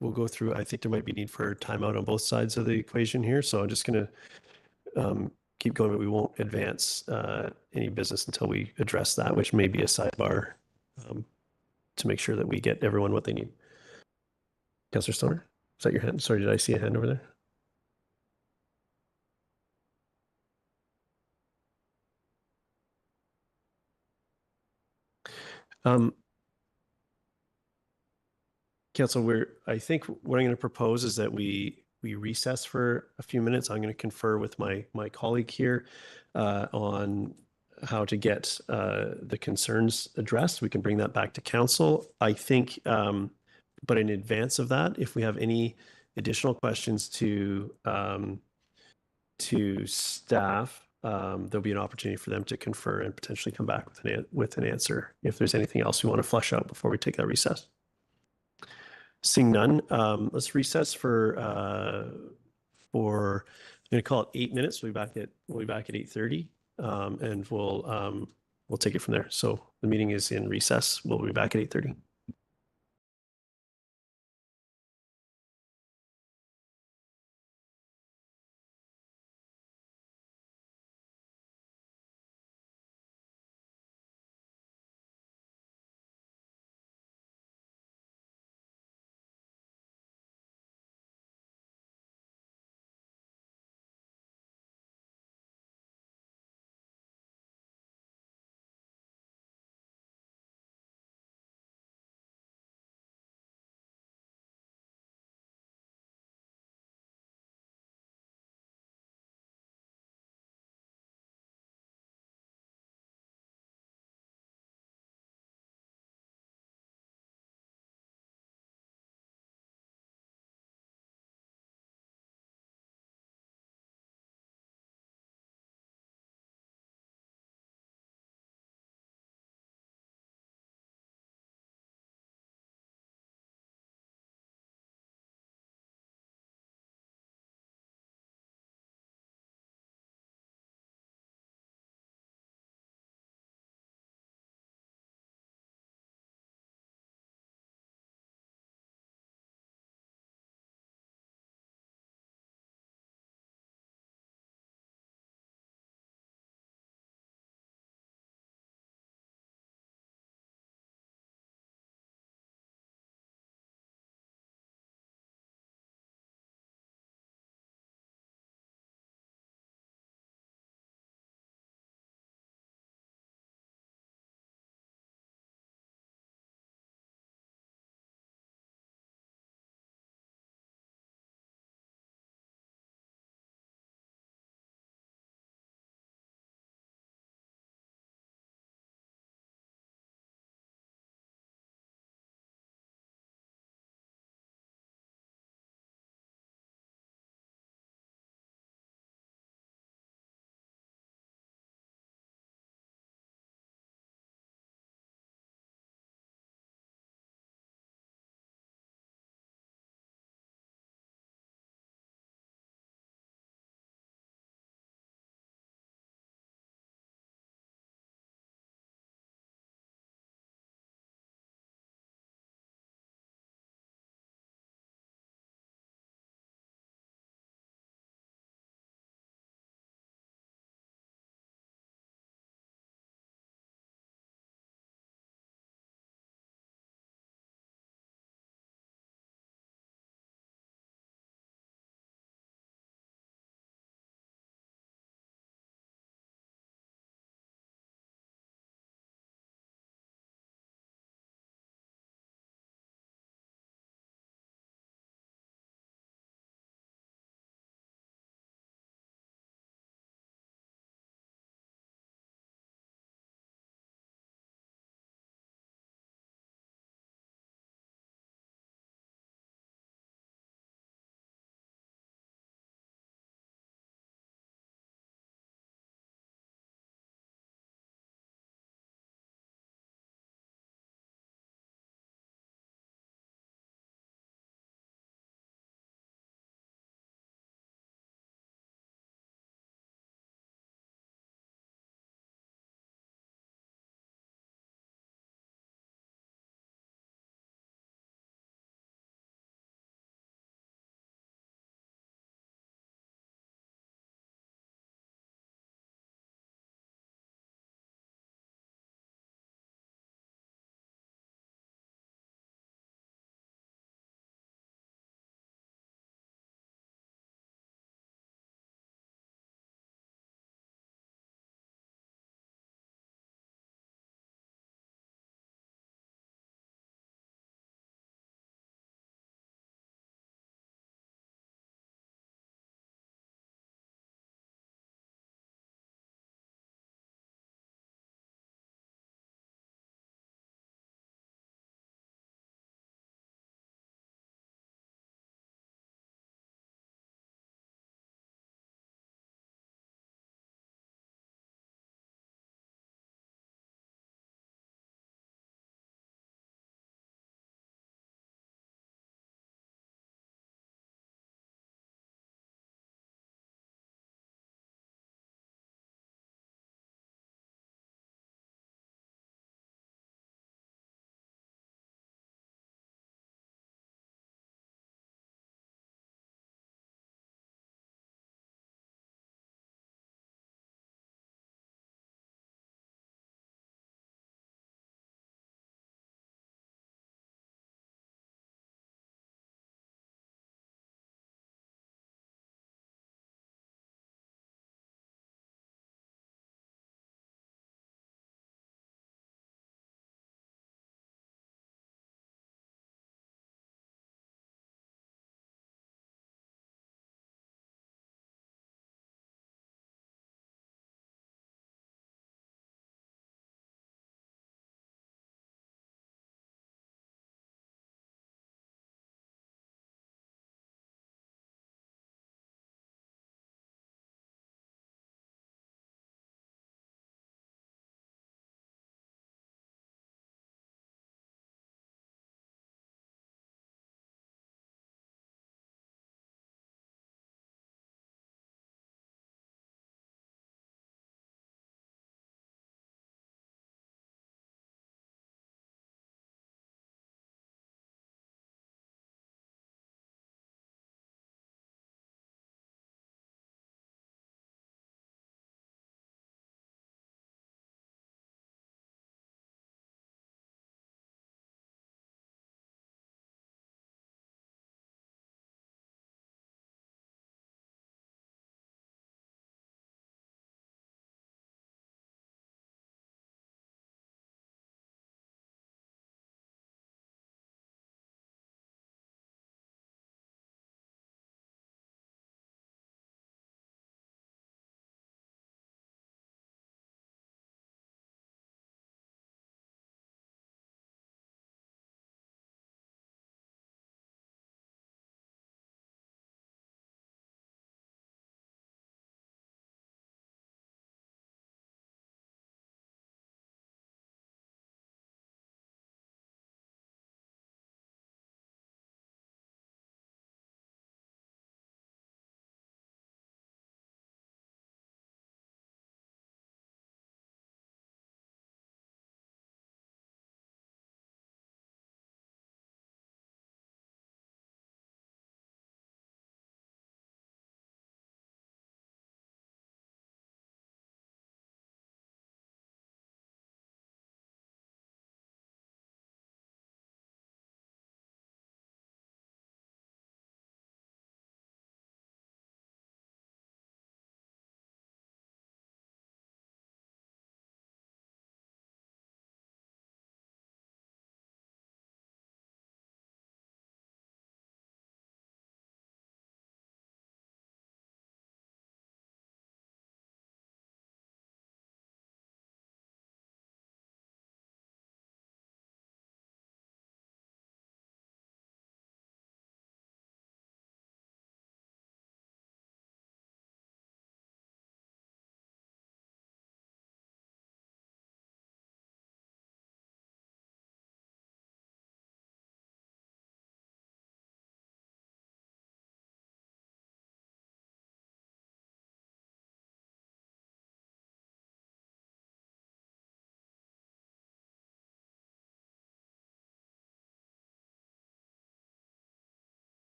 we'll go through, I think there might be need for timeout on both sides of the equation here. So I'm just going to keep going, but we won't advance any business until we address that, which may be a sidebar to make sure that we get everyone what they need. Councillor Stoner, is that your hand? Sorry, did I see a hand over there? Council, I think what I'm going to propose is that we recess for a few minutes. I'm going to confer with my colleague here on how to get the concerns addressed. We can bring that back to council. I think, but in advance of that, if we have any additional questions to staff, there'll be an opportunity for them to confer and potentially come back with an answer if there's anything else we want to flush out before we take that recess. Seeing none, let's recess for I'm going to call it 8 minutes. We'll be back at 8:30, and we'll take it from there. So the meeting is in recess. We'll be back at 8:30.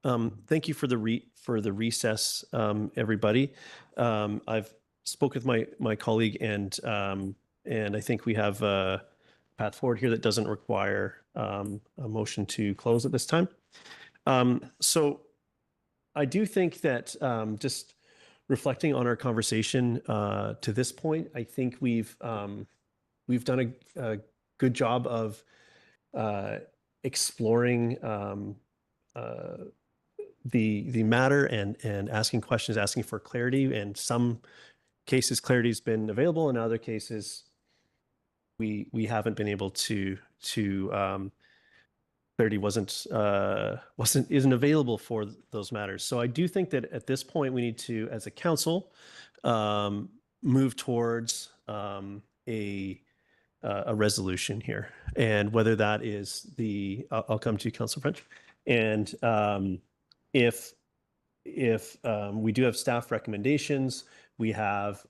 Thank you for the recess, everybody. I've spoke with my colleague, and I think we have a path forward here that doesn't require a motion to close at this time. So I do think that just reflecting on our conversation to this point, I think we've done a good job of exploring the matter and asking questions, asking for clarity. In some cases, clarity has been available. In other cases, we haven't been able to clarity isn't available for those matters. So I do think that at this point we need to, as a council, move towards a resolution here, and whether that is I'll come to you, Councillor French, and if we do have staff recommendations, we have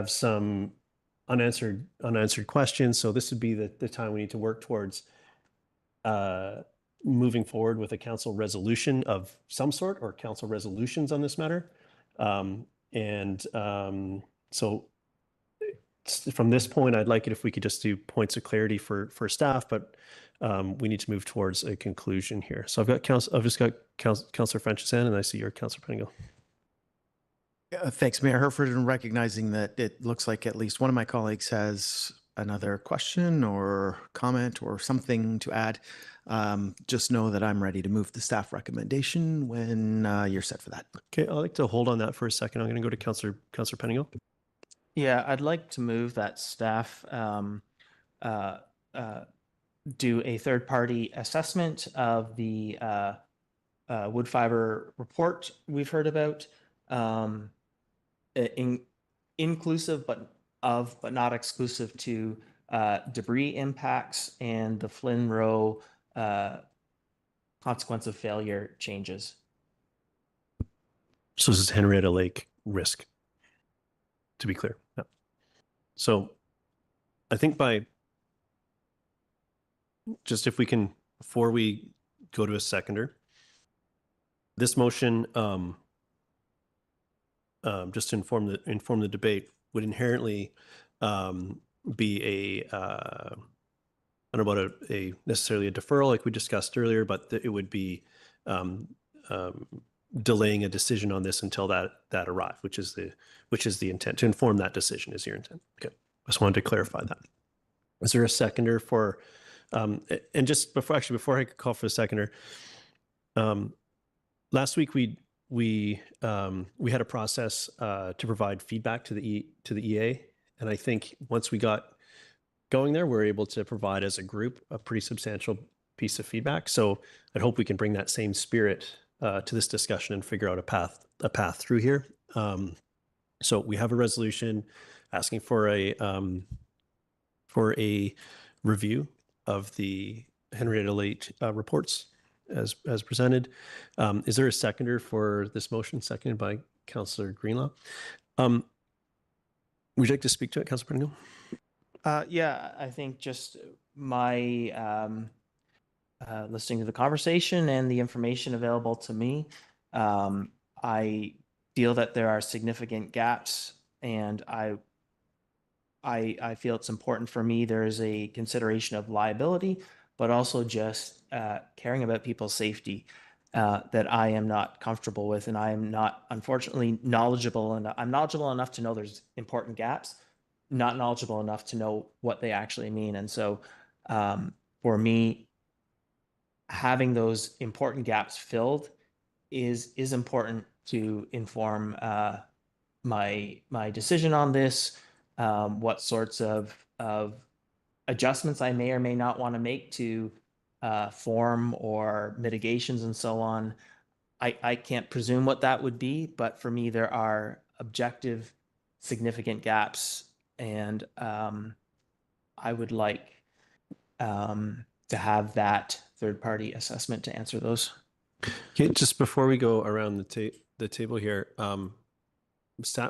some unanswered questions. So this would be the time we need to work towards moving forward with a council resolution of some sort, or council resolutions on this matter. So from this point, I'd like it if we could just do points of clarity for staff, but we need to move towards a conclusion here. So I've just got Councillor French's hand, and I see your Councillor Pettingill. Thanks, Mayor Herford, and recognizing that it looks like at least one of my colleagues has another question or comment or something to add. Just know that I'm ready to move the staff recommendation when you're set for that. Okay, I'd like to hold on that for a second. I'm going to go to Councillor Pettingill. Yeah, I'd like to move that staff do a third-party assessment of the wood fiber report we've heard about, inclusive but not exclusive to debris impacts and the Flynn Row consequence of failure changes. So this is Henrietta Lake risk, to be clear. Yeah. So I think if we can, before we go to a seconder, this motion, just to inform the debate, would inherently be I don't know about necessarily a deferral like we discussed earlier, but it would be delaying a decision on this until that arrive, which is the intent. To inform that decision is your intent. Okay, I just wanted to clarify that. Is there a seconder for? And just before I could call for a seconder, last week we had a process to provide feedback to the EA, and I think once we got going there, we're able to provide as a group a pretty substantial piece of feedback. So I hope we can bring that same spirit to this discussion and figure out a path through here. So we have a resolution asking for a review of the Henrietta Lake reports as presented. Is there a seconder for this motion? Seconded by Councillor Greenlaw. Would you like to speak to it, Councillor Pettingill? Yeah, I think just my listening to the conversation and the information available to me, I feel that there are significant gaps, and I feel it's important for me. There is a consideration of liability, but also just caring about people's safety that I am not comfortable with, and I am not, unfortunately, knowledgeable. And I'm knowledgeable enough to know there's important gaps, not knowledgeable enough to know what they actually mean. And so for me, having those important gaps filled is important to inform my decision on this, what sorts of adjustments I may or may not want to make to form or mitigations and so on. I can't presume what that would be, but for me, there are objective, significant gaps, and I would like to have that third-party assessment to answer those. Okay, just before we go around the table here,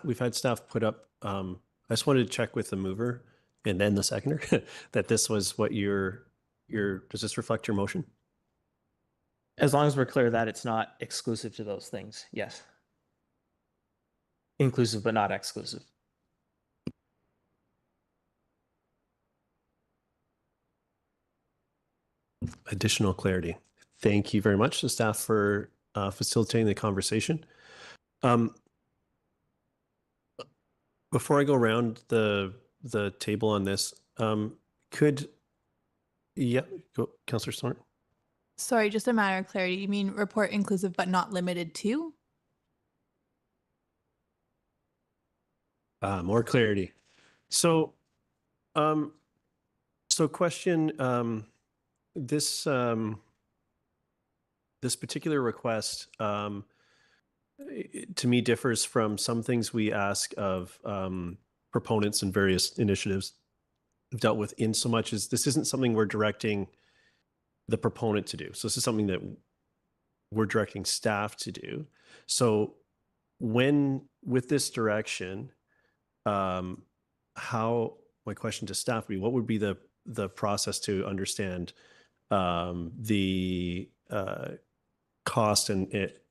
we've had staff put up. I just wanted to check with the mover and then the seconder that this was what does this reflect your motion? As long as we're clear that it's not exclusive to those things, yes. Inclusive but not exclusive. Additional clarity. Thank you very much to staff for facilitating the conversation. Before I go around the table on this, go, Councillor Snort. Sorry, just a matter of clarity. You mean report inclusive but not limited to? More clarity. So, question, this particular request to me differs from some things we ask of proponents in various initiatives I've dealt with, in so much as this isn't something we're directing the proponent to do. So this is something that we're directing staff to do. So with this direction, my question to staff would be, what would be the process to understand the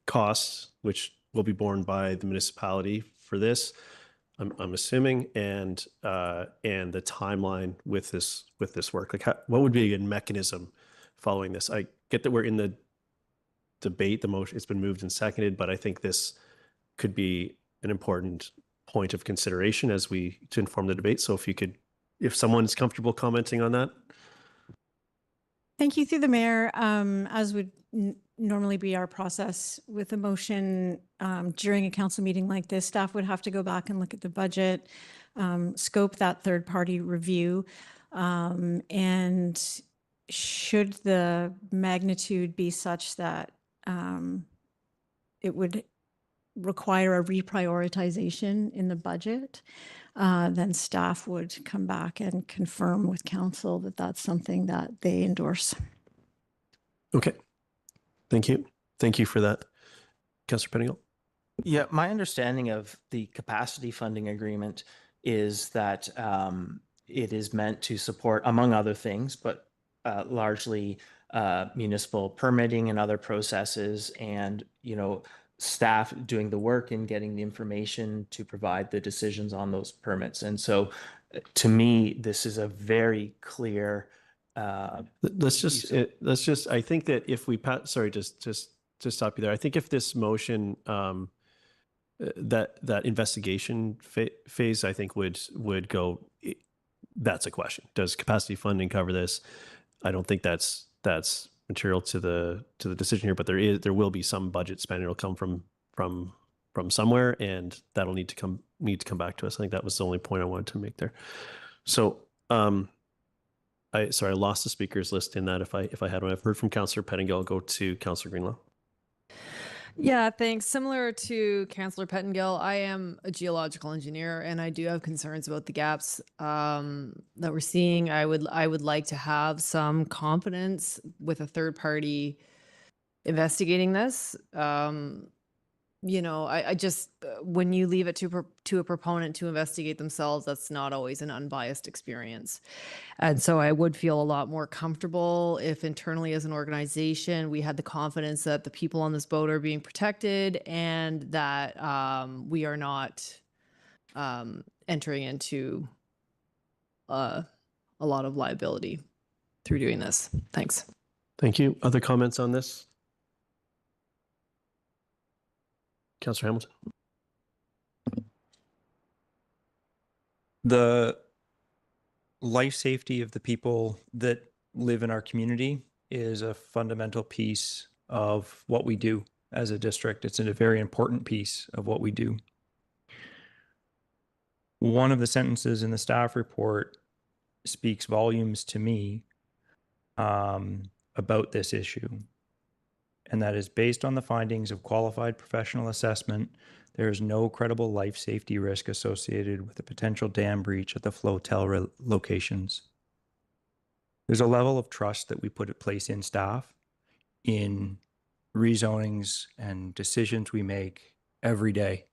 costs, which will be borne by the municipality for this, I'm assuming, and the timeline with this work? Like, what would be a good mechanism following this? I get that we're in the debate, the motion, it's been moved and seconded, but I think this could be an important point of consideration to inform the debate. So if someone's comfortable commenting on that. Thank you, through the mayor. As would normally be our process with a motion during a council meeting like this, staff would have to go back and look at the budget, scope that third-party review, and should the magnitude be such that it would require a reprioritization in the budget, then staff would come back and confirm with council that that's something that they endorse. Okay. Thank you. Thank you for that. Councillor Pettingill. Yeah, my understanding of the capacity funding agreement is that it is meant to support, among other things, but largely municipal permitting and other processes, and staff doing the work and getting the information to provide the decisions on those permits. And so to me, this is a very clear I think that if we just to stop you there, I think if this motion that investigation phase, I think would go, that's a question. Does capacity funding cover this? I don't think that's material to the decision here, but there will be some budget spend. It'll come from somewhere, and that'll need to come back to us. I think that was the only point I wanted to make there. So I lost the speakers list in that. If I had one, I've heard from Councillor Pettingill. I'll go to Councillor Greenlaw. Yeah, thanks. Similar to Councillor Pettingill, I am a geological engineer, and I do have concerns about the gaps that we're seeing. I would like to have some confidence with a third party investigating this. I just, when you leave it to a proponent to investigate themselves, that's not always an unbiased experience. And so I would feel a lot more comfortable if internally as an organization, we had the confidence that the people on this boat are being protected, and that we are not entering into a lot of liability through doing this. Thanks. Thank you. Other comments on this? Councillor Hamilton. The life safety of the people that live in our community is a fundamental piece of what we do as a district. It's a very important piece of what we do. One of the sentences in the staff report speaks volumes to me about this issue. And that is, based on the findings of qualified professional assessment, there is no credible life safety risk associated with a potential dam breach at the flotel locations. There's a level of trust that we place in staff, in rezonings and decisions we make every day,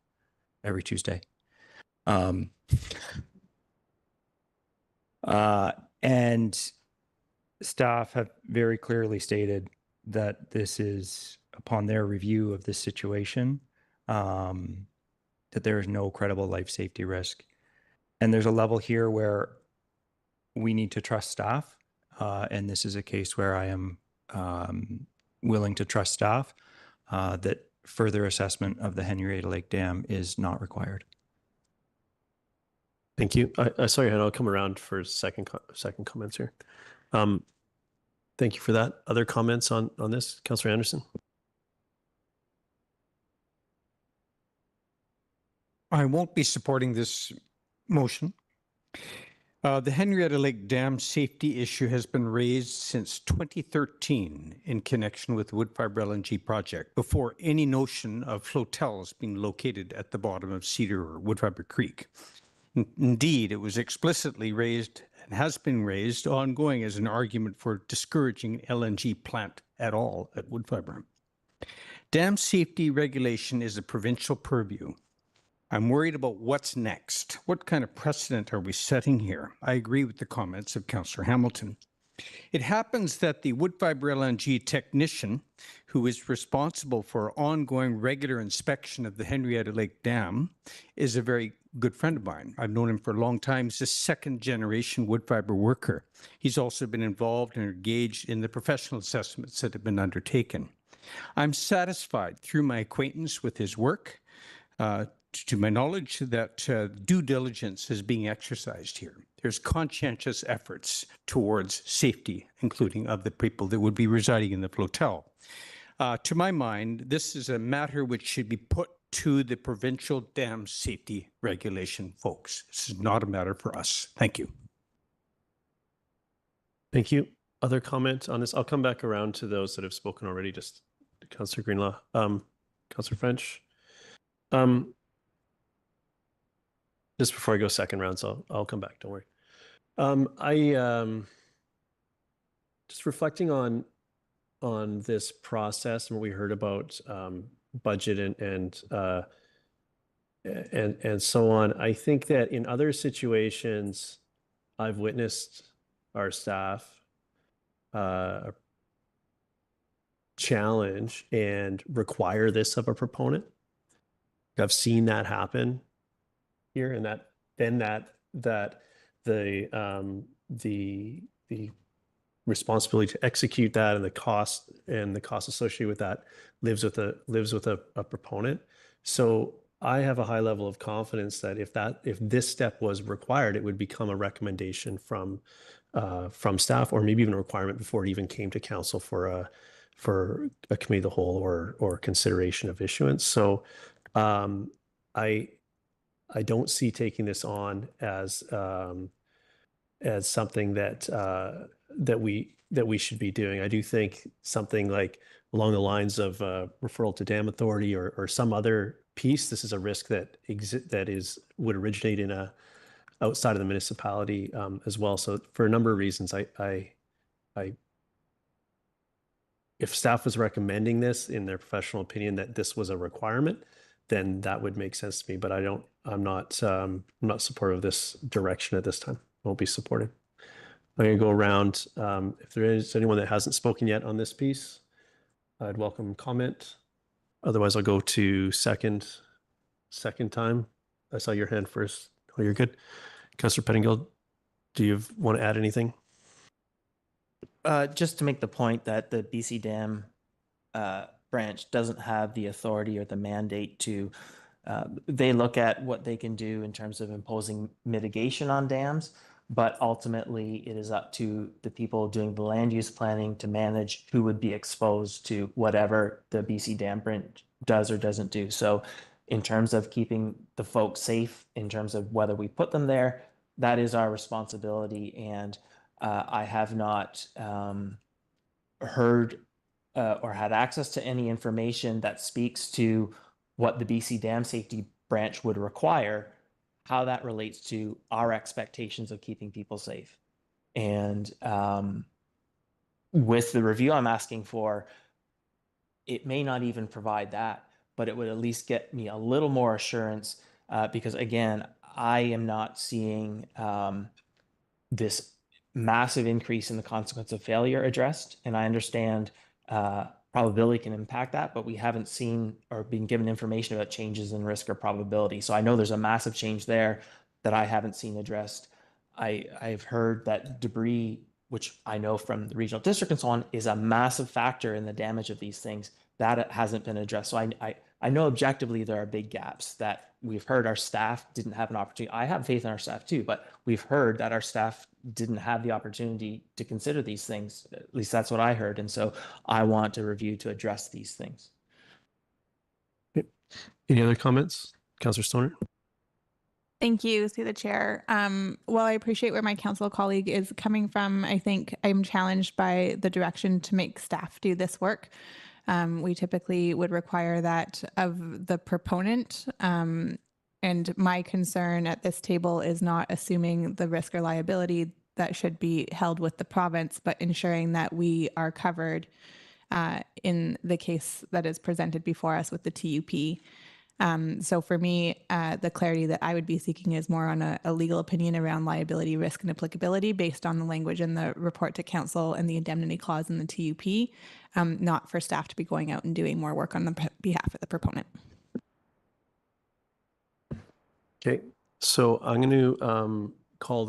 every Tuesday. And staff have very clearly stated that this is, upon their review of this situation, that there is no credible life safety risk. And there's a level here where we need to trust staff. And this is a case where I am willing to trust staff that further assessment of the Henrietta Lake Dam is not required. Thank you. I saw your hand. I'll come around for second comments here. Thank you for that. Other comments on this, Councillor Anderson? I won't be supporting this motion. The Henrietta Lake Dam safety issue has been raised since 2013 in connection with the Woodfibre LNG project, before any notion of flotels being located at the bottom of Cedar or Woodfibre Creek. Indeed, it was explicitly raised and has been raised ongoing as an argument for discouraging LNG plant at all at Woodfibre. Dam safety regulation is a provincial purview. I'm worried about what's next. What kind of precedent are we setting here? I agree with the comments of Councillor Hamilton. It happens that the Woodfibre LNG technician, who is responsible for ongoing regular inspection of the Henrietta Lake Dam, is a very good friend of mine. I've known him for a long time. He's a second-generation Woodfibre worker. He's also been involved and engaged in the professional assessments that have been undertaken. I'm satisfied through my acquaintance with his work, to my knowledge, that due diligence is being exercised here. There's conscientious efforts towards safety, including of the people that would be residing in the flotel. To my mind, this is a matter which should be put to the provincial dam safety regulation folks. This is not a matter for us. Thank you. Thank you. Other comment on this? I'll come back around to those that have spoken already. Just Councillor Greenlaw, Councillor French. Just before I go second round, so I'll come back. Don't worry. Just reflecting on this process and what we heard about budget and so on. I think that in other situations, I've witnessed our staff challenge and require this of a proponent. I've seen that happen here, and that the responsibility to execute that and the cost associated with that lives with a proponent. So I have a high level of confidence that if this step was required, it would become a recommendation from staff, or maybe even a requirement before it even came to council for a committee of the whole or consideration of issuance. So I don't see taking this on as something that we should be doing. I do think something like along the lines of referral to dam authority or some other piece. This is a risk that would originate in outside of the municipality as well. So for a number of reasons, if staff was recommending this in their professional opinion that this was a requirement, then that would make sense to me. But I'm not supportive of this direction at this time. I won't be supportive. I'm going to go around. If there is anyone that hasn't spoken yet on this piece, I'd welcome comment. Otherwise, I'll go to second time. I saw your hand first. Oh, you're good. Councillor Pettingill, do you want to add anything? Just to make the point that the BC Dam branch doesn't have the authority or the mandate to, they look at what they can do in terms of imposing mitigation on dams, but ultimately it is up to the people doing the land use planning to manage who would be exposed to whatever the BC Dam branch does or doesn't do. So in terms of keeping the folks safe, in terms of whether we put them there, that is our responsibility. And I have not heard or had access to any information that speaks to what the BC Dam Safety Branch would require, how that relates to our expectations of keeping people safe. And with the review I'm asking for, it may not even provide that, but it would at least get me a little more assurance because, again, I am not seeing this massive increase in the consequence of failure addressed. And I understand probability can impact that, but we haven't seen or been given information about changes in risk or probability. So I know there's a massive change there that I haven't seen addressed. I've heard that debris, which I know from the regional district and so on, is a massive factor in the damage of these things. That hasn't been addressed. So I know objectively there are big gaps that we've heard our staff didn't have an opportunity. I have faith in our staff too, but we've heard that our staff didn't have the opportunity to consider these things. At least that's what I heard. And so I want to review to address these things. Any other comments? Councillor Stoner? Thank you, through the chair. While I appreciate where my council colleague is coming from, I think I'm challenged by the direction to make staff do this work. We typically would require that of the proponent. And my concern at this table is not assuming the risk or liability that should be held with the province, but ensuring that we are covered in the case that is presented before us with the TUP. So for me, the clarity that I would be seeking is more on a legal opinion around liability, risk, and applicability based on the language in the report to council and the indemnity clause in the TUP, not for staff to be going out and doing more work on the behalf of the proponent. Okay, so I'm going to call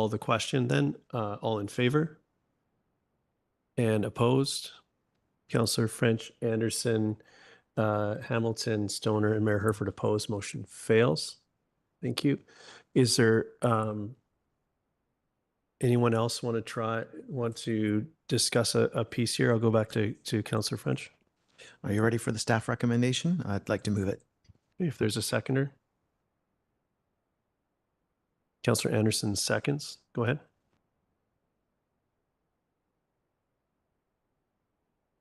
the question then. All in favor? And opposed? Councillor French, Anderson, Hamilton, Stoner, and Mayor Herford opposed. Motion fails. Thank you. Is there anyone else want to discuss a piece here? I'll go back to Councillor French. Are you ready for the staff recommendation? I'd like to move it. If there's a seconder. Councillor Anderson seconds. Go ahead.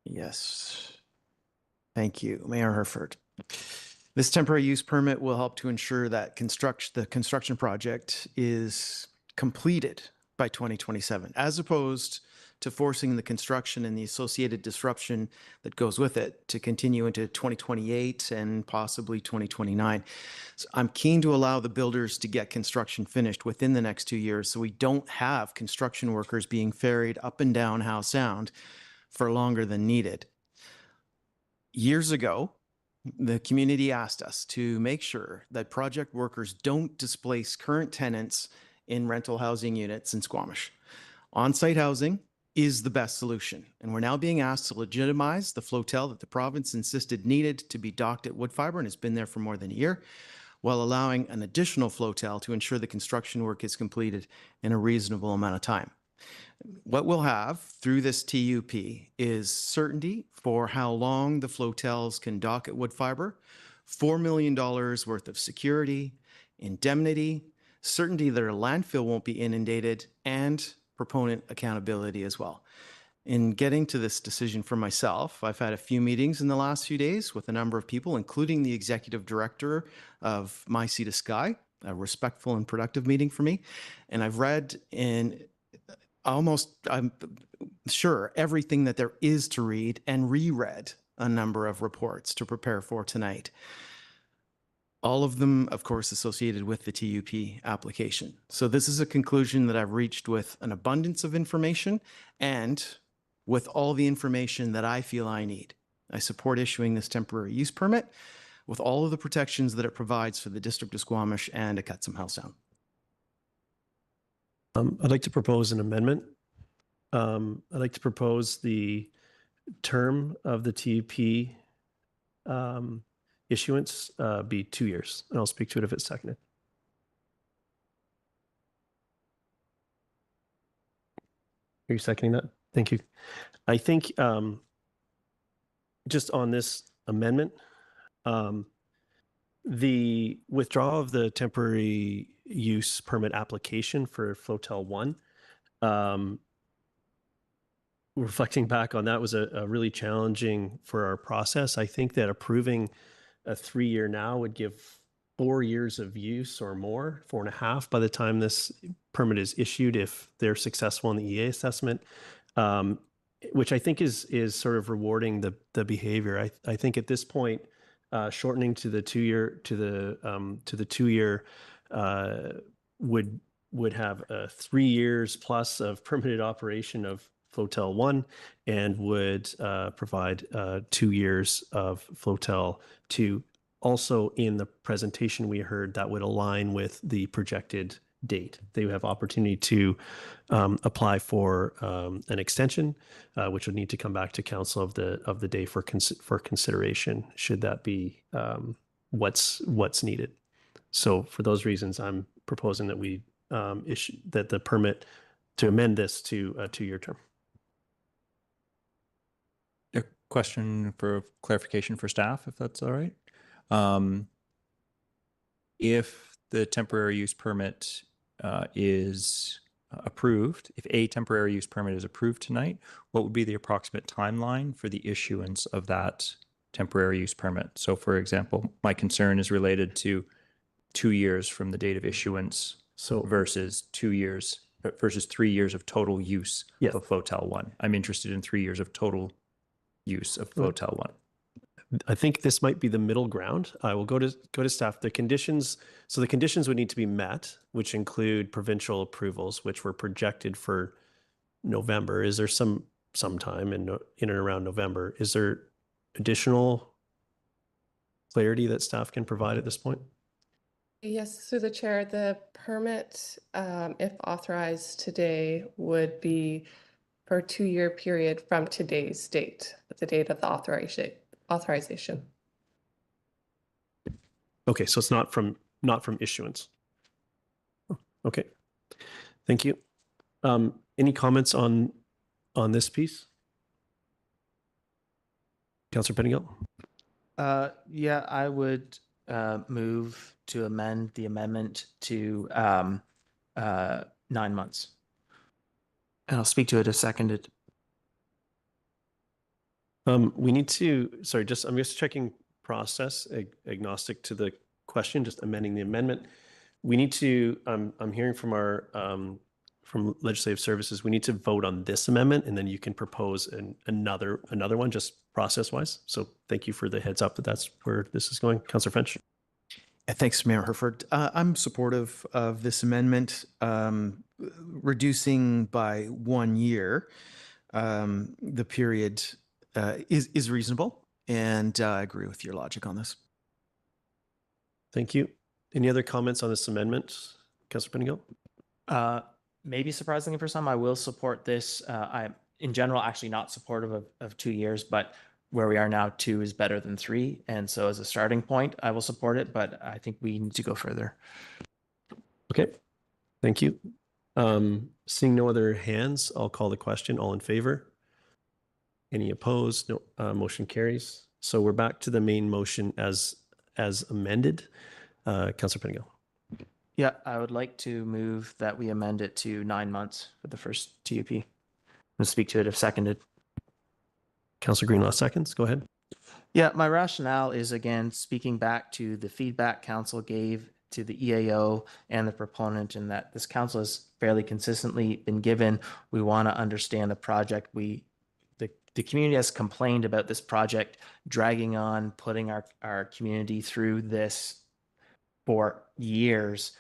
Yes. Thank you, Mayor Herford. This temporary use permit will help to ensure that the construction project is completed by 2027, as opposed to forcing the construction and the associated disruption that goes with it to continue into 2028 and possibly 2029. So I'm keen to allow the builders to get construction finished within the next 2 years so we don't have construction workers being ferried up and down Howe Sound for longer than needed. Years ago, the community asked us to make sure that project workers don't displace current tenants in rental housing units in Squamish. On-site housing is the best solution, and we're now being asked to legitimize the flotel that the province insisted needed to be docked at Woodfibre and has been there for more than a year, while allowing an additional flotel to ensure the construction work is completed in a reasonable amount of time. What we'll have through this TUP is certainty for how long the flotels can dock at Woodfibre, $4 million worth of security, indemnity, certainty that our landfill won't be inundated, and proponent accountability as well. In getting to this decision for myself, I've had a few meetings in the last few days with a number of people, including the executive director of My Sea to Sky, a respectful and productive meeting for me. And I've read in I'm sure, everything that there is to read and reread a number of reports to prepare for tonight. All of them, of course, associated with the TUP application. So this is a conclusion that I've reached with an abundance of information and with all the information that I feel I need. I support issuing this temporary use permit with all of the protections that it provides for the District of Squamish and Acutsum Howe Sound. I'd like to propose an amendment. I'd like to propose the term of the TUP issuance be 2 years, and I'll speak to it if it's seconded. Are you seconding that? Thank you. I think just on this amendment, the withdrawal of the temporary use permit application for Flotel 1, reflecting back on that was a really challenging for our process. I think that approving a 3-year now would give 4 years of use or more, 4.5 by the time this permit is issued if they're successful in the EA assessment, which I think is sort of rewarding the behavior. I think at this point, shortening to the 2 year to the 2 year would have 3 years plus of permitted operation of Flotel 1 and would provide 2 years of Flotel 2. Also, in the presentation we heard, that would align with the projected date. They would have opportunity to apply for an extension, which would need to come back to council of the day for consideration, should that be what's needed. So for those reasons, I'm proposing that we issue that the permit to amend this to a 2-year term. A question for clarification for staff, if that's all right. If the temporary use permit is approved, if a temporary use permit is approved tonight, what would be the approximate timeline for the issuance of that temporary use permit? So for example, my concern is related to 2 years from the date of issuance, so versus 2 years versus 3 years of total use of Flotel 1. I'm interested in 3 years of total use of Flotel 1. I think this might be the middle ground. I will go to staff. The conditions would need to be met, which include provincial approvals, which were projected for November. Is there sometime in and around November? Is there additional clarity that staff can provide at this point? Yes, through the chair, the permit, if authorized today, would be for a 2-year period from today's date, the date of the authorization. Okay, so it's not from issuance. Okay, thank you. Any comments on this piece? Councillor Pettingill? Yeah, I would move to amend the amendment to 9 months. And I'll speak to it as seconded. We need to, sorry, I'm just checking process, agnostic to the question, just amending the amendment. We need to, I'm hearing from our, from Legislative Services, we need to vote on this amendment, and then you can propose another one, just process-wise. So thank you for the heads up that that's where this is going. Councillor French. Thanks, Mayor Herford. I'm supportive of this amendment, reducing by 1 year the period is reasonable, and I agree with your logic on this. Thank you. Any other comments on this amendment, Councillor Pettingill? Maybe surprisingly for some, I will support this. I'm in general actually not supportive of 2 years, but where we are now, 2 is better than 3. And so as a starting point, I will support it, but I think we need to go further. Okay, thank you. Seeing no other hands, I'll call the question. All in favor? Any opposed? No, motion carries. So we're back to the main motion as amended. Councillor Pettingill. Yeah, I would like to move that we amend it to 9 months for the first TUP. I'll speak to it if seconded. Councillor Greenlaw seconds. Go ahead. Yeah, my rationale is, again, speaking back to the feedback council gave to the EAO and the proponent, and that this council has fairly consistently been given. We want to understand the project. The community has complained about this project dragging on, putting our community through this for years.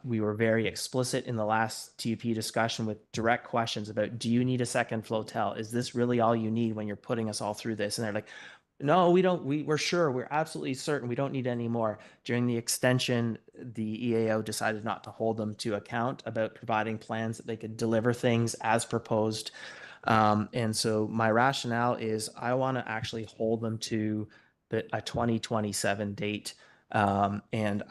We were very explicit in the last TUP discussion with direct questions about, do you need a second flotel? Is this really all you need when you're putting us all through this? And they're like, no, we don't. We're sure. We're absolutely certain. We don't need any more. During the extension, the EAO decided not to hold them to account about providing plans that they could deliver things as proposed. And so my rationale is I want to actually hold them to a 2027 date. And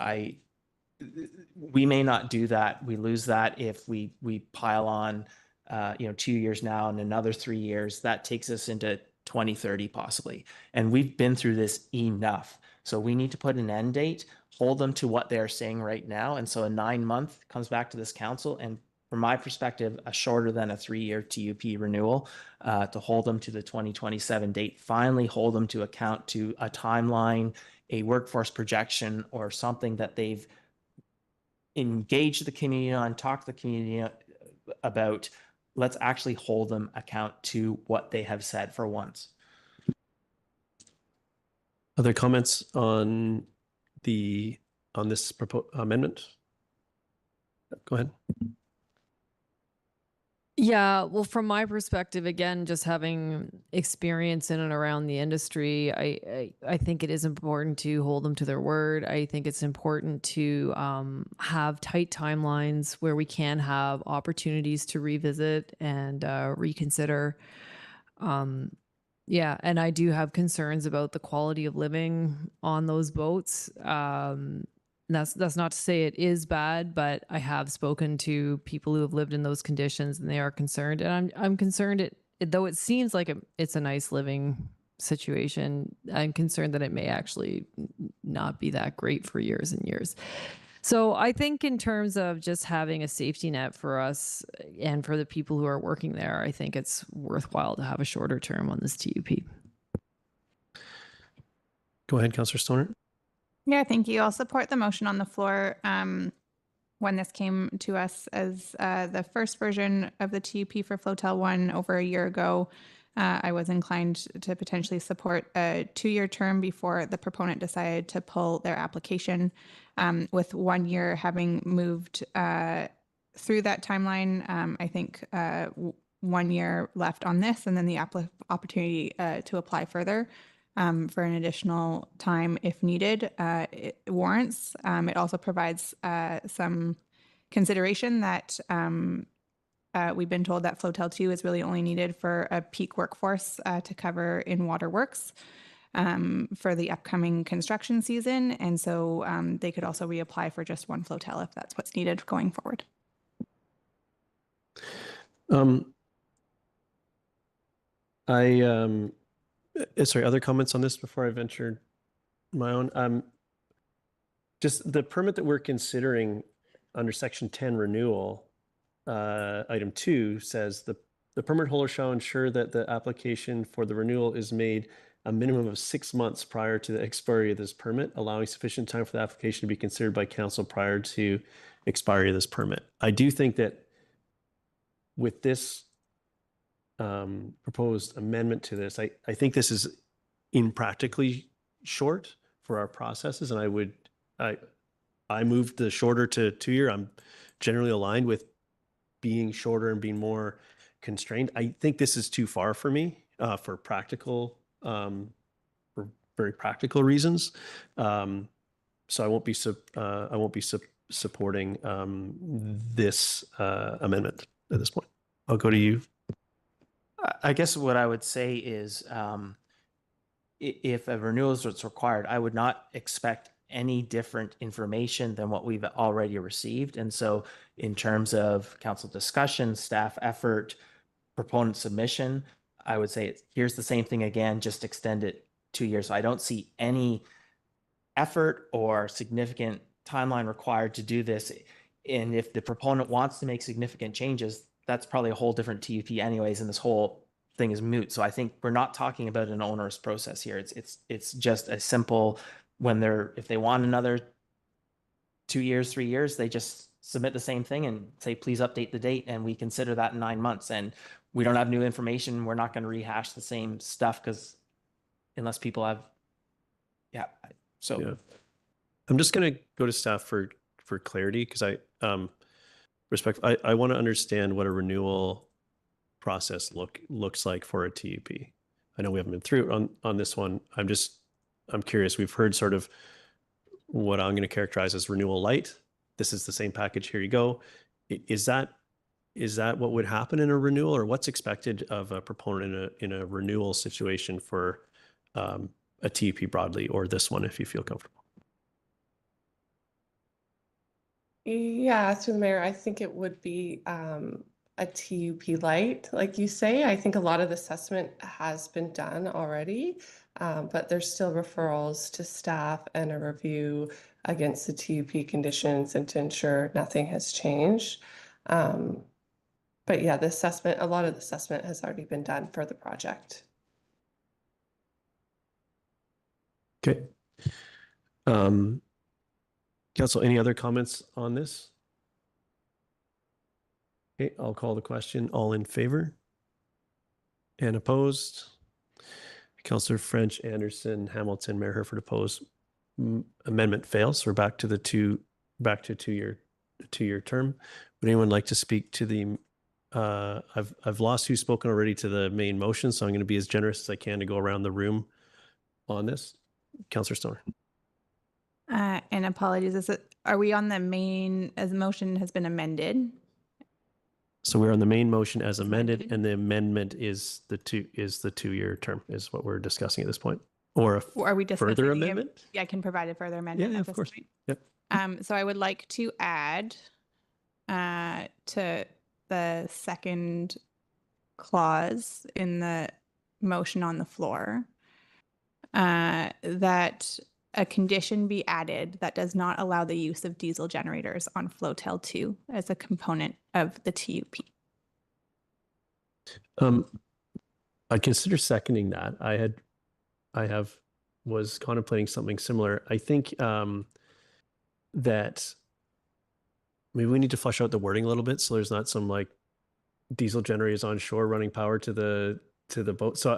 we may not do that. We lose that if we pile on, 2 years now and another 3 years. That takes us into 2030 possibly. And we've been through this enough. So we need to put an end date, hold them to what they're saying right now. And so a 9-month comes back to this council. And from my perspective, a shorter than a 3-year TUP renewal, to hold them to the 2027 date, finally hold them to account to a timeline, a workforce projection, or something that they've engaged the community on, talked to the community about. Let's actually hold them account to what they have said for once. Other comments on this amendment? Go ahead. Yeah, well, from my perspective, again, just having experience in and around the industry, I think it is important to hold them to their word. I think it's important to have tight timelines where we can have opportunities to revisit and reconsider. Yeah, and I do have concerns about the quality of living on those boats. That's not to say it is bad, but I have spoken to people who have lived in those conditions, and they are concerned. And I'm concerned though it seems like it's a nice living situation. I'm concerned that it may actually not be that great for years and years. So I think in terms of just having a safety net for us and for the people who are working there, I think it's worthwhile to have a shorter term on this TUP. Go ahead, Councillor Stoner. Yeah, thank you. I'll support the motion on the floor. When this came to us as the first version of the TUP for Flotel 1 over a year ago, I was inclined to potentially support a 2-year term before the proponent decided to pull their application. With 1 year having moved through that timeline, I think 1 year left on this, and then the opportunity to apply further for an additional time if needed, it warrants. It also provides some consideration that we've been told that Flotel 2 is really only needed for a peak workforce to cover in-water works for the upcoming construction season. And so they could also reapply for just one flotel if that's what's needed going forward. Sorry, other comments on this before I venture my own? Just the permit that we're considering under section 10 renewal, item 2 says the permit holder shall ensure that the application for the renewal is made a minimum of 6 months prior to the expiry of this permit, allowing sufficient time for the application to be considered by council prior to expiry of this permit. I do think that with this proposed amendment to this, I think this is impractically short for our processes, and I moved the shorter to 2 year. I'm generally aligned with being shorter and being more constrained. I think this is too far for me for very practical reasons. So I won't be supporting this amendment at this point. I'll go to you. I guess what I would say is if a renewal is what's required, I would not expect any different information than what we've already received. And so in terms of council discussion, staff effort, proponent submission, I would say here's the same thing again, just extend it 2 years. So I don't see any effort or significant timeline required to do this. And if the proponent wants to make significant changes, that's probably a whole different TUP anyways, and this whole thing is moot. So I think we're not talking about an onerous process here. It's just a simple, if they want another 2 years, 3 years, they just submit the same thing and say, please update the date, and we consider that in 9 months. And we don't have new information. We're not going to rehash the same stuff unless people have, yeah. So yeah. I'm just going to go to staff for clarity, because I I want to understand what a renewal process looks like for a TUP. I know we haven't been through it on this one. I'm curious. We've heard sort of what I'm going to characterize as renewal light. This is the same package. Here you go. Is that what would happen in a renewal, or what's expected of a proponent in a renewal situation for a TUP broadly, or this one, if you feel comfortable? Yeah, through the mayor, I think it would be a TUP light, like you say. I think a lot of the assessment has been done already, but there's still referrals to staff and a review against the TUP conditions and to ensure nothing has changed. But yeah, a lot of the assessment has already been done for the project. Okay. Council, any other comments on this? Okay, I'll call the question. All in favor? And opposed? Councillor French, Anderson, Hamilton, Mayor Herford opposed. Amendment fails. We're back to two-year term. Would anyone like to speak to the I've lost who's spoken already to the main motion, so I'm going to be as generous as I can to go around the room on this. Councillor Stoner. And apologies, are we on the main, as the motion has been amended? So we're on the main motion as amended, and the amendment is the 2-year term is what we're discussing at this point. Or Are we discussing further amendment? Yeah, I can provide a further amendment. Yeah, at of this course. point. Yep. So I would like to add to the second clause in the motion on the floor that a condition be added that does not allow the use of diesel generators on Flotel 2 as a component of the TUP. I'd consider seconding that. I was contemplating something similar. I think that maybe we need to flesh out the wording a little bit so there's not some like diesel generators on shore running power to the boat. So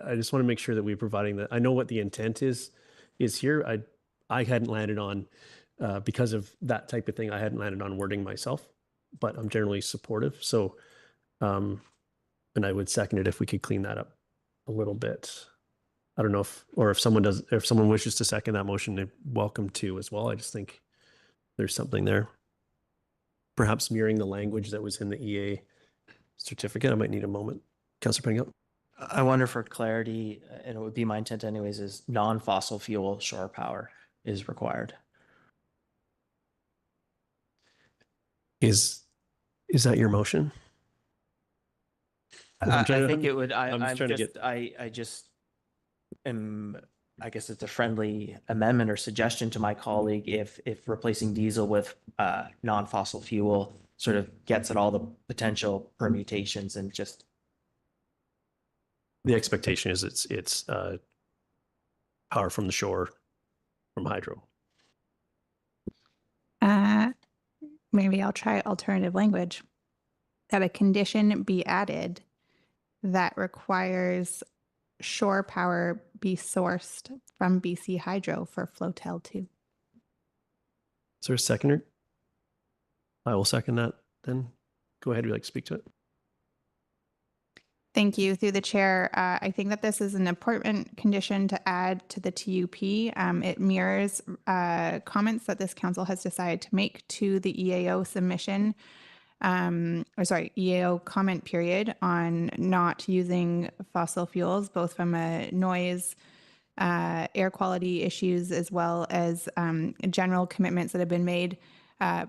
I just want to make sure that we're providing that. I know what the intent is here. I hadn't landed on because of that type of thing. I hadn't landed on wording myself, but I'm generally supportive. So, and I would second it if we could clean that up a little bit. I don't know if someone wishes to second that motion, they're welcome to as well. I just think there's something there. Perhaps mirroring the language that was in the EA certificate. I might need a moment. Councillor Pettingill. I wonder for clarity, and it would be my intent anyways, is non-fossil fuel shore power is required. Is that your motion? I think it would. I guess it's a friendly amendment or suggestion to my colleague if replacing diesel with non-fossil fuel sort of gets at all the potential permutations and just. The expectation is it's power from the shore from hydro. Maybe I'll try alternative language. That a condition be added that requires shore power be sourced from BC Hydro for Flotel 2. Is there a seconder? I will second that then. Go ahead, would you like to speak to it? Thank you. Through the chair, I think that this is an important condition to add to the TUP. It mirrors comments that this council has decided to make to the EAO submission, EAO comment period on not using fossil fuels, both from a noise, air quality issues, as well as general commitments that have been made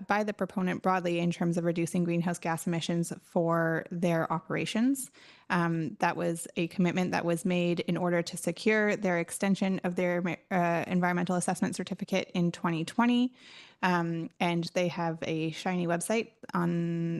by the proponent broadly in terms of reducing greenhouse gas emissions for their operations. That was a commitment that was made in order to secure their extension of their environmental assessment certificate in 2020. And they have a shiny website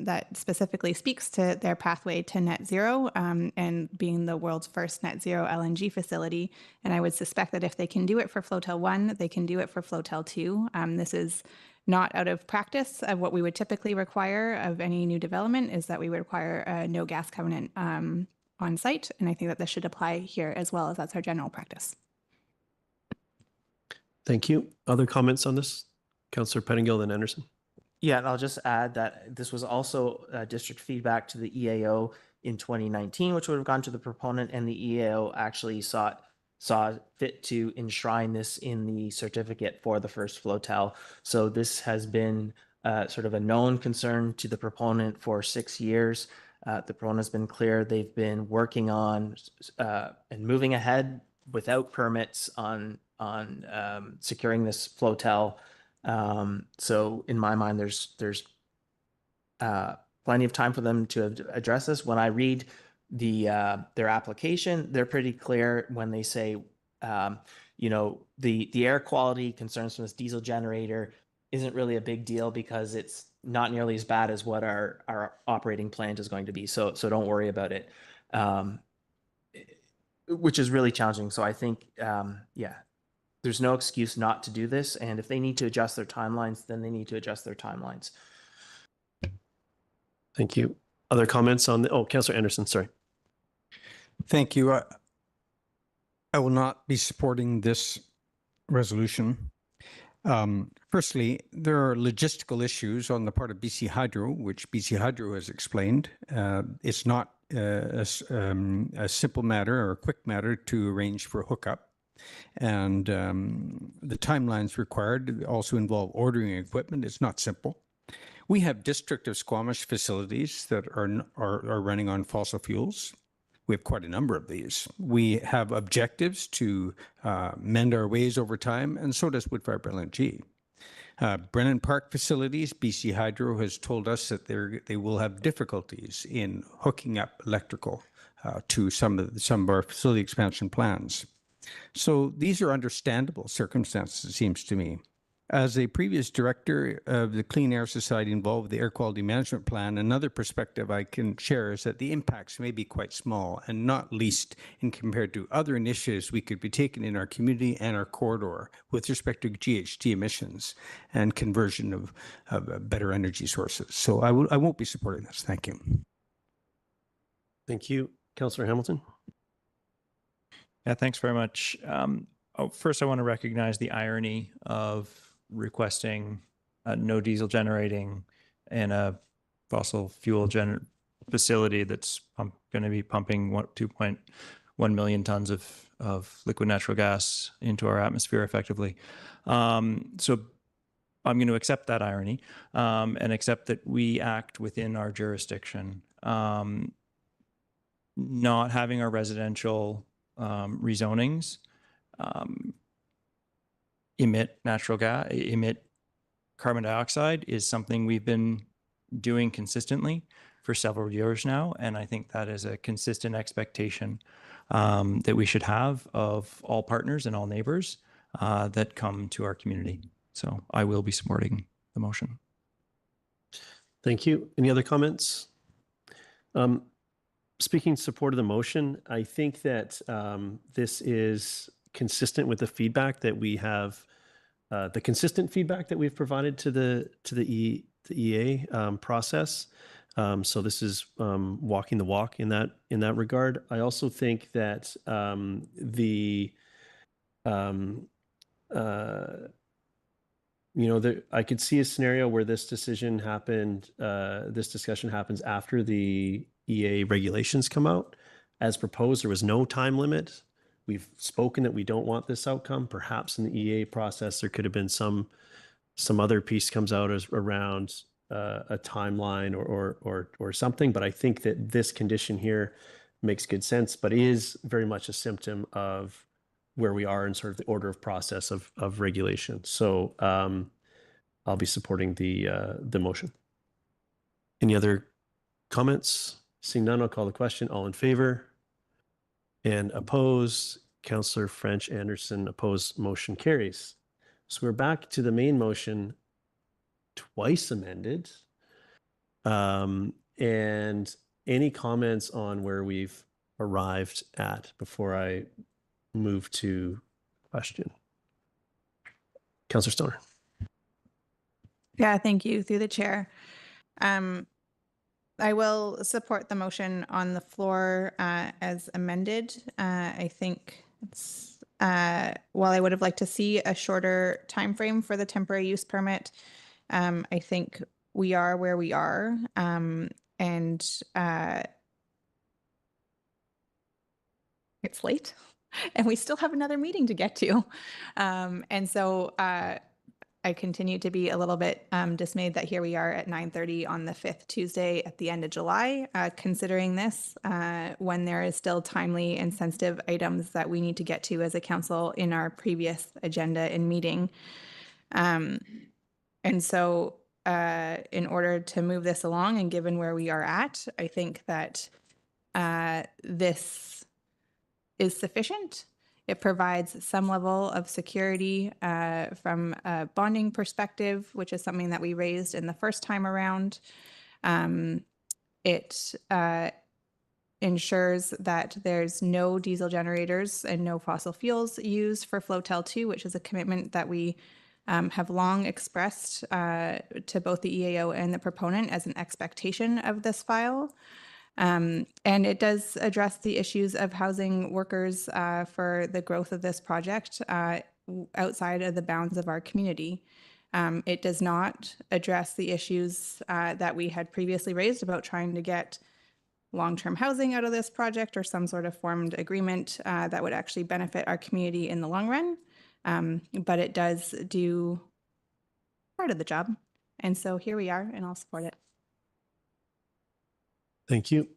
that specifically speaks to their pathway to net zero and being the world's first net zero LNG facility. And I would suspect that if they can do it for Flotel 1, they can do it for Flotel 2. This is not out of practice of what we would typically require of any new development, is that we would require a no gas covenant on site. And I think that this should apply here as well, as that's our general practice. Thank you. Other comments on this? Councillor Pettingill, then Anderson. Yeah, and I'll just add that this was also district feedback to the EAO in 2019, which would have gone to the proponent, and the EAO actually saw fit to enshrine this in the certificate for the first flotel. So this has been sort of a known concern to the proponent for 6 years. The proponent has been clear. They've been working on and moving ahead without permits on securing this flotel. So in my mind, there's plenty of time for them to address this. When I read their application, they're pretty clear when they say, the air quality concerns from this diesel generator isn't really a big deal because it's not nearly as bad as what our operating plant is going to be. So don't worry about it, which is really challenging. So I think, there's no excuse not to do this. And if they need to adjust their timelines, then they need to adjust their timelines. Thank you. Other comments on Councillor Anderson, sorry. Thank you. I will not be supporting this resolution. Firstly, there are logistical issues on the part of BC Hydro, which BC Hydro has explained. It's not a simple matter or a quick matter to arrange for hookup. And the timelines required also involve ordering equipment. It's not simple. We have District of Squamish facilities that are running on fossil fuels. We have quite a number of these. We have objectives to mend our ways over time, and so does Woodfibre LNG. Brennan Park facilities, BC Hydro has told us that they will have difficulties in hooking up electrical to some of our facility expansion plans. So these are understandable circumstances, it seems to me. As a previous director of the Clean Air Society involved with the Air Quality Management Plan, another perspective I can share is that the impacts may be quite small, and not least in compared to other initiatives we could be taking in our community and our corridor with respect to GHG emissions and conversion of better energy sources. So I won't be supporting this. Thank you. Thank you. Councillor Hamilton. Yeah, thanks very much. First, I want to recognize the irony of requesting no diesel generating in a fossil fuel facility that's going to be pumping 2.1 million tons of liquid natural gas into our atmosphere effectively. So I'm going to accept that irony and accept that we act within our jurisdiction. Not having our residential rezonings emit carbon dioxide is something we've been doing consistently for several years now. And I think that is a consistent expectation that we should have of all partners and all neighbors that come to our community. So I will be supporting the motion. Thank you. Any other comments? Speaking in support of the motion, I think that this is consistent with the feedback that we have, the consistent feedback that we've provided to the EA process. So this is walking the walk in that regard. I also think that I could see a scenario where this discussion happens after the EA regulations come out. As proposed, there was no time limit. We've spoken that we don't want this outcome. Perhaps in the EA process, there could have been some other piece comes out as around a timeline or something. But I think that this condition here makes good sense, but is very much a symptom of where we are in sort of the order of process of regulation. So I'll be supporting the motion. Any other comments? Seeing none, I'll call the question. All in favor? And opposed? Councillor French Anderson opposed. Motion carries. So we're back to the main motion, twice amended. And any comments on where we've arrived at before I move to question? Councillor Stoner. Yeah, thank you. Through the chair. I will support the motion on the floor as amended. I think it's, while I would have liked to see a shorter time frame for the temporary use permit, I think we are where we are. And it's late and we still have another meeting to get to. And so I continue to be a little bit dismayed that here we are at 9:30 on the 5th Tuesday at the end of July, considering this when there is still timely and sensitive items that we need to get to as a council in our previous agenda and meeting. And so in order to move this along and given where we are at, I think that this is sufficient. It provides some level of security from a bonding perspective, which is something that we raised in the first time around. It ensures that there's no diesel generators and no fossil fuels used for Flotel 2, which is a commitment that we have long expressed to both the EAO and the proponent as an expectation of this file. And it does address the issues of housing workers for the growth of this project outside of the bounds of our community. It does not address the issues that we had previously raised about trying to get long-term housing out of this project or some sort of formed agreement that would actually benefit our community in the long run. But it does do part of the job. And so here we are, and I'll support it. Thank you.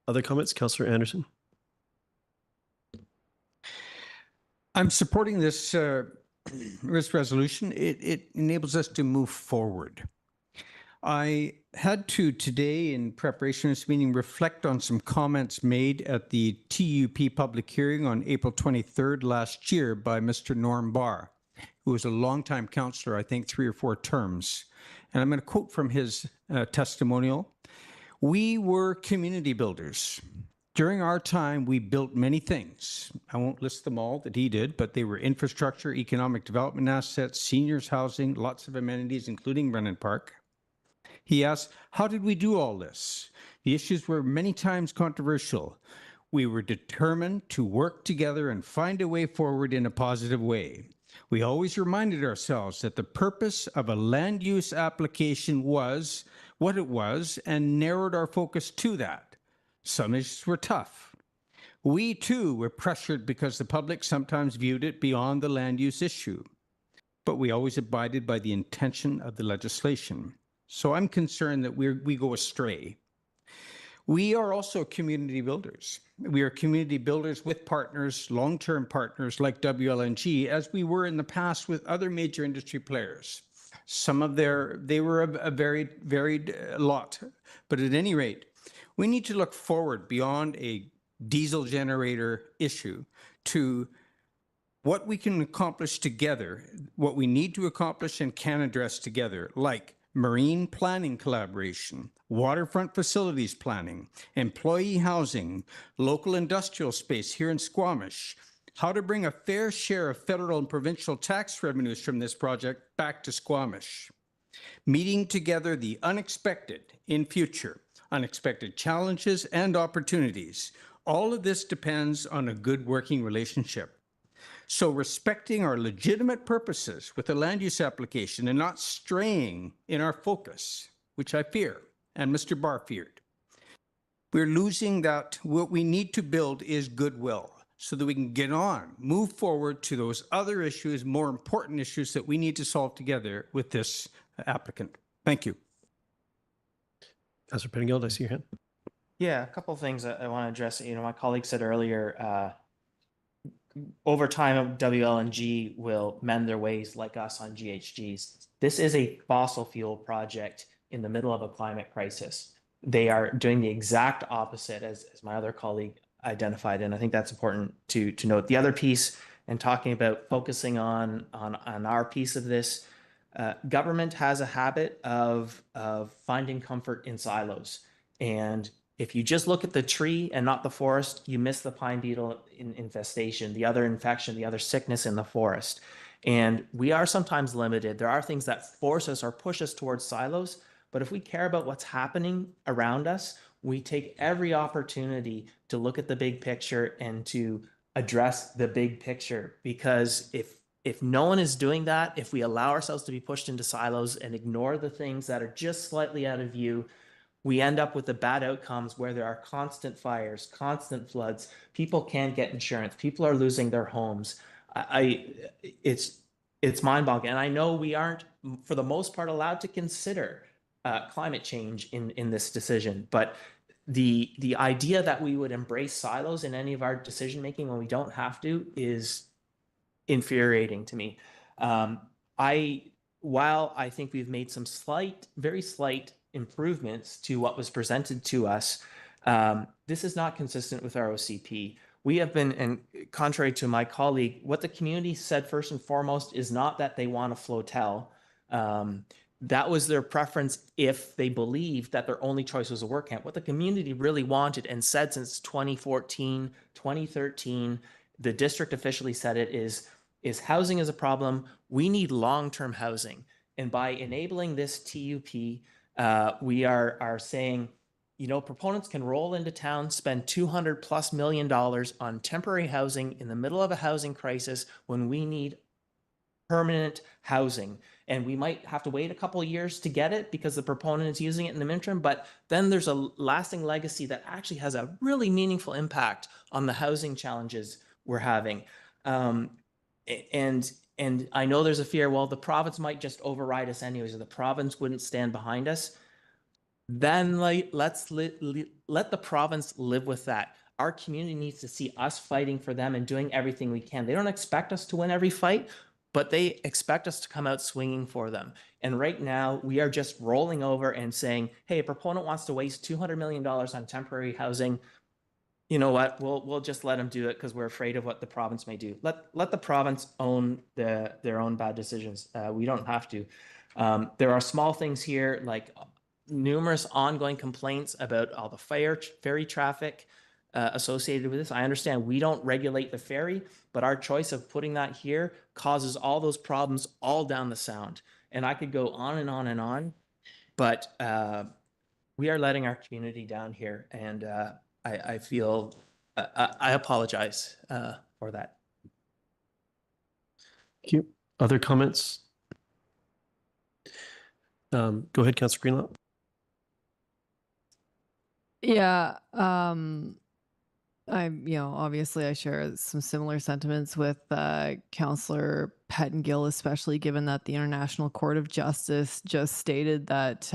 Other comments, Councillor Anderson? I'm supporting this resolution. It enables us to move forward. I had to today, in preparation of this meeting, reflect on some comments made at the TUP public hearing on April 23rd last year by Mr. Norm Barr, who was a longtime councillor, I think 3 or 4 terms. And I'm going to quote from his testimonial. "We were community builders. During our time, we built many things. I won't list them all that he did, but they were infrastructure, economic development assets, seniors housing, lots of amenities, including Brennan Park." He asked, "How did we do all this? The issues were many times controversial. We were determined to work together and find a way forward in a positive way. We always reminded ourselves that the purpose of a land use application was what it was and narrowed our focus to that. Some issues were tough. We too were pressured because the public sometimes viewed it beyond the land use issue, but we always abided by the intention of the legislation. So I'm concerned that we go astray. We are also community builders. We are community builders with partners, long-term partners like WLNG, as we were in the past with other major industry players. They were a varied lot. But at any rate, we need to look forward beyond a diesel generator issue to what we can accomplish together, what we need to accomplish and can address together, like marine planning collaboration, waterfront facilities planning, employee housing, local industrial space here in Squamish, how to bring a fair share of federal and provincial tax revenues from this project back to Squamish, meeting together the unexpected in future, unexpected challenges and opportunities. All of this depends on a good working relationship. So respecting our legitimate purposes with a land use application and not straying in our focus, which I fear, and Mr. Barr feared. We're losing that. What we need to build is goodwill so that we can get on, move forward to those other issues, more important issues that we need to solve together with this applicant. Thank you. Councillor Pettingill, I see your hand. Yeah, a couple of things I want to address. My colleague said earlier, over time, WLNG will mend their ways like us on GHGs. This is a fossil fuel project in the middle of a climate crisis. They are doing the exact opposite as my other colleague identified, and I think that's important to note. The other piece, and talking about focusing on our piece of this, government has a habit of finding comfort in silos. And if you just look at the tree and not the forest, you miss the pine beetle infestation, the other infection, the other sickness in the forest. And we are sometimes limited. There are things that force us or push us towards silos. But if we care about what's happening around us, we take every opportunity to look at the big picture and to address the big picture. Because if no one is doing that, if we allow ourselves to be pushed into silos and ignore the things that are just slightly out of view, we end up with the bad outcomes where there are constant fires, constant floods. People can't get insurance. People are losing their homes. It's mind-boggling. And I know we aren't, for the most part, allowed to consider climate change in this decision. But the idea that we would embrace silos in any of our decision-making when we don't have to is infuriating to me. While I think we've made some very slight improvements to what was presented to us, this is not consistent with our OCP. We have been, and contrary to my colleague, what the community said first and foremost is not that they want a flotel. That was their preference if they believed that their only choice was a work camp. What the community really wanted and said since 2014, 2013, the district officially said it is housing is a problem. We need long-term housing. And by enabling this TUP, we are saying, proponents can roll into town, spend $200+ million on temporary housing in the middle of a housing crisis when we need permanent housing. And we might have to wait a couple of years to get it because the proponent is using it in the interim, but then there's a lasting legacy that actually has a really meaningful impact on the housing challenges we're having. And I know there's a fear, well, the province might just override us anyways, or the province wouldn't stand behind us. Then let's let the province live with that. Our community needs to see us fighting for them and doing everything we can. They don't expect us to win every fight, but they expect us to come out swinging for them. And right now, we are just rolling over and saying, hey, a proponent wants to waste $200 million on temporary housing. You know what? We'll just let them do it because we're afraid of what the province may do. Let the province own their own bad decisions. We don't have to. There are small things here, like numerous ongoing complaints about all the ferry traffic associated with this. I understand we don't regulate the ferry, but our choice of putting that here causes all those problems all down the Sound. And I could go on and on and on, but we are letting our community down here, and I feel I apologize for that. Thank you. Other comments? Go ahead, Councillor Greenlaw. Yeah, obviously I share some similar sentiments with Councillor Pettengill, especially given that the International Court of Justice just stated that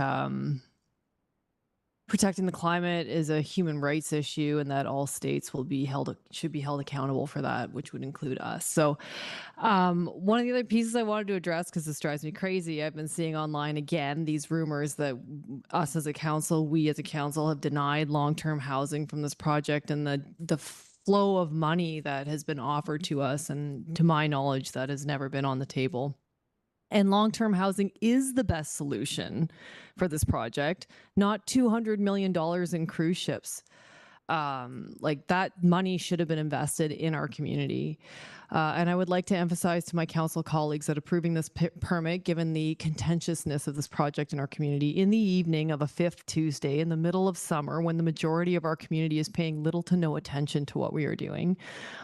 protecting the climate is a human rights issue and that all states should be held accountable for that, which would include us. So one of the other pieces I wanted to address, because this drives me crazy, I've been seeing online again these rumors that we as a council have denied long-term housing from this project, and the flow of money that has been offered to us, and to my knowledge that has never been on the table. And long-term housing is the best solution for this project, not $200 million in cruise ships. Like, that money should have been invested in our community. And I would like to emphasize to my council colleagues that approving this permit, given the contentiousness of this project in our community, in the evening of a 5th Tuesday in the middle of summer, when the majority of our community is paying little to no attention to what we are doing,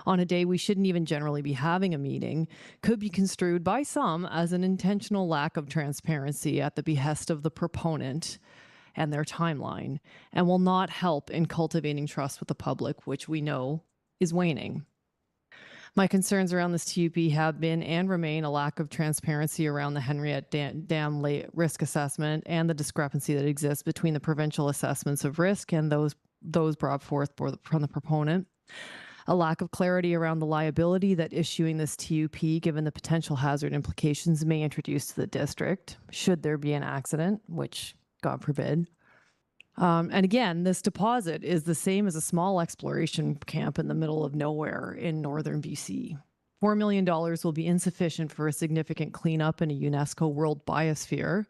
on a day we shouldn't even generally be having a meeting, could be construed by some as an intentional lack of transparency at the behest of the proponent and their timeline, and will not help in cultivating trust with the public, which we know is waning. My concerns around this TUP have been and remain a lack of transparency around the Henriette Dam risk assessment and the discrepancy that exists between the provincial assessments of risk and those brought forth from the proponent. A lack of clarity around the liability that issuing this TUP, given the potential hazard implications, may introduce to the district should there be an accident, which God forbid. And again, this deposit is the same as a small exploration camp in the middle of nowhere in northern BC. $4 million will be insufficient for a significant cleanup in a UNESCO World Biosphere,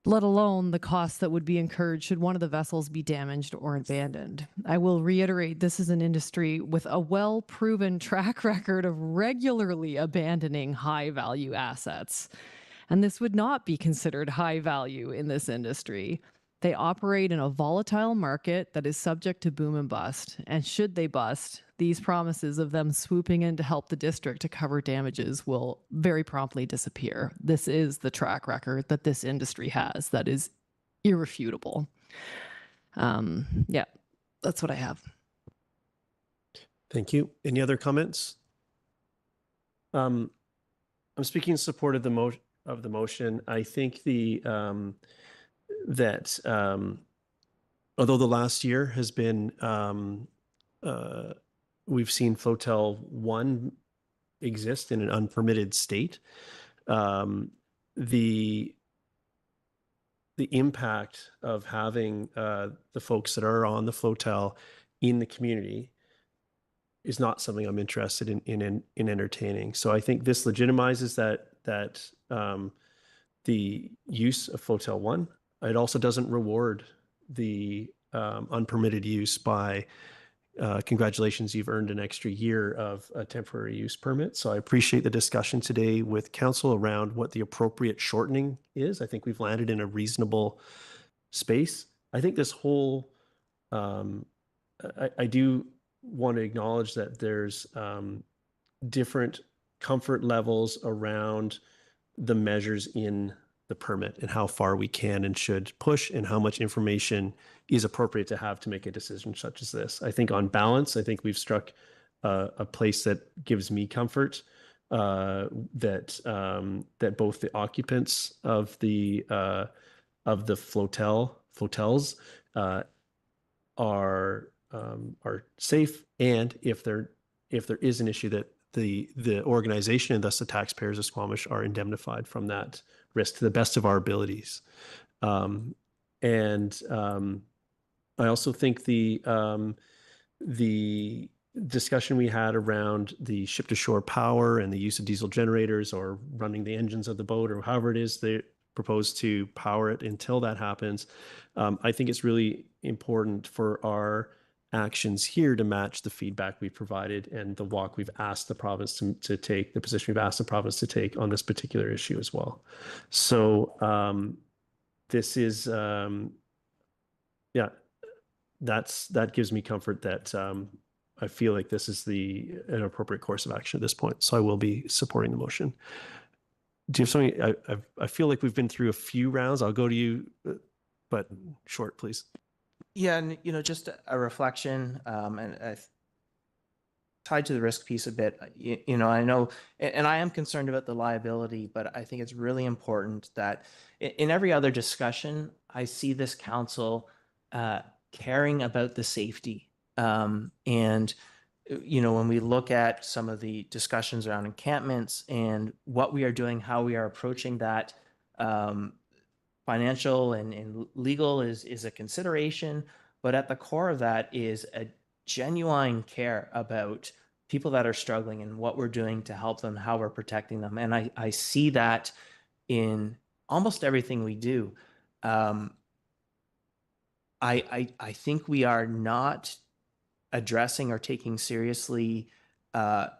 let alone the costs that would be incurred should one of the vessels be damaged or abandoned. I will reiterate, this is an industry with a well-proven track record of regularly abandoning high-value assets. And this would not be considered high value in this industry. They operate in a volatile market that is subject to boom and bust. And should they bust, these promises of them swooping in to help the district to cover damages will very promptly disappear. This is the track record that this industry has that is irrefutable. Yeah, that's what I have. Thank you. Any other comments? I'm speaking in support of the motion. I think that although the last year has been, we've seen Flotel 1 exist in an unpermitted state, the impact of having the folks that are on the Flotel in the community is not something I'm interested in entertaining. So I think this legitimizes that the use of Flotel 1. It also doesn't reward the unpermitted use by congratulations, you've earned an extra year of a temporary use permit. So I appreciate the discussion today with council around what the appropriate shortening is. I think we've landed in a reasonable space. I think this whole, I do want to acknowledge that there's different comfort levels around the measures in the permit and how far we can and should push and how much information is appropriate to have to make a decision such as this. I think on balance, I think we've struck a place that gives me comfort that both the occupants of the flotels are safe, and if there is an issue, that the organization and thus the taxpayers of Squamish are indemnified from that risk to the best of our abilities. I also think the discussion we had around the ship to shore power and the use of diesel generators or running the engines of the boat or however it is they propose to power it until that happens, I think it's really important for our actions here to match the feedback we've provided and the walk we've asked the province to take, the position we've asked the province to take on this particular issue as well. So this is, yeah, that gives me comfort that I feel like this is an appropriate course of action at this point. So I will be supporting the motion. Do you have something? I feel like we've been through a few rounds. I'll go to you, but short, please. Yeah, and just a reflection, and tied to the risk piece a bit. I know, and I am concerned about the liability, but I think it's really important that in every other discussion, I see this council caring about the safety. And when we look at some of the discussions around encampments and what we are doing, how we are approaching that, financial and legal is a consideration, but at the core of that is a genuine care about people that are struggling and what we're doing to help them, how we're protecting them. And I see that in almost everything we do. I think we are not addressing or taking seriously the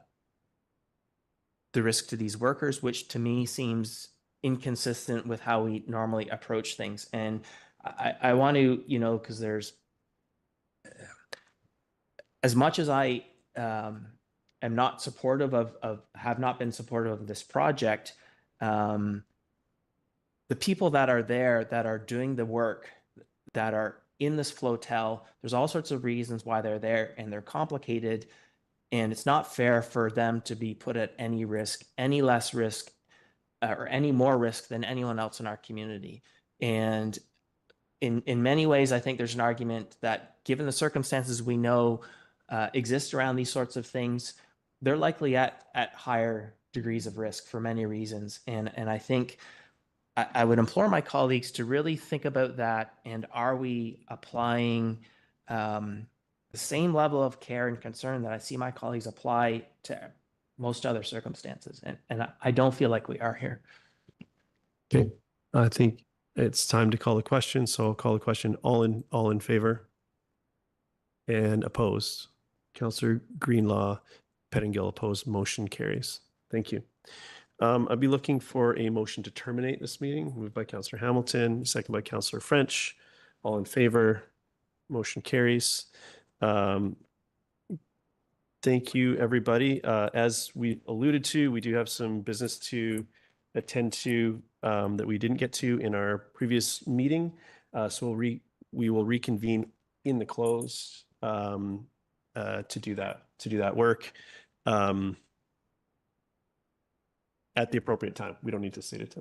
risk to these workers, which to me seems inconsistent with how we normally approach things. And I want to, because there's, as much as I am not supportive have not been supportive of this project, the people that are there, that are doing the work, that are in this flotel, there's all sorts of reasons why they're there, and they're complicated, and it's not fair for them to be put at any risk, any less risk, or any more risk than anyone else in our community. And in many ways, I think there's an argument that given the circumstances we know exist around these sorts of things, they're likely at higher degrees of risk for many reasons. And I think I would implore my colleagues to really think about that. And are we applying the same level of care and concern that I see my colleagues apply to most other circumstances? And I don't feel like we are here. Okay, I think it's time to call the question. So I'll call the question. All in favor? And opposed? Councillor Greenlaw, Pettingill opposed. Motion carries. Thank you. I'd be looking for a motion to terminate this meeting. Moved by Councillor Hamilton, second by Councillor French. All in favor? Motion carries. Thank you, everybody. As we alluded to, we do have some business to attend to that we didn't get to in our previous meeting. So we will reconvene in the close to do that work at the appropriate time. We don't need to state it.